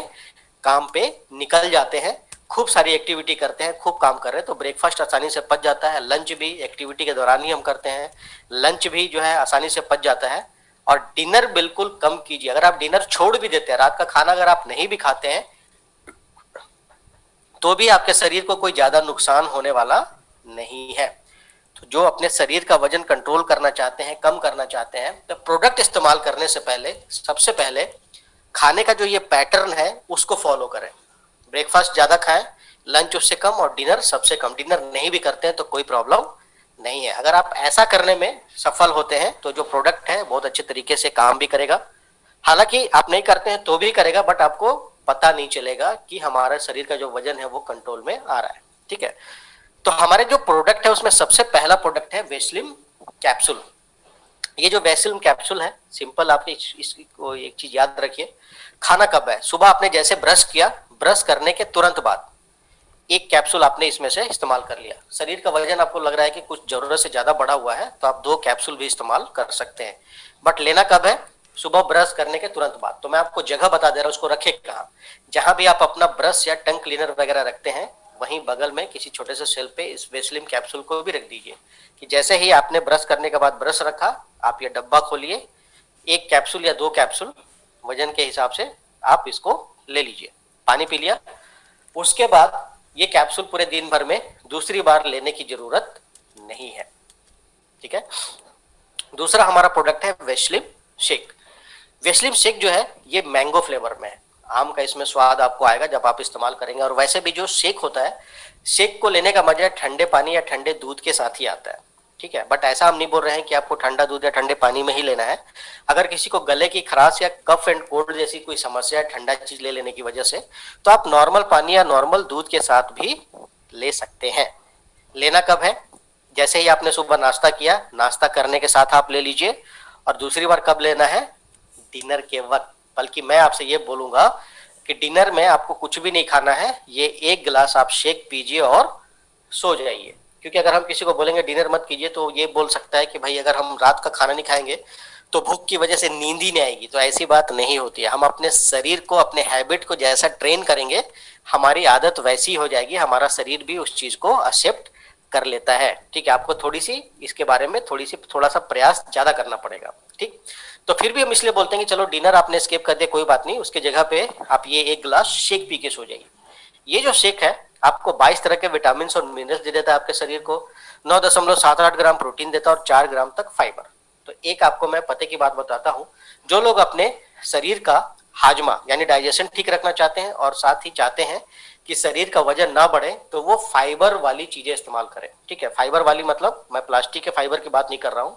काम पे निकल जाते हैं, खूब सारी एक्टिविटी करते हैं, खूब काम कर रहे हैं, तो ब्रेकफास्ट आसानी से पच जाता है। लंच भी एक्टिविटी के दौरान ही हम करते हैं, लंच भी जो है आसानी से पच जाता है। और डिनर बिल्कुल कम कीजिए। अगर आप डिनर छोड़ भी देते हैं, रात का खाना अगर आप नहीं भी खाते हैं, तो भी आपके शरीर को कोई ज्यादा नुकसान होने वाला नहीं है। तो जो अपने शरीर का वजन कंट्रोल करना चाहते हैं, कम करना चाहते हैं, तो प्रोडक्ट इस्तेमाल करने से पहले सबसे पहले खाने का जो ये पैटर्न है उसको फॉलो करें। ब्रेकफास्ट ज्यादा खाएं, लंच उससे कम और डिनर सबसे कम। डिनर नहीं भी करते हैं तो कोई प्रॉब्लम नहीं है। अगर आप ऐसा करने में सफल होते हैं तो जो प्रोडक्ट है बहुत अच्छे तरीके से काम भी करेगा। हालांकि आप नहीं करते हैं तो भी करेगा, बट आपको पता नहीं चलेगा कि हमारे शरीर का जो वजन है वो कंट्रोल में आ रहा है। ठीक है, तो हमारे जो प्रोडक्ट है उसमें सबसे पहला प्रोडक्ट है वेस्लिम कैप्सूल। ये जो वेस्लिम कैप्सूल है, सिंपल आप इसको एक चीज याद रखिए, खाना कब है, सुबह आपने जैसे ब्रश किया, ब्रश करने के तुरंत बाद एक कैप्सूल आपने इसमें से इस्तेमाल कर लिया। शरीर का वजन आपको लग रहा है कि कुछ जरूरत से ज्यादा बढ़ा हुआ है, तो आप 2 कैप्सूल भी इस्तेमाल कर सकते हैं, बट लेना कब है, सुबह ब्रश करने के तुरंत बाद। तो मैं आपको जगह बता दे रहा हूँ, उसको रखे कहाँ। जहां भी आप अपना ब्रश या टंग क्लीनर वगैरह रखते हैं, वहीं बगल में किसी छोटे से शेल्फ पे इस वेस्लिम कैप्सूल को भी रख दीजिए, कि जैसे ही आपने ब्रश करने के बाद ब्रश रखा, आप ये डब्बा खोलिए, 1 कैप्सूल या 2 कैप्सूल वजन के हिसाब से आप इसको ले लीजिए, पानी पी लिया। उसके बाद ये कैप्सूल पूरे दिन भर में दूसरी बार लेने की जरूरत नहीं है। ठीक है, दूसरा हमारा प्रोडक्ट है वेस्लिम शेक। वेस्लिम शेक जो है ये मैंगो फ्लेवर में है, आम का इसमें स्वाद आपको आएगा जब आप इस्तेमाल करेंगे। और वैसे भी जो शेक होता है, शेक को लेने का मजा ठंडे पानी या ठंडे दूध के साथ ही आता है। ठीक है, बट ऐसा हम नहीं बोल रहे हैं कि आपको ठंडा दूध या ठंडे पानी में ही लेना है। अगर किसी को गले की खराश या कफ एंड कोल्ड जैसी कोई समस्या है ठंडा चीज ले लेने की वजह से, तो आप नॉर्मल पानी या नॉर्मल दूध के साथ भी ले सकते हैं। लेना कब है, जैसे ही आपने सुबह नाश्ता किया, नाश्ता करने के साथ आप ले लीजिए। और दूसरी बार कब लेना है, डिनर के वक्त। बल्कि मैं आपसे ये बोलूंगा कि डिनर में आपको कुछ भी नहीं खाना है, ये 1 गिलास आप शेक पीजिए और सो जाइए। क्योंकि अगर हम किसी को बोलेंगे डिनर मत कीजिए, तो ये बोल सकता है कि भाई अगर हम रात का खाना नहीं खाएंगे तो भूख की वजह से नींद ही नहीं आएगी। तो ऐसी बात नहीं होती है। हम अपने शरीर को, अपने हैबिट को जैसा ट्रेन करेंगे, हमारी आदत वैसी हो जाएगी, हमारा शरीर भी उस चीज को एक्सेप्ट कर लेता है। ठीक है, आपको थोड़ी सी इसके बारे में थोड़ा सा प्रयास ज्यादा करना पड़ेगा। ठीक, तो फिर भी हम इसलिए बोलते हैं कि चलो डिनर आपने स्किप कर दिया, कोई बात नहीं, उसके जगह पे आप ये 1 गिलास शेक पी के सो जाइए। ये जो शेक है आपको 22 तरह के विटामिन और मिनरल्स दे देता है आपके शरीर को, 9.78 ग्राम प्रोटीन देता है और 4 ग्राम तक फाइबर। तो एक आपको मैं पते की बात बताता हूं, जो लोग अपने शरीर का हाजमा यानी डाइजेशन ठीक रखना चाहते हैं और साथ ही चाहते हैं कि शरीर का वजन ना बढ़े, तो वो फाइबर वाली चीजें इस्तेमाल करें। ठीक है, फाइबर वाली मतलब मैं प्लास्टिक के फाइबर की बात नहीं कर रहा हूं,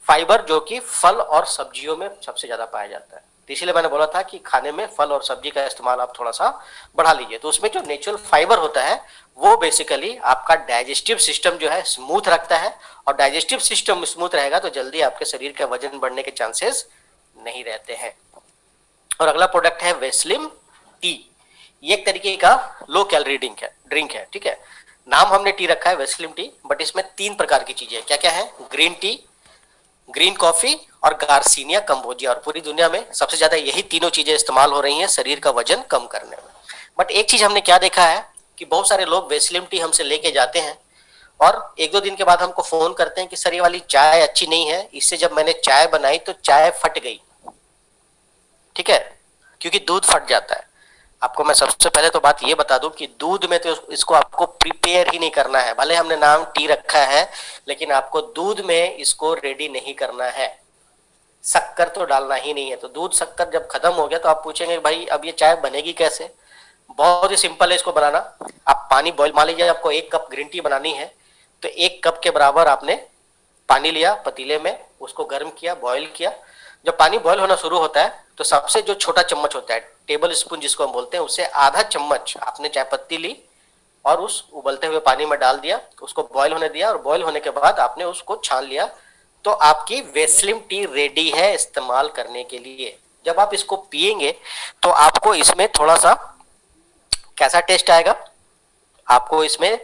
फाइबर जो कि फल और सब्जियों में सबसे ज्यादा पाया जाता है। तो इसीलिए मैंने बोला था कि खाने में फल और सब्जी का इस्तेमाल आप थोड़ा सा बढ़ा लीजिए। तो उसमें जो नेचुरल फाइबर होता है वो बेसिकली आपका डाइजेस्टिव सिस्टम जो है स्मूथ रखता है, और डाइजेस्टिव सिस्टम स्मूथ रहेगा तो जल्दी आपके शरीर का वजन बढ़ने के चांसेस नहीं रहते हैं। और अगला प्रोडक्ट है वेस्लिम टी। ये एक तरीके का लो कैलोरी ड्रिंक है। ठीक है, नाम हमने टी रखा है वेस्लिम टी, बट इसमें 3 प्रकार की चीजें क्या क्या है, ग्रीन टी, ग्रीन कॉफी और गार्सिनिया कंबोजिया। और पूरी दुनिया में सबसे ज्यादा यही तीनों चीजें इस्तेमाल हो रही हैं शरीर का वजन कम करने में। बट एक चीज हमने क्या देखा है कि बहुत सारे लोग वेस्लिम टी हमसे लेके जाते हैं और एक दो दिन के बाद हमको फोन करते हैं कि सर ये वाली चाय अच्छी नहीं है, इससे जब मैंने चाय बनाई तो चाय फट गई। ठीक है, क्योंकि दूध फट जाता है। आपको मैं सबसे पहले तो बात ये बता दूं कि दूध में तो इसको आपको प्रिपेयर ही नहीं करना है, भले हमने नाम टी रखा है लेकिन आपको दूध में इसको रेडी नहीं करना है, शक्कर तो डालना ही नहीं है। तो दूध शक्कर जब खत्म हो गया तो आप पूछेंगे भाई अब ये चाय बनेगी कैसे। बहुत ही सिंपल है इसको बनाना। आप पानी बॉईल, मान लीजिए आपको 1 कप ग्रीन टी बनानी है तो 1 कप के बराबर आपने पानी लिया पतीले में, उसको गर्म किया, बॉईल किया। जब पानी बॉईल होना शुरू होता है तो सबसे जो छोटा चम्मच होता है, टेबल स्पून जिसको हम बोलते हैं, उससे आधा चम्मच आपने चाय पत्ती ली और उस उबलते हुए पानी में डाल दिया, उसको बॉईल होने दिया और बॉईल होने के बाद आपने उसको छान लिया, तो आपकी वेस्लिम टी रेडी है इस्तेमाल करने के लिए। जब आप इसको पिएंगे तो आपको इसमें थोड़ा सा कैसा टेस्ट आएगा, आपको इसमें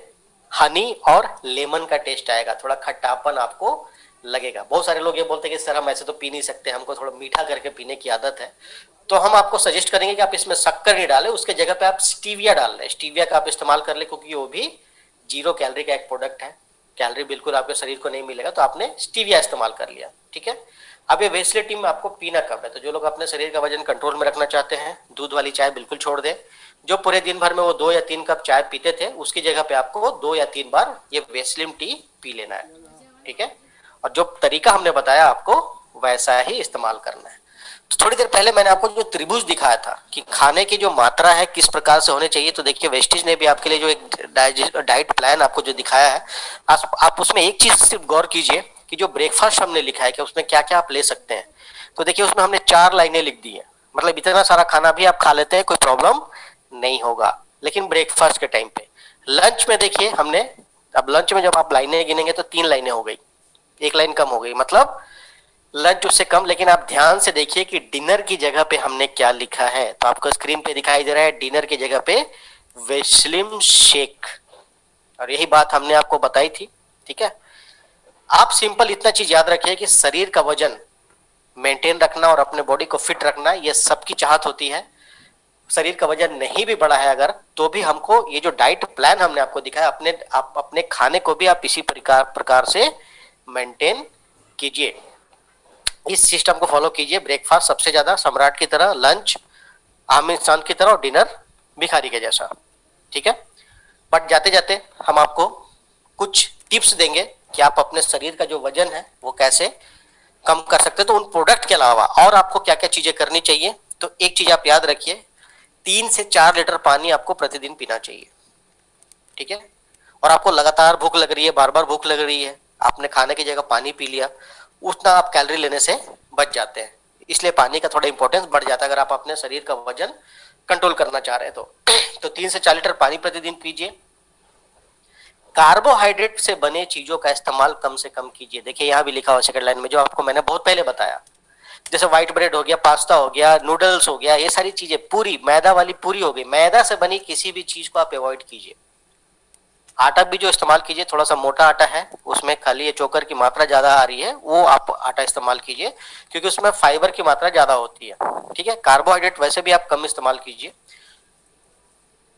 हनी और लेमन का टेस्ट आएगा, थोड़ा खट्टापन आपको लगेगा। बहुत सारे लोग ये बोलते हैं कि सर हम ऐसे तो पी नहीं सकते, हमको थोड़ा मीठा करके पीने की आदत है। तो हम आपको सजेस्ट करेंगे कि आप इसमें शक्कर नहीं डालें, उसके जगह पे आप स्टीविया डाल लें। स्टीविया का आप इस्तेमाल कर ले क्योंकि वो भी 0 कैलोरी का एक प्रोडक्ट है, कैलोरी बिल्कुल आपके शरीर को नहीं मिलेगा, तो आपने स्टीविया इस्तेमाल कर लिया। ठीक है, अब ये वेस्ले टीम में आपको पीना कब है, तो जो लोग अपने शरीर का वजन कंट्रोल में रखना चाहते हैं दूध वाली चाय बिल्कुल छोड़ दें। जो पूरे दिन भर में वो 2 या 3 कप चाय पीते थे उसकी जगह पे आपको 2 या 3 बार ये वेस्लिम टी पी लेना है। ठीक है, और जो तरीका हमने बताया आपको वैसा ही इस्तेमाल करना है। तो थोड़ी देर पहले मैंने आपको जो त्रिभुज दिखाया था कि खाने की जो मात्रा है किस प्रकार से होनी चाहिए, तो देखिए वेस्टिज ने भी आपके लिए जो एक डाइट प्लान आपको जो दिखाया है, आप उसमें एक चीज सिर्फ गौर कीजिए कि जो ब्रेकफास्ट हमने लिखा है कि उसमें क्या क्या आप ले सकते हैं। तो देखिए उसमें हमने 4 लाइनें लिख दी है, मतलब इतना सारा खाना भी आप खा लेते हैं कोई प्रॉब्लम नहीं होगा, लेकिन ब्रेकफास्ट के टाइम पे। लंच में देखिए हमने, अब लंच में जब आप लाइनें गिनेंगे तो 3 लाइनें हो गई, 1 लाइन कम हो गई, मतलब लंच उससे कम। लेकिन आप ध्यान से देखिए कि डिनर की जगह पे हमने क्या लिखा है, तो आपको स्क्रीन पे दिखाई दे रहा है डिनर की जगह पे वेस्लिम शेक, और यही बात हमने आपको बताई थी। ठीक है, आप सिंपल इतना चीज याद रखिए कि शरीर का वजन मेंटेन रखना और अपने बॉडी को फिट रखना ये सबकी चाहत होती है। शरीर का वजन नहीं भी बढ़ा है अगर, तो भी हमको ये जो डाइट प्लान हमने आपको दिखाया, आप अपने खाने को भी आप इसी प्रकार से मेंटेन कीजिए, इस सिस्टम को फॉलो कीजिए। ब्रेकफास्ट सबसे ज्यादा सम्राट की तरह, लंच आम इंसान की तरह और डिनर भिखारी के जैसा। ठीक है, बट जाते जाते हम आपको कुछ टिप्स देंगे कि आप अपने शरीर का जो वजन है वो कैसे कम कर सकते हैं। तो उन प्रोडक्ट के अलावा और आपको क्या क्या चीजें करनी चाहिए, तो एक चीज आप याद रखिए, 3 से 4 लीटर पानी आपको प्रतिदिन पीना चाहिए। ठीक है, और आपको लगातार भूख लग रही है, बार बार भूख लग रही है, आपने खाने की जगह पानी पी लिया, उतना आप कैलोरी लेने से बच जाते हैं। इसलिए पानी का थोड़ा इंपॉर्टेंस बढ़ जाता है अगर आप अपने शरीर का वजन कंट्रोल करना चाह रहे हैं तो 3 से 4 लीटर पानी प्रतिदिन पीजिए। कार्बोहाइड्रेट से बने चीजों का इस्तेमाल कम से कम कीजिए। देखिए यहाँ भी लिखा हुआ सेकंड लाइन में, जो आपको मैंने बहुत पहले बताया, जैसे व्हाइट ब्रेड हो गया, पास्ता हो गया, नूडल्स हो गया, ये सारी चीजें, पूरी मैदा वाली पूरी हो गई, मैदा से बनी किसी भी चीज को आप अवॉइड कीजिए। आटा भी जो इस्तेमाल कीजिए थोड़ा सा मोटा आटा है, उसमें खाली ये चोकर की मात्रा ज्यादा आ रही है, वो आप आटा इस्तेमाल कीजिए क्योंकि उसमें फाइबर की मात्रा ज्यादा होती है। ठीक है, कार्बोहाइड्रेट वैसे भी आप कम इस्तेमाल कीजिए।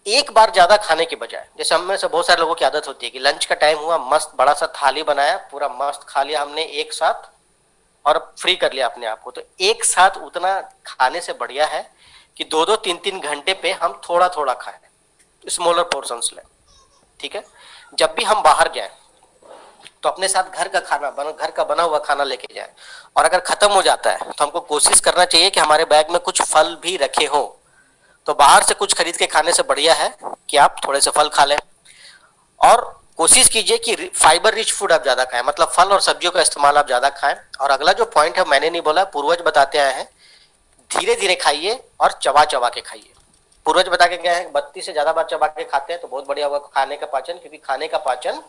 एक बार ज्यादा खाने के बजाय, जैसे हम में से बहुत सारे लोगों की आदत होती है कि लंच का टाइम हुआ, मस्त बड़ा सा थाली बनाया, पूरा मस्त खा लिया हमने एक साथ और फ्री कर लिया अपने आप को। तो एक साथ उतना खाने से बढ़िया है कि 2-2 3-3 घंटे पे हम थोड़ा थोड़ा खाएं। स्मॉलर पोर्शंस लें, ठीक है। जब भी हम बाहर जाएं तो अपने साथ घर का बना हुआ खाना लेके जाएं, और अगर खत्म हो जाता है तो हमको कोशिश करना चाहिए कि हमारे बैग में कुछ फल भी रखे हों। तो बाहर से कुछ खरीद के खाने से बढ़िया है कि आप थोड़े से फल खा लें, और कोशिश कीजिए कि फाइबर रिच फूड आप ज्यादा खाएं, मतलब फल और सब्जियों का इस्तेमाल आप ज्यादा खाएं। और अगला जो पॉइंट है मैंने नहीं बोला, पूर्वज बताते आए हैं, धीरे धीरे खाइए और चबा चबा के खाइए। पूर्वज बता के गए हैं 32 से ज्यादा बार चबा के खाते हैं तो बहुत बढ़िया होगा खाने का पाचन, क्योंकि खाने का पाचन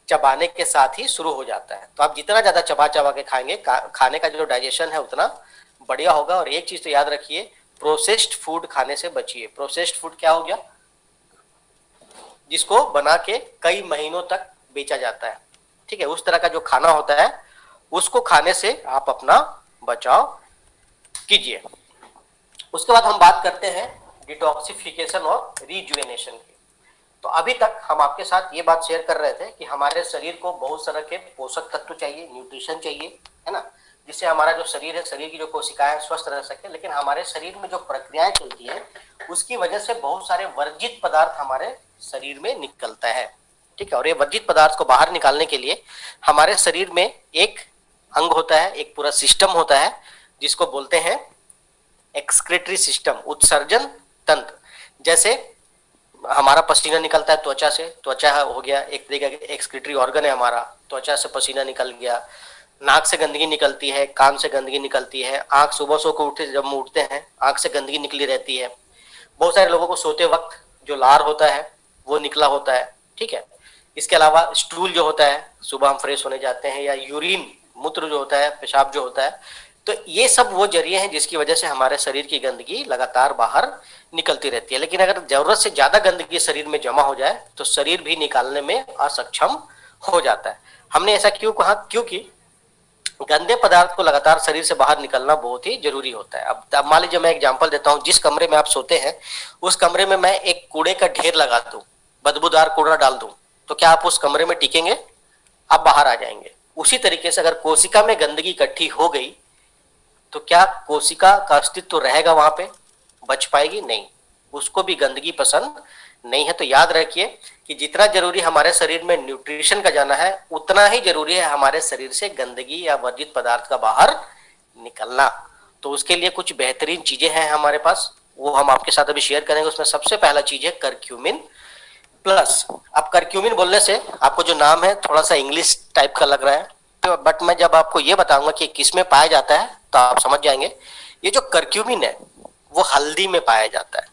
चबाने के साथ ही शुरू हो जाता है। तो आप जितना ज्यादा चबा चबा के खाएंगे खाने का जो डाइजेशन है उतना बढ़िया होगा। और एक चीज तो याद रखिए, प्रोसेस्ड फूड खाने से बचिए। प्रोसेस्ड फूड क्या हो गया? जिसको बना के कई महीनों तक बेचा जाता है, ठीक है, उस तरह का जो खाना होता है उसको खाने से आप अपना बचाव कीजिए। उसके बाद हम बात करते हैं डिटॉक्सिफिकेशन और रिजुवेनेशन की। तो अभी तक हम आपके साथ ये बात शेयर कर रहे थे कि हमारे शरीर को बहुत सारे के पोषक तत्व चाहिए, न्यूट्रिशन चाहिए, है ना, जिससे हमारा जो शरीर है, शरीर की जो कोशिकाएं स्वस्थ रह सके। लेकिन हमारे शरीर में जो प्रक्रियाएं चलती है उसकी वजह से बहुत सारे वर्जित पदार्थ हमारे शरीर में निकलता है, ठीक है। और ये वर्जित पदार्थ को बाहर निकालने के लिए हमारे शरीर में एक अंग होता है, एक पूरा सिस्टम होता है जिसको बोलते हैं एक्सक्रीटरी सिस्टम, उत्सर्जन तंत्र। जैसे हमारा पसीना निकलता है त्वचा से, त्वचा हो गया एक तरीके का एक्सक्रीटरी ऑर्गन है हमारा, त्वचा से पसीना निकल गया। नाक से गंदगी निकलती है, कान से गंदगी निकलती है, आंख सुबह सो को उठे जब हम उठते हैं आंख से गंदगी निकली रहती है। बहुत सारे लोगों को सोते वक्त जो लार होता है वो निकला होता है, ठीक है। इसके अलावा स्टूल जो होता है सुबह हम फ्रेश होने जाते हैं, या यूरिन मूत्र जो होता है, पेशाब जो होता है, तो ये सब वो जरिए हैं जिसकी वजह से हमारे शरीर की गंदगी लगातार बाहर निकलती रहती है। लेकिन अगर जरूरत से ज्यादा गंदगी शरीर में जमा हो जाए तो शरीर भी निकालने में असक्षम हो जाता है। हमने ऐसा क्यों कहा? क्योंकि गंदे पदार्थ को लगातार शरीर से बाहर निकलना बहुत ही जरूरी होता है। अब मान लीजिए मैं एग्जांपल देता हूं, जिस कमरे में आप सोते हैं उस कमरे में मैं एक कूड़े का ढेर लगा दूं, बदबूदार कूड़ा डाल दूं, तो क्या आप उस कमरे में टिकेंगे? आप बाहर आ जाएंगे। उसी तरीके से अगर कोशिका में गंदगी इकट्ठी हो गई तो क्या कोशिका का अस्तित्व तो रहेगा वहां पे? बच पाएगी? नहीं, उसको भी गंदगी पसंद नहीं है। तो याद रखिए कि जितना जरूरी हमारे शरीर में न्यूट्रिशन का जाना है उतना ही जरूरी है हमारे शरीर से गंदगी या वर्जित पदार्थ का बाहर निकलना। तो उसके लिए कुछ बेहतरीन चीजें हैं हमारे पास, वो हम आपके साथ अभी शेयर करेंगे। उसमें सबसे पहला चीज है करक्यूमिन प्लस। अब करक्यूमिन बोलने से आपको जो नाम है थोड़ा सा इंग्लिश टाइप का लग रहा है, तो बट मैं जब आपको ये बताऊंगा कि किस में पाया जाता है तो आप समझ जाएंगे। ये जो करक्यूमिन है वो हल्दी में पाया जाता है,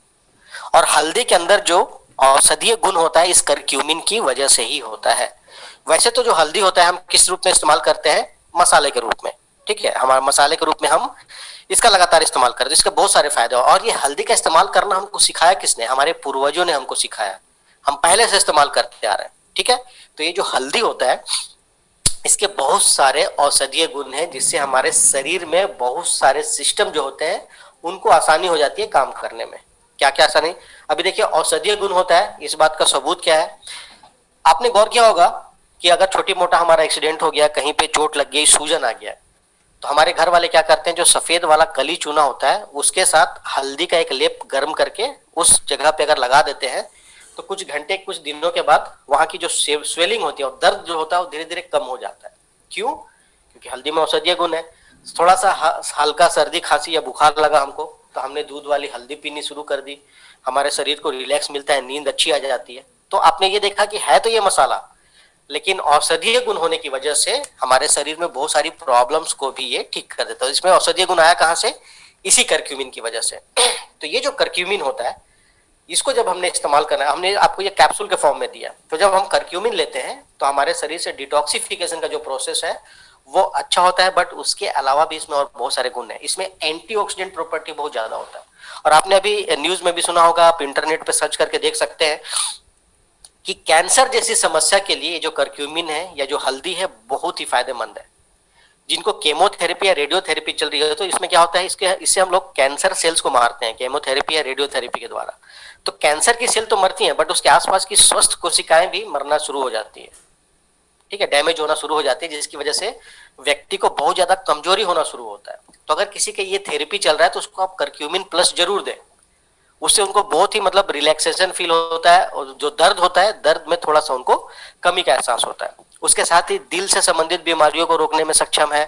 और हल्दी के अंदर जो औषधीय गुण होता है इस करक्यूमिन की वजह से ही होता है। वैसे तो जो हल्दी होता है हम किस रूप में इस्तेमाल करते हैं? मसाले के रूप में, ठीक है, हमारे मसाले के रूप में हम इसका लगातार इस्तेमाल करते हैं। इसके बहुत सारे फायदे हैं, और ये हल्दी का इस्तेमाल करना हमको सिखाया किसने? हमारे पूर्वजों ने हमको सिखाया, हम पहले से इस्तेमाल करते आ रहे हैं, ठीक है। तो ये जो हल्दी होता है इसके बहुत सारे औषधीय गुण हैं जिससे हमारे शरीर में बहुत सारे सिस्टम जो होते हैं उनको आसानी हो जाती है काम करने में। क्या क्या आसानी? अभी देखिए औषधीय गुण होता है, इस बात का सबूत क्या है? आपने गौर किया होगा कि अगर छोटी मोटा हमारा एक्सीडेंट हो गया, कहीं पे चोट लग गई, सूजन आ गया, तो हमारे घर वाले क्या करते हैं, जो सफेद वाला कली चूना होता है उसके साथ हल्दी का एक लेप गर्म करके उस जगह पे अगर लगा देते हैं तो कुछ घंटे कुछ दिनों के बाद वहां की जो स्वेलिंग होती है और दर्द जो होता है वो धीरे धीरे कम हो जाता है। क्यों? क्योंकि हल्दी में औषधीय गुण है। थोड़ा सा हल्का सर्दी खांसी या बुखार लगा हमको तो हमने दूध वाली हल्दी पीनी शुरू कर दी, हमारे शरीर को रिलैक्स मिलता है, नींद अच्छी आ जाती है। तो आपने ये देखा कि है तो ये मसाला, लेकिन औषधीय गुण होने की वजह से हमारे शरीर में बहुत सारी प्रॉब्लम्स को भी ये ठीक कर देता है। इसमें औषधीय गुण आया कहां से? इसी करक्यूमिन की वजह से। तो ये जो करक्यूमिन होता है इसको जब हमने इस्तेमाल करना है, हमने आपको ये कैप्सूल के फॉर्म में दिया, तो जब हम करक्यूमिन लेते हैं तो हमारे शरीर से डिटॉक्सिफिकेशन का जो प्रोसेस है वो अच्छा होता है। बट उसके अलावा भी इसमें और बहुत सारे गुण हैं। इसमें एंटीऑक्सीडेंट प्रॉपर्टी बहुत ज्यादा होता है, और आपने अभी न्यूज में भी सुना होगा, आप इंटरनेट पे सर्च करके देख सकते हैं कि कैंसर जैसी समस्या के लिए जो करक्यूमिन है या जो हल्दी है बहुत ही फायदेमंद है। जिनको केमोथेरेपी या रेडियोथेरेपी चल रही है तो इसमें क्या होता है, इससे हम लोग कैंसर सेल्स को मारते हैं केमोथेरेपी या रेडियोथेरेपी के द्वारा। तो कैंसर की सेल तो मरती हैं बट उसके आसपास की स्वस्थ कोशिकाएं भी मरना शुरू हो जाती है, ठीक है, डैमेज होना शुरू हो जाती है, जिसकी वजह से व्यक्ति को बहुत ज्यादा कमजोरी होना शुरू होता है। तो अगर किसी के ये थेरेपी चल रहा है तो उसको आप करक्यूमिन प्लस जरूर दें, उससे उनको बहुत ही मतलब रिलैक्सेशन फील होता है, और जो दर्द होता है दर्द में थोड़ा सा उनको कमी का एहसास होता है। उसके साथ ही दिल से संबंधित बीमारियों को रोकने में सक्षम है,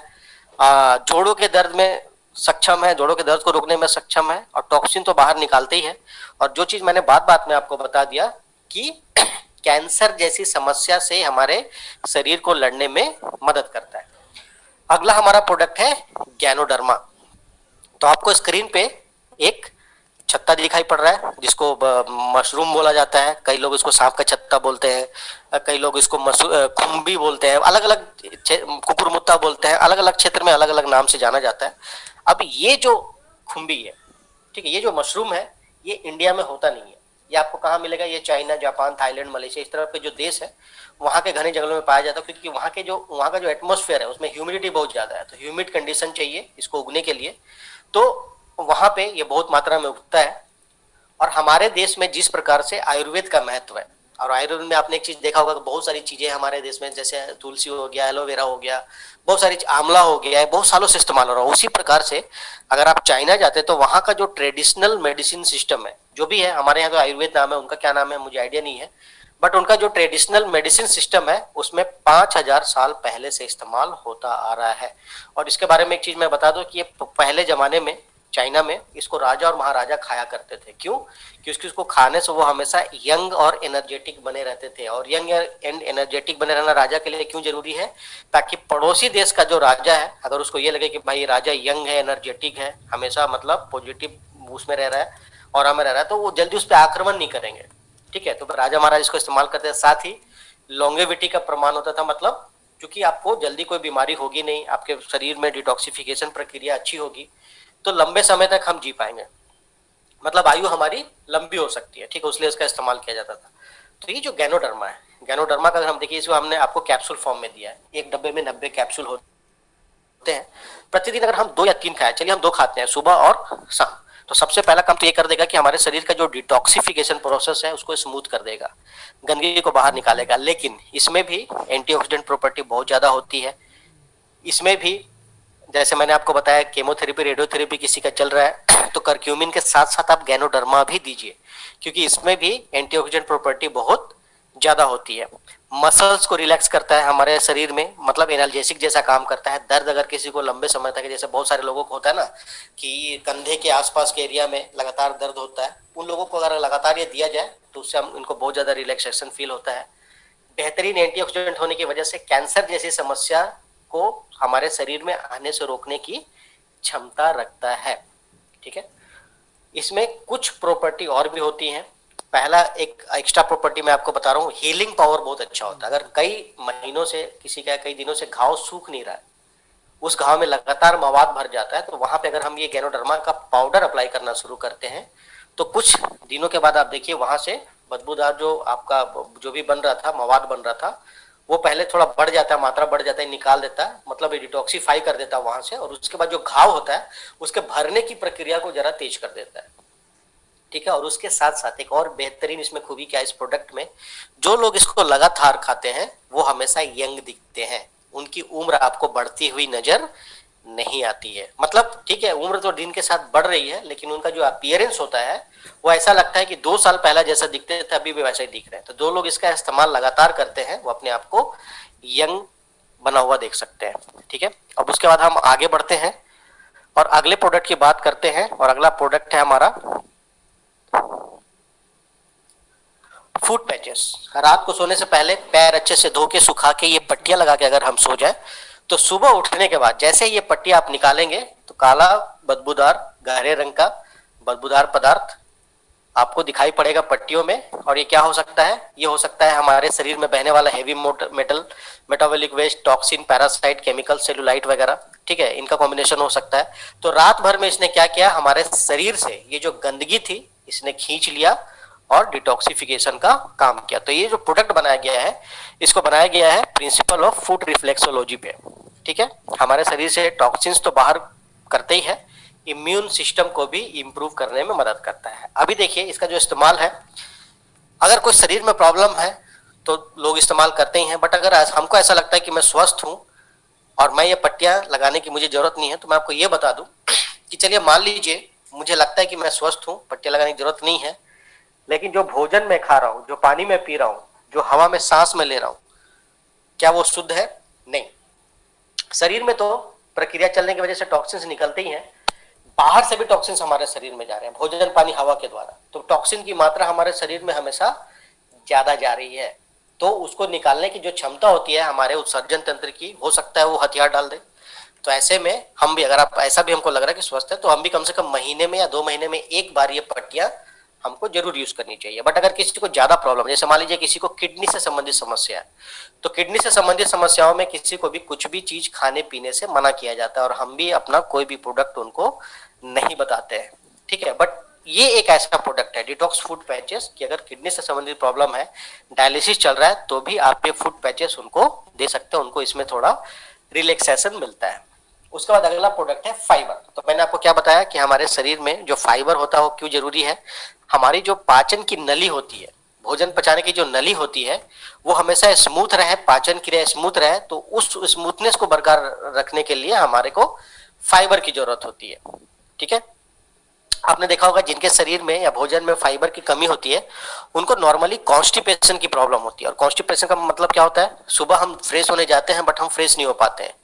जोड़ों के दर्द में सक्षम है, जोड़ों के दर्द को रोकने में सक्षम है, और टॉक्सिन तो बाहर निकालते ही है। और जो चीज मैंने बात बात में आपको बता दिया कि कैंसर जैसी समस्या से हमारे शरीर को लड़ने में मदद करता है। अगला हमारा प्रोडक्ट है गैनोडर्मा। तो आपको स्क्रीन पे एक छत्ता दिखाई पड़ रहा है जिसको मशरूम बोला जाता है, कई लोग इसको सांप का छत्ता बोलते हैं, कई लोग इसको खुम्बी बोलते हैं, अलग अलग कुकुरमुत्ता बोलते हैं, अलग अलग क्षेत्र में अलग अलग नाम से जाना जाता है। अब ये जो खुम्बी है, ठीक है, ये जो मशरूम है ये इंडिया में होता नहीं है। ये आपको कहाँ मिलेगा? ये चाइना, जापान, थाईलैंड, मलेशिया, इस तरह के जो देश है वहाँ के घने जंगलों में पाया जाता है, क्योंकि वहाँ का जो एटमॉस्फेयर है उसमें ह्यूमिडिटी बहुत ज्यादा है, तो ह्यूमिड कंडीशन चाहिए इसको उगने के लिए, तो वहां पे ये बहुत मात्रा में उगता है। और हमारे देश में जिस प्रकार से आयुर्वेद का महत्व है, और आयुर्वेद में आपने एक चीज देखा होगा कि बहुत सारी चीजें हमारे देश में, जैसे तुलसी हो गया, एलोवेरा हो गया, बहुत सारी आंवला हो गया है, बहुत सालों से इस्तेमाल हो रहा है। उसी प्रकार से अगर आप चाइना जाते हैं तो वहां का जो ट्रेडिशनल मेडिसिन सिस्टम है, जो भी है, हमारे यहाँ तो आयुर्वेद नाम है, उनका क्या नाम है मुझे आइडिया नहीं है, बट उनका जो ट्रेडिशनल मेडिसिन सिस्टम है उसमें 5000 साल पहले से इस्तेमाल होता आ रहा है। और इसके बारे में एक चीज मैं बता दूं कि ये पहले जमाने में चाइना में इसको राजा और महाराजा खाया करते थे। क्यों? क्योंकि उसको खाने से वो हमेशा यंग और एनर्जेटिक बने रहते थे। और यंग एंड एनर्जेटिक बने रहना राजा के लिए क्यों जरूरी है? ताकि पड़ोसी देश का जो राजा है, अगर उसको ये लगे कि भाई राजा यंग है, एनर्जेटिक है, हमेशा मतलब पॉजिटिव उसमें रह रहा है और हमें रह रहा है, तो वो जल्दी उस पर आक्रमण नहीं करेंगे। ठीक है, तो राजा महाराज इसको इस्तेमाल करते हैं। साथ ही लॉन्गेविटी का प्रमाण होता था, मतलब क्योंकि आपको जल्दी कोई बीमारी होगी नहीं, आपके शरीर में डिटॉक्सिफिकेशन प्रक्रिया अच्छी होगी, तो लंबे समय तक हम जी पाएंगे, मतलब आयु हमारी लंबी हो सकती है। ठीक है, इसलिए इसका इस्तेमाल किया जाता था। तो ये जो गैनोडर्मा है, गैनोडर्मा का अगर हम देखिए, इसको हमने आपको कैप्सूल फॉर्म में दिया है। एक डब्बे में 90 कैप्सूल होते हैं। प्रतिदिन अगर हम 2 या 3 खाएं, चलिए हम 2 खाते हैं, सुबह और शाम, तो सबसे पहला काम तो ये कर देगा कि हमारे शरीर का जो डिटॉक्सिफिकेशन प्रोसेस है उसको स्मूथ कर देगा, गंदगी को बाहर निकालेगा। लेकिन इसमें भी एंटीऑक्सीडेंट प्रॉपर्टी बहुत ज्यादा होती है। इसमें भी जैसे मैंने आपको बताया, केमोथेरेपी, रेडियोथेरेपी किसी का चल रहा है तो करक्यूमिन के साथ साथ आप गैनोडर्मा भी दीजिए, क्योंकि इसमें भी एंटीऑक्सीडेंट प्रॉपर्टी बहुत ज्यादा होती है। मसल्स को रिलैक्स करता है हमारे शरीर में, मतलब एनाल्जेसिक जैसा काम करता है। दर्द अगर किसी को लंबे समय तक, जैसे बहुत सारे लोगों को होता है ना कि कंधे के आसपास के एरिया में लगातार दर्द होता है, उन लोगों को अगर लगातार ये दिया जाए तो उससे हम इनको बहुत ज्यादा रिलैक्सेशन फील होता है। बेहतरीन एंटीऑक्सीडेंट होने की वजह से कैंसर जैसी समस्या को हमारे शरीर में आने से रोकने की क्षमता रखता है। ठीक है, इसमें कुछ प्रॉपर्टी और भी होती हैं। पहला एक एक्स्ट्रा प्रॉपर्टी मैं आपको बता रहा हूँ, हीलिंग पावर बहुत अच्छा होता है। अगर कई महीनों से किसी का कई दिनों से घाव सूख नहीं रहा है, उस घाव में लगातार मवाद भर जाता है, तो वहां पे अगर हम ये गैनोडर्मा का पाउडर अप्लाई करना शुरू करते हैं तो कुछ दिनों के बाद आप देखिए वहां से बदबूदार जो आपका जो भी बन रहा था, मवाद बन रहा था, वो पहले थोड़ा बढ़ जाता है, मात्रा बढ़ जाता है, निकाल देता है, मतलब डिटॉक्सीफाई कर देता है वहां से, और उसके बाद जो घाव होता है उसके भरने की प्रक्रिया को जरा तेज कर देता है। ठीक है, और उसके साथ साथ एक और बेहतरीन इसमें खूबी क्या है इस प्रोडक्ट में, जो लोग इसको लगातार खाते हैं वो हमेशा यंग दिखते हैं, उनकी उम्र आपको बढ़ती हुई नजर नहीं आती है। मतलब ठीक है, उम्र तो दिन के साथ बढ़ रही है, लेकिन उनका जो अपीयरेंस होता है वो ऐसा लगता है कि 2 साल पहला जैसा दिखते थे अभी भी वैसा ही दिख रहे हैं। तो जो लोग इसका इस्तेमाल लगातार करते हैं वो अपने आप को यंग बना हुआ देख सकते हैं। ठीक है, अब उसके बाद हम आगे बढ़ते हैं और अगले प्रोडक्ट की बात करते हैं, और अगला प्रोडक्ट है हमारा फूट पैचेस। रात को सोने से पहले पैर अच्छे से धो के सुखा के ये पट्टियां लगा के अगर हम सो जाए तो सुबह उठने के बाद जैसे ये पट्टियां आप निकालेंगे तो काला बदबूदार गहरे रंग का बदबूदार पदार्थ आपको दिखाई पड़ेगा पट्टियों में। और ये क्या हो सकता है? ये हो सकता है हमारे शरीर में बहने वाला heavy metal, metabolic waste, toxin, parasite, chemical, cellulite वगैरह। ठीक है, इनका कॉम्बिनेशन हो सकता है। तो रात भर में इसने क्या किया, हमारे शरीर से ये जो गंदगी थी इसने खींच लिया और डिटॉक्सिफिकेशन का काम किया। तो ये जो प्रोडक्ट बनाया गया है, इसको बनाया गया है प्रिंसिपल ऑफ फूड रिफ्लेक्सोलॉजी पे। ठीक है, हमारे शरीर से टॉक्सिन्स तो बाहर करते ही है, इम्यून सिस्टम को भी इंप्रूव करने में मदद करता है। अभी देखिए इसका जो इस्तेमाल है, अगर कोई शरीर में प्रॉब्लम है तो लोग इस्तेमाल करते ही हैं, बट अगर हमको ऐसा लगता है कि मैं स्वस्थ हूं और मैं ये पट्टियां लगाने की मुझे जरूरत नहीं है, तो मैं आपको ये बता दूं कि चलिए मान लीजिए मुझे लगता है कि मैं स्वस्थ हूँ, पट्टियां लगाने की जरूरत नहीं है, लेकिन जो भोजन मैं खा रहा हूँ, जो पानी मैं पी रहा हूँ, जो हवा में सांस में ले रहा हूँ, क्या वो शुद्ध है? नहीं। शरीर में तो प्रक्रिया चलने की वजह से टॉक्सिन्स निकलते ही हैं, बाहर से भी टॉक्सिन्स हमारे शरीर में जा रहे हैं, भोजन पानी हवा के द्वारा। तो टॉक्सिन की मात्रा हमारे शरीर में हमेशा ज्यादा जा रही है, तो उसको निकालने की जो क्षमता होती है हमारे उत्सर्जन तंत्र की, हो सकता है वो हथियार डाल दे। तो ऐसे में हम भी, अगर आप ऐसा भी हमको लग रहा है कि स्वस्थ है, तो हम भी कम से कम महीने में या 2 महीने में एक बार ये पट्टियां हमको जरूर यूज करनी चाहिए। बट अगर किसी को ज्यादा प्रॉब्लम, जैसे मान लीजिए किसी को किडनी से संबंधित समस्या है, तो किडनी से संबंधित समस्याओं में किसी को भी कुछ भी चीज खाने पीने से मना किया जाता है, और हम भी अपना कोई भी प्रोडक्ट उनको नहीं बताते हैं, ठीक है। बट ये एक ऐसा प्रोडक्ट है डिटॉक्स फूड पैचेस, कि अगर किडनी से संबंधित प्रॉब्लम है, डायलिसिस चल रहा है, तो भी आप ये फूड पैचेस उनको दे सकते हैं, उनको इसमें थोड़ा रिलैक्सेशन मिलता है। उसके बाद अगला प्रोडक्ट है फाइबर। तो मैंने आपको क्या बताया कि हमारे शरीर में जो फाइबर होता है वो क्यों जरूरी है। हमारी जो पाचन की नली होती है, भोजन पचाने की जो नली होती है, वो हमेशा स्मूथ रहे, पाचन क्रिया स्मूथ रहे, तो उस स्मूथनेस को बरकरार रखने के लिए हमारे को फाइबर की जरूरत होती है, ठीक है। आपने देखा होगा जिनके शरीर में या भोजन में फाइबर की कमी होती है, उनको नॉर्मली कॉन्स्टिपेशन की प्रॉब्लम होती है। और कॉन्स्टिपेशन का मतलब क्या होता है, सुबह हम फ्रेश होने जाते हैं बट हम फ्रेश नहीं हो पाते हैं,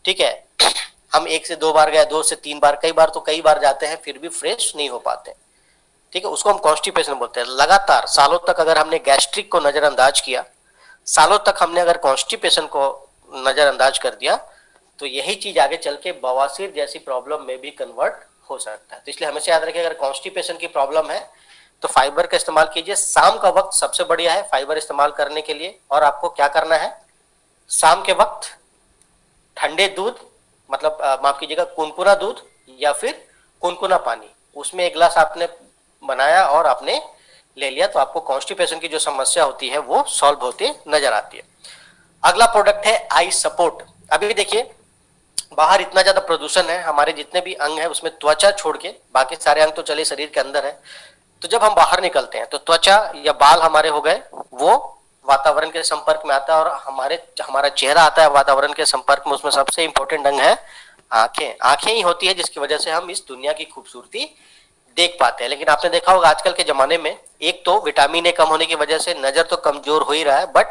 ठीक है। हम 1 से 2 बार गए, 2 से 3 बार, कई बार तो कई बार जाते हैं, फिर भी फ्रेश नहीं हो पाते, ठीक है। उसको हम कॉन्स्टिपेशन बोलते हैं। लगातार सालों तक अगर हमने गैस्ट्रिक को नजरअंदाज किया, सालों तक हमने अगर कॉन्स्टिपेशन को नजरअंदाज कर दिया, तो यही चीज आगे चल के बवासीर जैसी प्रॉब्लम में भी कन्वर्ट हो सकता है। तो इसलिए हमेशा याद रखिए, अगर कॉन्स्टिपेशन की प्रॉब्लम है तो फाइबर का इस्तेमाल कीजिए। शाम का वक्त सबसे बढ़िया है फाइबर इस्तेमाल करने के लिए। और आपको क्या करना है, शाम के वक्त ठंडे दूध, मतलब माफ कीजिएगा, कुनकुना दूध या फिर कुनकुना पानी, उसमें 1 गिलास आपने बनाया और आपने ले लिया, तो आपको कॉन्स्टिपेशन की जो समस्या होती है वो सॉल्व होते नजर आती है। अगला प्रोडक्ट है आई सपोर्ट। अभी देखिए, बाहर इतना ज्यादा प्रदूषण है, हमारे जितने भी अंग है उसमें त्वचा छोड़ के बाकी सारे अंग तो चले शरीर के अंदर है, तो जब हम बाहर निकलते हैं तो त्वचा या बाल हमारे हो गए, वो वातावरण के संपर्क में आता है, और हमारा चेहरा आता है वातावरण के संपर्क में। उसमें सबसे इंपॉर्टेंट अंग है आंखें। आंखें ही होती है जिसकी वजह से हम इस दुनिया की खूबसूरती देख पाते हैं। लेकिन आपने देखा होगा आजकल के जमाने में, एक तो विटामिन ए कम होने की वजह से नजर तो कमजोर हो ही रहा है, बट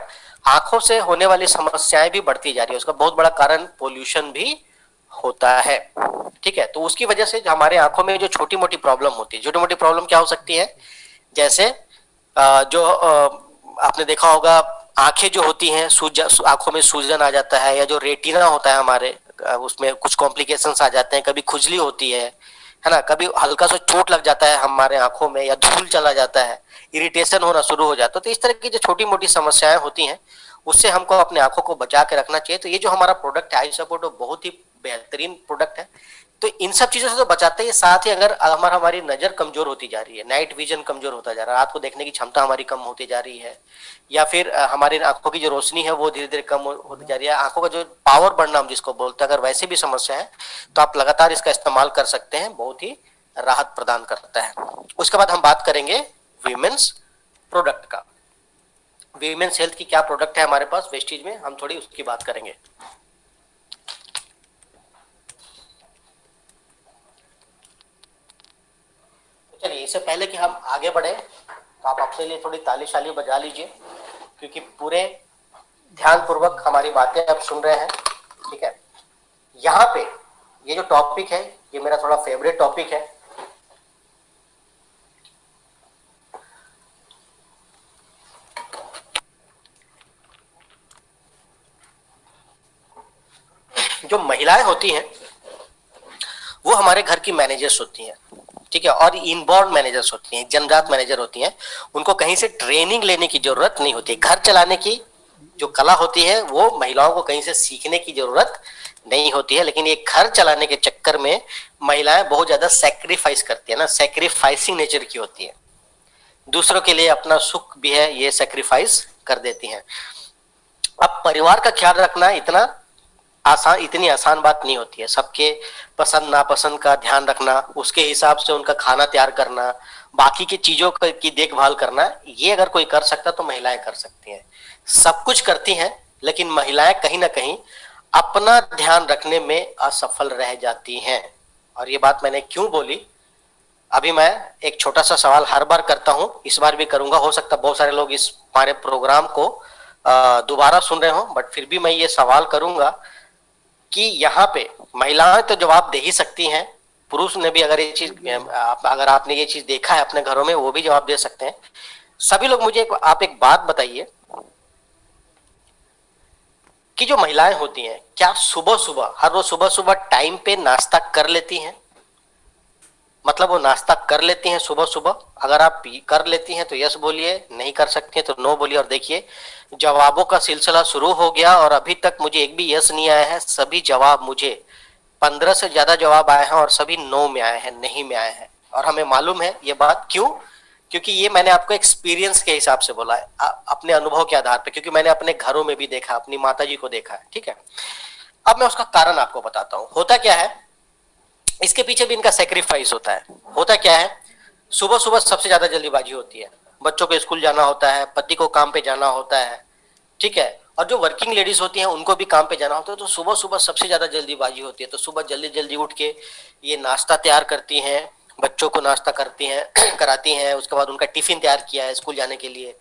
आंखों से होने वाली समस्याएं भी बढ़ती जा रही है। उसका बहुत बड़ा कारण पोल्यूशन भी होता है, ठीक है। तो उसकी वजह से हमारे आंखों में जो छोटी मोटी प्रॉब्लम होती है, छोटी मोटी प्रॉब्लम क्या हो सकती है, जैसे जो आपने देखा होगा आंखें जो होती हैं, आंखों में सूजन आ जाता है, या जो रेटिना होता है हमारे, उसमें कुछ कॉम्प्लिकेशंस आ जाते हैं, कभी खुजली होती है ना, कभी हल्का सा चोट लग जाता है हमारे आंखों में, या धूल चला जाता है, इरिटेशन होना शुरू हो जाता है। तो इस तरह की जो छोटी मोटी समस्याएं होती हैं, उससे हमको अपने आंखों को बचा के रखना चाहिए। तो ये जो हमारा प्रोडक्ट है आई सपोर्ट, वो बहुत ही बेहतरीन प्रोडक्ट है। तो इन सब चीजों से तो बचाते ही, साथ ही अगर हमारी नजर कमजोर होती जा रही है, नाइट विजन कमजोर होता जा रहा है, रात को देखने की क्षमता हमारी कम होती जा रही है, या फिर हमारी आंखों की जो रोशनी है वो धीरे धीरे कम होती जा रही है, आंखों का जो पावर बढ़ना हम जिसको बोलते हैं, अगर वैसे भी समस्या है, तो आप लगातार इसका इस्तेमाल कर सकते हैं, बहुत ही राहत प्रदान करता है। उसके बाद हम बात करेंगे वीमेंस प्रोडक्ट का। वीमेंस हेल्थ की क्या प्रोडक्ट है हमारे पास वेस्टीज में, हम थोड़ी उसकी बात करेंगे। चलिए, इससे पहले कि हम आगे बढ़े, तो आप अपने लिए थोड़ी ताली बजा लीजिए, क्योंकि पूरे ध्यान पूर्वक हमारी बातें आप सुन रहे हैं, ठीक है। यहाँ पे ये जो टॉपिक है, ये मेरा थोड़ा फेवरेट टॉपिक है। जो महिलाएं होती हैं वो हमारे घर की मैनेजर्स होती हैं, ठीक है, और इनबॉर्न मैनेजर्स होती हैं, जन्मजात मैनेजर होती हैं। उनको कहीं से ट्रेनिंग लेने की जरूरत नहीं होती। घर चलाने की जो कला होती है वो महिलाओं को कहीं से सीखने की जरूरत नहीं होती है। लेकिन ये घर चलाने के चक्कर में महिलाएं बहुत ज्यादा सैक्रिफाइस करती है ना, सैक्रिफाइसिंग नेचर की होती है, दूसरों के लिए अपना सुख भी है ये सैक्रिफाइस कर देती हैं। अब परिवार का ख्याल रखना इतनी आसान बात नहीं होती है। सबके पसंद नापसंद का ध्यान रखना, उसके हिसाब से उनका खाना तैयार करना, बाकी की चीजों की देखभाल करना, ये अगर कोई कर सकता तो महिलाएं कर सकती हैं। सब कुछ करती हैं, लेकिन महिलाएं कहीं ना कहीं अपना ध्यान रखने में असफल रह जाती हैं। और ये बात मैंने क्यों बोली, अभी मैं एक छोटा सा सवाल हर बार करता हूं, इस बार भी करूंगा। हो सकता है बहुत सारे लोग इस हमारे प्रोग्राम को दोबारा सुन रहे हो, बट फिर भी मैं ये सवाल करूंगा कि यहाँ पे महिलाएं तो जवाब दे ही सकती हैं, पुरुष ने भी अगर ये चीज अगर आपने ये चीज देखा है अपने घरों में, वो भी जवाब दे सकते हैं। सभी लोग मुझे आप एक बात बताइए कि जो महिलाएं होती हैं, क्या सुबह सुबह हर रोज सुबह सुबह टाइम पे नाश्ता कर लेती हैं? मतलब वो नाश्ता कर लेती हैं सुबह सुबह? अगर आप कर लेती हैं तो यस बोलिए, नहीं कर सकती हैं तो नो बोलिए। और देखिए जवाबों का सिलसिला शुरू हो गया और अभी तक मुझे एक भी यस नहीं आया है। सभी जवाब, मुझे 15 से ज्यादा जवाब आए हैं और सभी नो में आए हैं, नहीं में आए हैं। और हमें मालूम है ये बात क्यों, क्योंकि ये मैंने आपको एक्सपीरियंस के हिसाब से बोला है, अपने अनुभव के आधार पर, क्योंकि मैंने अपने घरों में भी देखा, अपनी माता जी को देखा है। ठीक है, अब मैं उसका कारण आपको बताता हूं। होता क्या है, इसके पीछे भी इनका सेक्रीफाइस होता है। होता क्या है, सुबह सुबह सबसे ज्यादा जल्दीबाजी होती है, बच्चों को स्कूल जाना होता है, पति को काम पे जाना होता है। ठीक है, और जो वर्किंग लेडीज होती हैं उनको भी काम पे जाना होता है, तो सुबह सुबह सबसे ज्यादा जल्दीबाजी होती है। तो सुबह जल्दी जल्दी उठ के ये नाश्ता तैयार करती हैं, बच्चों को नाश्ता करती हैं कराती हैं, उसके बाद उनका टिफिन तैयार किया है स्कूल जाने के लिए,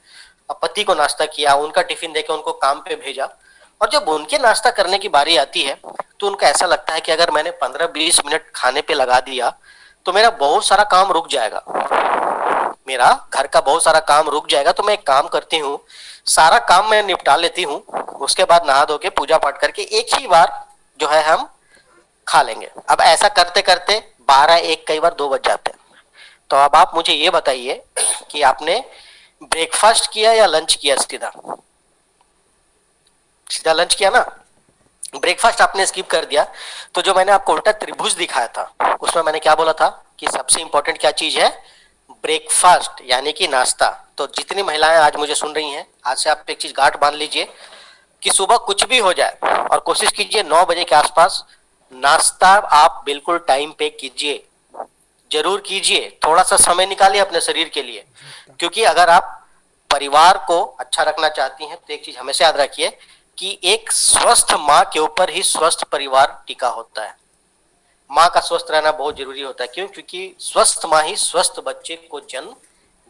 अब पति को नाश्ता किया, उनका टिफिन देके उनको काम पे भेजा। और जब उनके नाश्ता करने की बारी आती है तो उनको ऐसा लगता है कि अगर मैंने 15-20 मिनट खाने पे लगा दिया तो मेरा बहुत सारा काम रुक जाएगा, मेरा घर का बहुत सारा काम रुक जाएगा। तो मैं एक काम करती हूँ, सारा काम मैं निपटा लेती हूँ, उसके बाद नहा धो के पूजा पाठ करके एक ही बार जो है हम खा लेंगे। अब ऐसा करते करते 12-1 कई बार 2 बज जाते हैं। तो अब आप मुझे ये बताइए कि आपने ब्रेकफास्ट किया या लंच किया? सीधा सीधा लंच किया ना, ब्रेकफास्ट आपने स्किप कर दिया। तो जो मैंने आपको उल्टा त्रिभुज दिखाया था उसमें मैंने क्या बोला था कि सबसे इंपॉर्टेंट क्या चीज है? ब्रेकफास्ट, यानी कि नाश्ता। तो जितनी महिलाएं आज मुझे सुन रही हैं, आज से आप एक चीज गांठ बांध लीजिए कि सुबह कुछ भी हो जाए और कोशिश कीजिए 9 बजे के आसपास नाश्ता आप बिल्कुल टाइम पे कीजिए, जरूर कीजिए। थोड़ा सा समय निकालिए अपने शरीर के लिए, क्योंकि अगर आप परिवार को अच्छा रखना चाहती हैं तो एक चीज हमेशा याद रखिए कि एक स्वस्थ माँ के ऊपर ही स्वस्थ परिवार टिका होता है। माँ का स्वस्थ रहना बहुत जरूरी होता है। क्यों? क्योंकि स्वस्थ माँ ही स्वस्थ बच्चे को जन्म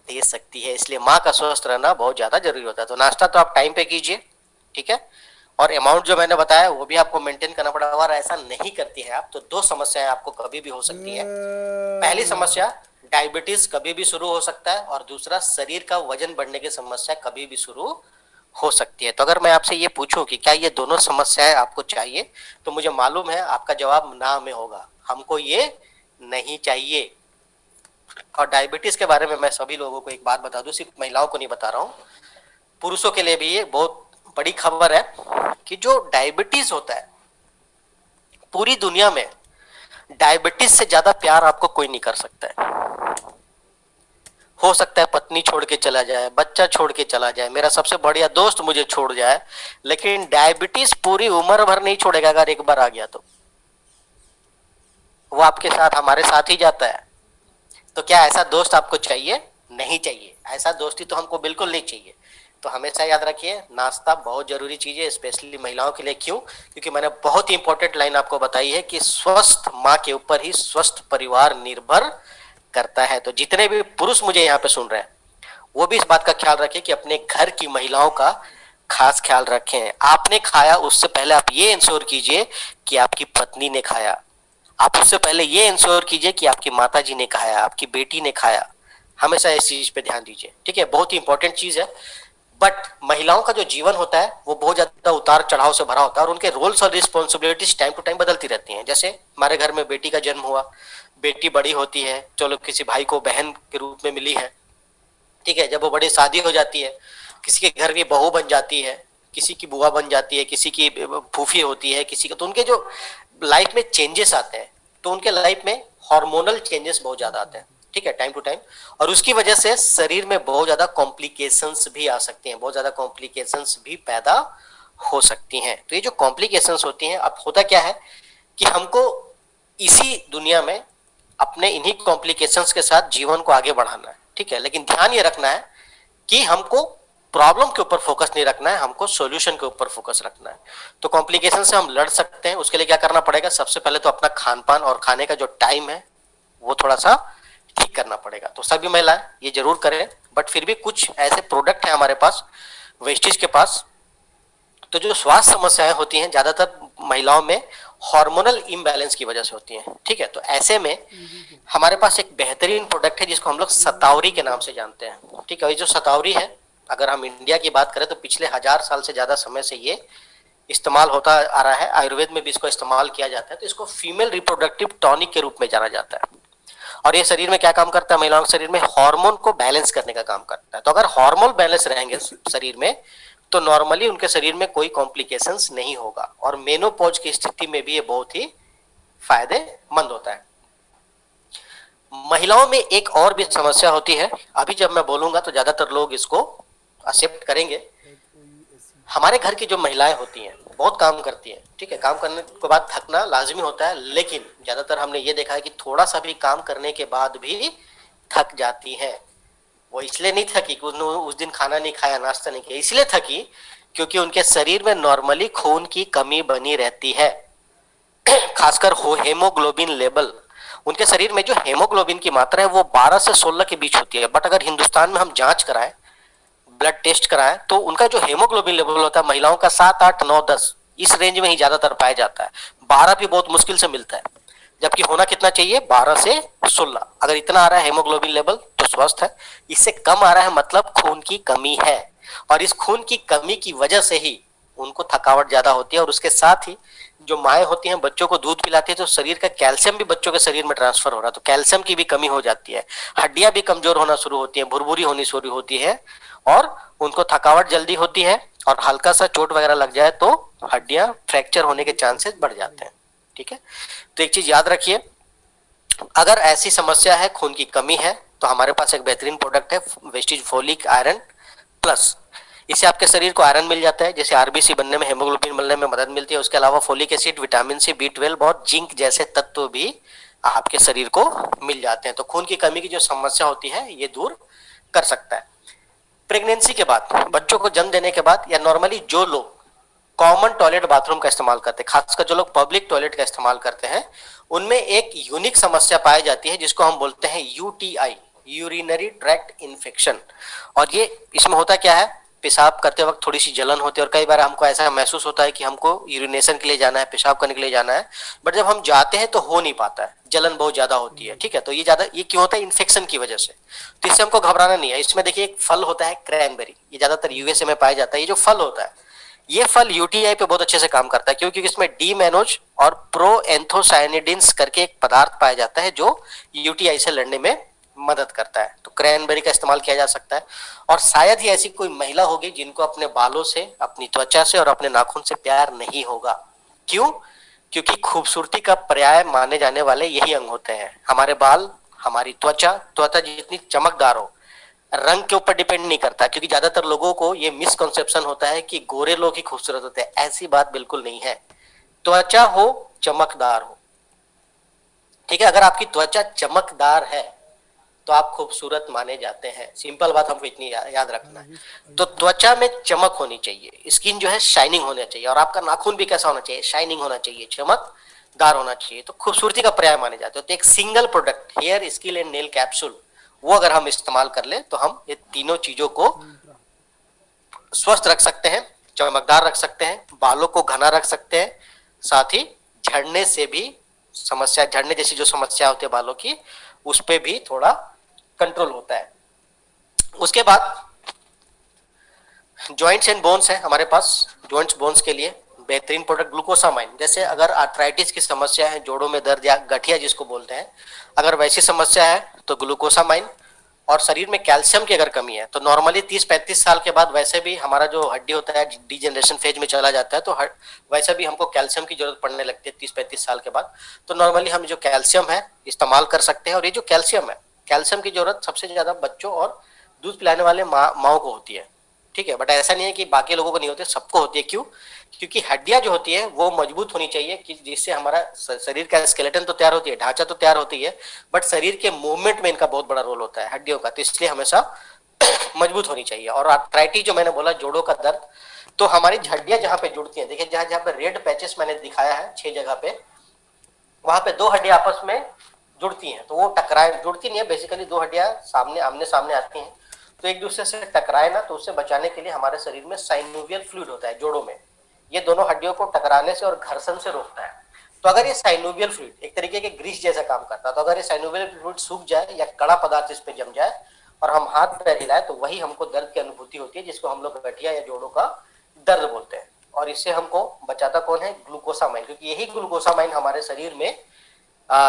दे सकती है, इसलिए माँ का स्वस्थ रहना बहुत ज्यादा जरूरी होता है। तो नाश्ता तो आप टाइम पे कीजिए, ठीक है। और अमाउंट जो मैंने बताया वो भी आपको मेंटेन करना पड़ेगा। अगर ऐसा नहीं करती है आप तो 2 समस्याएं आपको कभी भी हो सकती है। पहली समस्या, डायबिटीज कभी भी शुरू हो सकता है, और दूसरा शरीर का वजन बढ़ने की समस्या कभी भी शुरू हो सकती है। तो अगर मैं आपसे ये पूछूं कि क्या ये दोनों समस्याएं आपको चाहिए, तो मुझे मालूम है आपका जवाब ना में होगा, हमको ये नहीं चाहिए। और डायबिटीज के बारे में मैं सभी लोगों को एक बात बता दूं, सिर्फ महिलाओं को नहीं बता रहा हूं, पुरुषों के लिए भी ये बहुत बड़ी खबर है कि जो डायबिटीज होता है, पूरी दुनिया में डायबिटीज से ज्यादा प्यार आपको कोई नहीं कर सकता है। हो सकता है पत्नी छोड़ के चला जाए, बच्चा छोड़ के चला जाए, मेरा सबसे बढ़िया दोस्त मुझे छोड़ जाए, लेकिन डायबिटीज पूरी उम्र भर नहीं छोड़ेगा। अगर एक बार आ गया तो वो आपके साथ, हमारे साथ ही जाता है। तो क्या ऐसा दोस्त आपको चाहिए? नहीं चाहिए। ऐसा दोस्ती तो हमको बिल्कुल नहीं चाहिए। तो हमेशा याद रखिए नाश्ता बहुत जरूरी चीज है, स्पेशली महिलाओं के लिए। क्यों? क्योंकि मैंने बहुत ही इंपॉर्टेंट लाइन आपको बताई है कि स्वस्थ माँ के ऊपर ही स्वस्थ परिवार निर्भर करता है। तो जितने भी पुरुष मुझे यहाँ पे सुन रहे हैं वो भी इस बात का ख्याल रखें कि अपने घर की महिलाओं का खास ख्याल रखें। आपने खाया उससे पहले आप ये इंश्योर कीजिए कि आपकी पत्नी ने खाया, आप उससे पहले ये इंश्योर कीजिए कि आपकी माता जी ने खाया, आपकी बेटी ने खाया। हमेशा इस चीज पे ध्यान दीजिए, ठीक है। बहुत ही इंपॉर्टेंट चीज है। बट महिलाओं का जो जीवन होता है वो बहुत ज्यादा उतार चढ़ाव से भरा होता है, और उनके रोल्स और रिस्पॉन्सिबिलिटीज टाइम टू टाइम बदलती रहती हैं। जैसे हमारे घर में बेटी का जन्म हुआ, बेटी बड़ी होती है, चलो किसी भाई को बहन के रूप में मिली है, ठीक है। जब वो बड़ी शादी हो जाती है, किसी के घर की बहू बन जाती है, किसी की बुआ बन जाती है, किसी की फूफी होती है, किसी का, तो उनके जो लाइफ में चेंजेस आते हैं, तो उनके लाइफ में हार्मोनल चेंजेस बहुत ज्यादा आते हैं, ठीक है, टाइम टू टाइम। और उसकी वजह से शरीर में बहुत ज्यादा कॉम्प्लिकेशंस भी आ सकती हैं, बहुत ज्यादा कॉम्प्लिकेशंस भी पैदा हो सकती हैं। तो ये जो कॉम्प्लिकेशंस होती हैं, अब होता क्या है कि हमको इसी दुनिया में अपने इन्हीं कॉम्प्लिकेशंस के साथ जीवन को आगे बढ़ाना है, ठीक है। लेकिन ध्यान ये रखना है कि हमको प्रॉब्लम के ऊपर फोकस नहीं रखना है, हमको सॉल्यूशन के ऊपर फोकस रखना है। तो कॉम्प्लिकेशन से हम लड़ सकते हैं, उसके लिए क्या करना पड़ेगा? सबसे पहले तो अपना खान पान और खाने का जो टाइम है वो थोड़ा सा ठीक करना पड़ेगा। तो सभी महिलाएं ये जरूर करें, बट फिर भी कुछ ऐसे प्रोडक्ट है हमारे पास वेस्टेज के पास, तो जो स्वास्थ्य समस्याएं होती हैं ज्यादातर महिलाओं में हार्मोनल इम्बैलेंस की वजह से होती हैं। ठीक है, तो ऐसे में हमारे पास एक बेहतरीन प्रोडक्ट है जिसको हम लोग सतावरी के नाम से जानते हैं। ठीक है, ये जो सतावरी है, अगर हम इंडिया की बात करें तो पिछले 1000 साल से ज्यादा समय से ये इस्तेमाल होता आ रहा है। आयुर्वेद में भी इसको इस्तेमाल किया जाता है। तो इसको फीमेल रिप्रोडक्टिव टॉनिक के रूप में जाना जाता है। और ये शरीर में क्या काम करता है, महिलाओं के शरीर में हार्मोन को बैलेंस करने का काम करता है। तो अगर हार्मोन बैलेंस रहेंगे शरीर में तो नॉर्मली उनके शरीर में कोई कॉम्प्लिकेशंस नहीं होगा, और मेनोपॉज की स्थिति में भी ये बहुत ही फायदेमंद होता है। महिलाओं में एक और भी समस्या होती है, अभी जब मैं बोलूंगा तो ज्यादातर लोग इसको एक्सेप्ट करेंगे। हमारे घर की जो महिलाएं होती हैं बहुत काम करती हैं। ठीक है, काम करने के बाद थकना लाजमी होता है, लेकिन ज्यादातर हमने ये देखा है कि थोड़ा सा भी काम करने के बाद भी थक जाती हैं। वो इसलिए नहीं थकी कि उन्होंने उस दिन खाना नहीं खाया, नाश्ता नहीं किया, इसलिए थकी क्योंकि उनके शरीर में नॉर्मली खून की कमी बनी रहती है। खासकर हेमोग्लोबिन लेवल, उनके शरीर में जो हेमोग्लोबिन की मात्रा है वो 12 से 16 के बीच होती है। बट अगर हिंदुस्तान में हम जांच कराएं, ब्लड टेस्ट कराएं, तो उनका जो हेमोग्लोबिन लेवल होता है महिलाओं का 7, 8, 9, 10 इस रेंज में ही ज्यादातर पाया जाता है। 12 भी बहुत मुश्किल से मिलता है, जबकि होना कितना चाहिए, 12 से 16। अगर इतना आ रहा है हेमोग्लोबिन लेवल तो स्वस्थ है, इससे कम आ रहा है मतलब खून की कमी है। और इस खून की कमी की वजह से ही उनको थकावट ज्यादा होती है। और उसके साथ ही जो माएँ होती हैं बच्चों को दूध पिलाती है तो शरीर का कैल्शियम भी बच्चों के शरीर में ट्रांसफर हो रहा है, तो कैल्शियम की भी कमी हो जाती है। हड्डियां भी कमजोर होना शुरू होती है, भुरभुरी होनी शुरू होती है, और उनको थकावट जल्दी होती है। और हल्का सा चोट वगैरह लग जाए तो हड्डियां फ्रैक्चर होने के चांसेस बढ़ जाते हैं। ठीक है, तो एक चीज याद रखिए, अगर ऐसी समस्या है, खून की कमी है, तो हमारे पास एक बेहतरीन प्रोडक्ट है वेस्टिज फोलिक आयरन प्लस। इससे आपके शरीर को आयरन मिल जाता है, जैसे आरबीसी बनने में, हेमोग्लोबिन बनने में मदद मिलती है। उसके अलावा folic acid, vitamin C, B12 और जिंक जैसे तत्व भी आपके शरीर को मिल जाते हैं। तो खून की कमी की जो समस्या होती है ये दूर कर सकता है। प्रेगनेंसी के बाद, बच्चों को जन्म देने के बाद, या नॉर्मली जो लोग कॉमन टॉयलेट बाथरूम का इस्तेमाल करते हैं, खासकर जो लोग पब्लिक टॉयलेट का इस्तेमाल करते हैं, उनमें एक यूनिक समस्या पाई जाती है जिसको हम बोलते हैं यूटीआई, यूरिनरी ट्रैक्ट इन्फेक्शन। और ये इसमें होता क्या है, पेशाब करते वक्त थोड़ी सी जलन होती है, और कई बार हमको ऐसा महसूस होता है कि हमको यूरिनेशन के लिए जाना है, पेशाब करने के लिए जाना है, बट जब हम जाते हैं तो हो नहीं पाता है, जलन बहुत ज्यादा होती है। ठीक है, तो ये क्यों होता है, इन्फेक्शन की वजह से। तो इससे हमको घबराना नहीं है। इसमें देखिए एक फल होता है क्रैनबेरी, ये ज्यादातर यूएसए में पाया जाता है। ये जो फल होता है, ये फल यूटीआई पे बहुत अच्छे से काम करता है, क्योंकि इसमें डी मैनोज और प्रोएंथोसाइनिडिन्स करके एक पदार्थ पाया जाता है जो यूटीआई से लड़ने में मदद करता है। तो क्रैनबेरी का इस्तेमाल किया जा सकता है। और शायद ही ऐसी कोई महिला होगी जिनको अपने बालों से, अपनी त्वचा से और अपने नाखून से प्यार नहीं होगा। क्यों? क्योंकि खूबसूरती का पर्याय माने जाने वाले यही अंग होते हैं। हमारे बाल, हमारी त्वचा, त्वचा जितनी चमकदार हो, रंग के ऊपर डिपेंड नहीं करता। क्योंकि ज्यादातर लोगों को ये मिसकंसेप्शन होता है कि गोरे लोग ही खूबसूरत होते हैं, ऐसी बात बिल्कुल नहीं है। त्वचा हो, चमकदार हो, ठीक है, अगर आपकी त्वचा चमकदार है तो आप खूबसूरत माने जाते हैं। सिंपल बात हमको इतनी याद रखना है। तो त्वचा में चमक होनी चाहिए, स्किन जो है शाइनिंग होना चाहिए, और आपका नाखून भी कैसा होना चाहिए, शाइनिंग होना चाहिए, चमकदार होना चाहिए। तो खूबसूरती का पर्याय माने जाते हैं। तो एक single product, hair skill and nail capsule, वो अगर हम इस्तेमाल कर ले तो हम ये तीनों चीजों को स्वस्थ रख सकते हैं, चमकदार रख सकते हैं, बालों को घना रख सकते हैं, साथ ही झड़ने से भी समस्या, झड़ने जैसी जो समस्या होती है बालों की, उस पे भी थोड़ा कंट्रोल होता है। उसके बाद जॉइंट्स एंड बोन्स है हमारे पास। जॉइंट्स बोन्स के लिए बेहतरीन प्रोडक्ट ग्लूकोसामाइन। जैसे अगर आर्थराइटिस की समस्या है, जोड़ों में दर्द या गठिया जिसको बोलते हैं, अगर वैसी समस्या है तो ग्लूकोसामाइन। और शरीर में कैल्शियम की अगर कमी है तो नॉर्मली 30-35 साल के बाद वैसे भी हमारा जो हड्डी होता है डिजेनरेशन फेज में चला जाता है, तो वैसे भी हमको कैल्शियम की जरूरत पड़ने लगती है 30-35 साल के बाद। तो नॉर्मली हम जो कैल्शियम है इस्तेमाल कर सकते हैं। और ये जो कैल्शियम है, कैल्शियम की जरूरत सबसे ज्यादा बच्चों और दूध पिलाने वाले माओ को होती है। ठीक है, बट ऐसा नहीं है कि बाकी लोगों को नहीं होते, सबको होती है। क्यों? क्योंकि हड्डियां जो होती है वो मजबूत होनी चाहिए, कि जिससे हमारा शरीर का स्केलेटन तो तैयार होती है, ढांचा तो तैयार होती है, बट शरीर के मूवमेंट में इनका बहुत बड़ा रोल होता है हड्डियों का। तो इसलिए हमेशा मजबूत होनी चाहिए। और आर्थराइटिस जो मैंने बोला, जोड़ों का दर्द, तो हमारी हड्डियां जहाँ पे जुड़ती हैं, देखिए जहाँ जहाँ पे रेड पैचेस मैंने दिखाया है 6 जगह पे, वहां पे 2 हड्डियां आपस में जुड़ती हैं, तो वो टकराए, जुड़ती नहीं है, बेसिकली दो हड्डियां सामने आमने सामने आती हैं, तो एक दूसरे से टकराए ना, तो उससे बचाने के लिए हमारे शरीर में साइनोवियल फ्लूइड होता है जोड़ों में, ये दोनों हड्डियों को टकराने से और घर्षण से रोकता है। तो अगर ये साइनोवियल फ्लूइड एक तरीके के ग्रीस जैसा काम करता है, तो अगर ये साइनोवियल फ्लूइड सूख जाए या कड़ा पदार्थ इस पे जम जाए और हम हाथ पैर हिलाए, तो वही हमको दर्द की अनुभूति होती है, जिसको हम लोग गठिया या जोड़ों का दर्द बोलते हैं। और इससे हमको बचाता कौन है? ग्लूकोसामाइन, क्योंकि यही ग्लूकोसामाइन हमारे शरीर में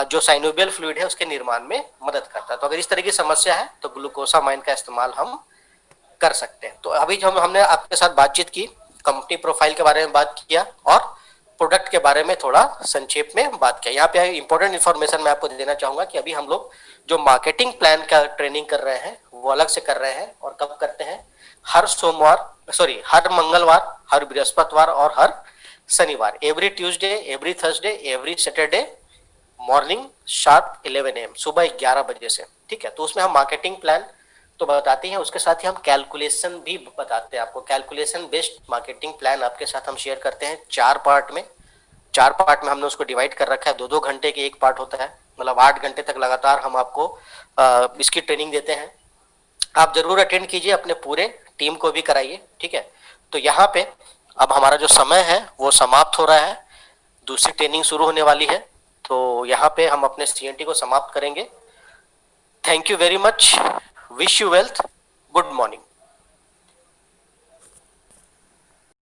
जो साइनोवियल फ्लूइड है उसके निर्माण में मदद करता है। तो अगर इस तरह की समस्या है तो ग्लूकोसामाइन का इस्तेमाल हम कर सकते हैं। तो अभी जो हमने आपके साथ बातचीत की, कंपनी प्रोफाइल के बारे में बात किया और प्रोडक्ट के बारे में थोड़ा संक्षेप में बात किया। यहाँ पे इंपॉर्टेंट इन्फॉर्मेशन मैं आपको देना चाहूंगा कि अभी हम लोग जो मार्केटिंग प्लान का ट्रेनिंग कर रहे हैं वो अलग से कर रहे हैं, और कब करते हैं? हर मंगलवार, हर बृहस्पतिवार और हर शनिवार, every Tuesday, every Thursday, every Saturday morning sharp 11 AM, सुबह 11 बजे से। ठीक है, तो उसमें हम मार्केटिंग प्लान तो बताते हैं, उसके साथ ही हम कैलकुलेशन भी बताते हैं आपको। कैलकुलेशन बेस्ड मार्केटिंग प्लान आपके साथ हम शेयर करते हैं 4 पार्ट में। 4 पार्ट में हमने उसको डिवाइड कर रखा है, 2-2 घंटे के एक पार्ट होता है, मतलब 8 घंटे तक लगातार हम आपको इसकी ट्रेनिंग देते हैं। आप जरूर अटेंड कीजिए, अपने पूरे टीम को भी कराइए। ठीक है, तो यहाँ पे अब हमारा जो समय है वो समाप्त हो रहा है, दूसरी ट्रेनिंग शुरू होने वाली है, तो यहाँ पे हम अपने CNT को समाप्त करेंगे। Thank you very much, wish you wealth, good morning.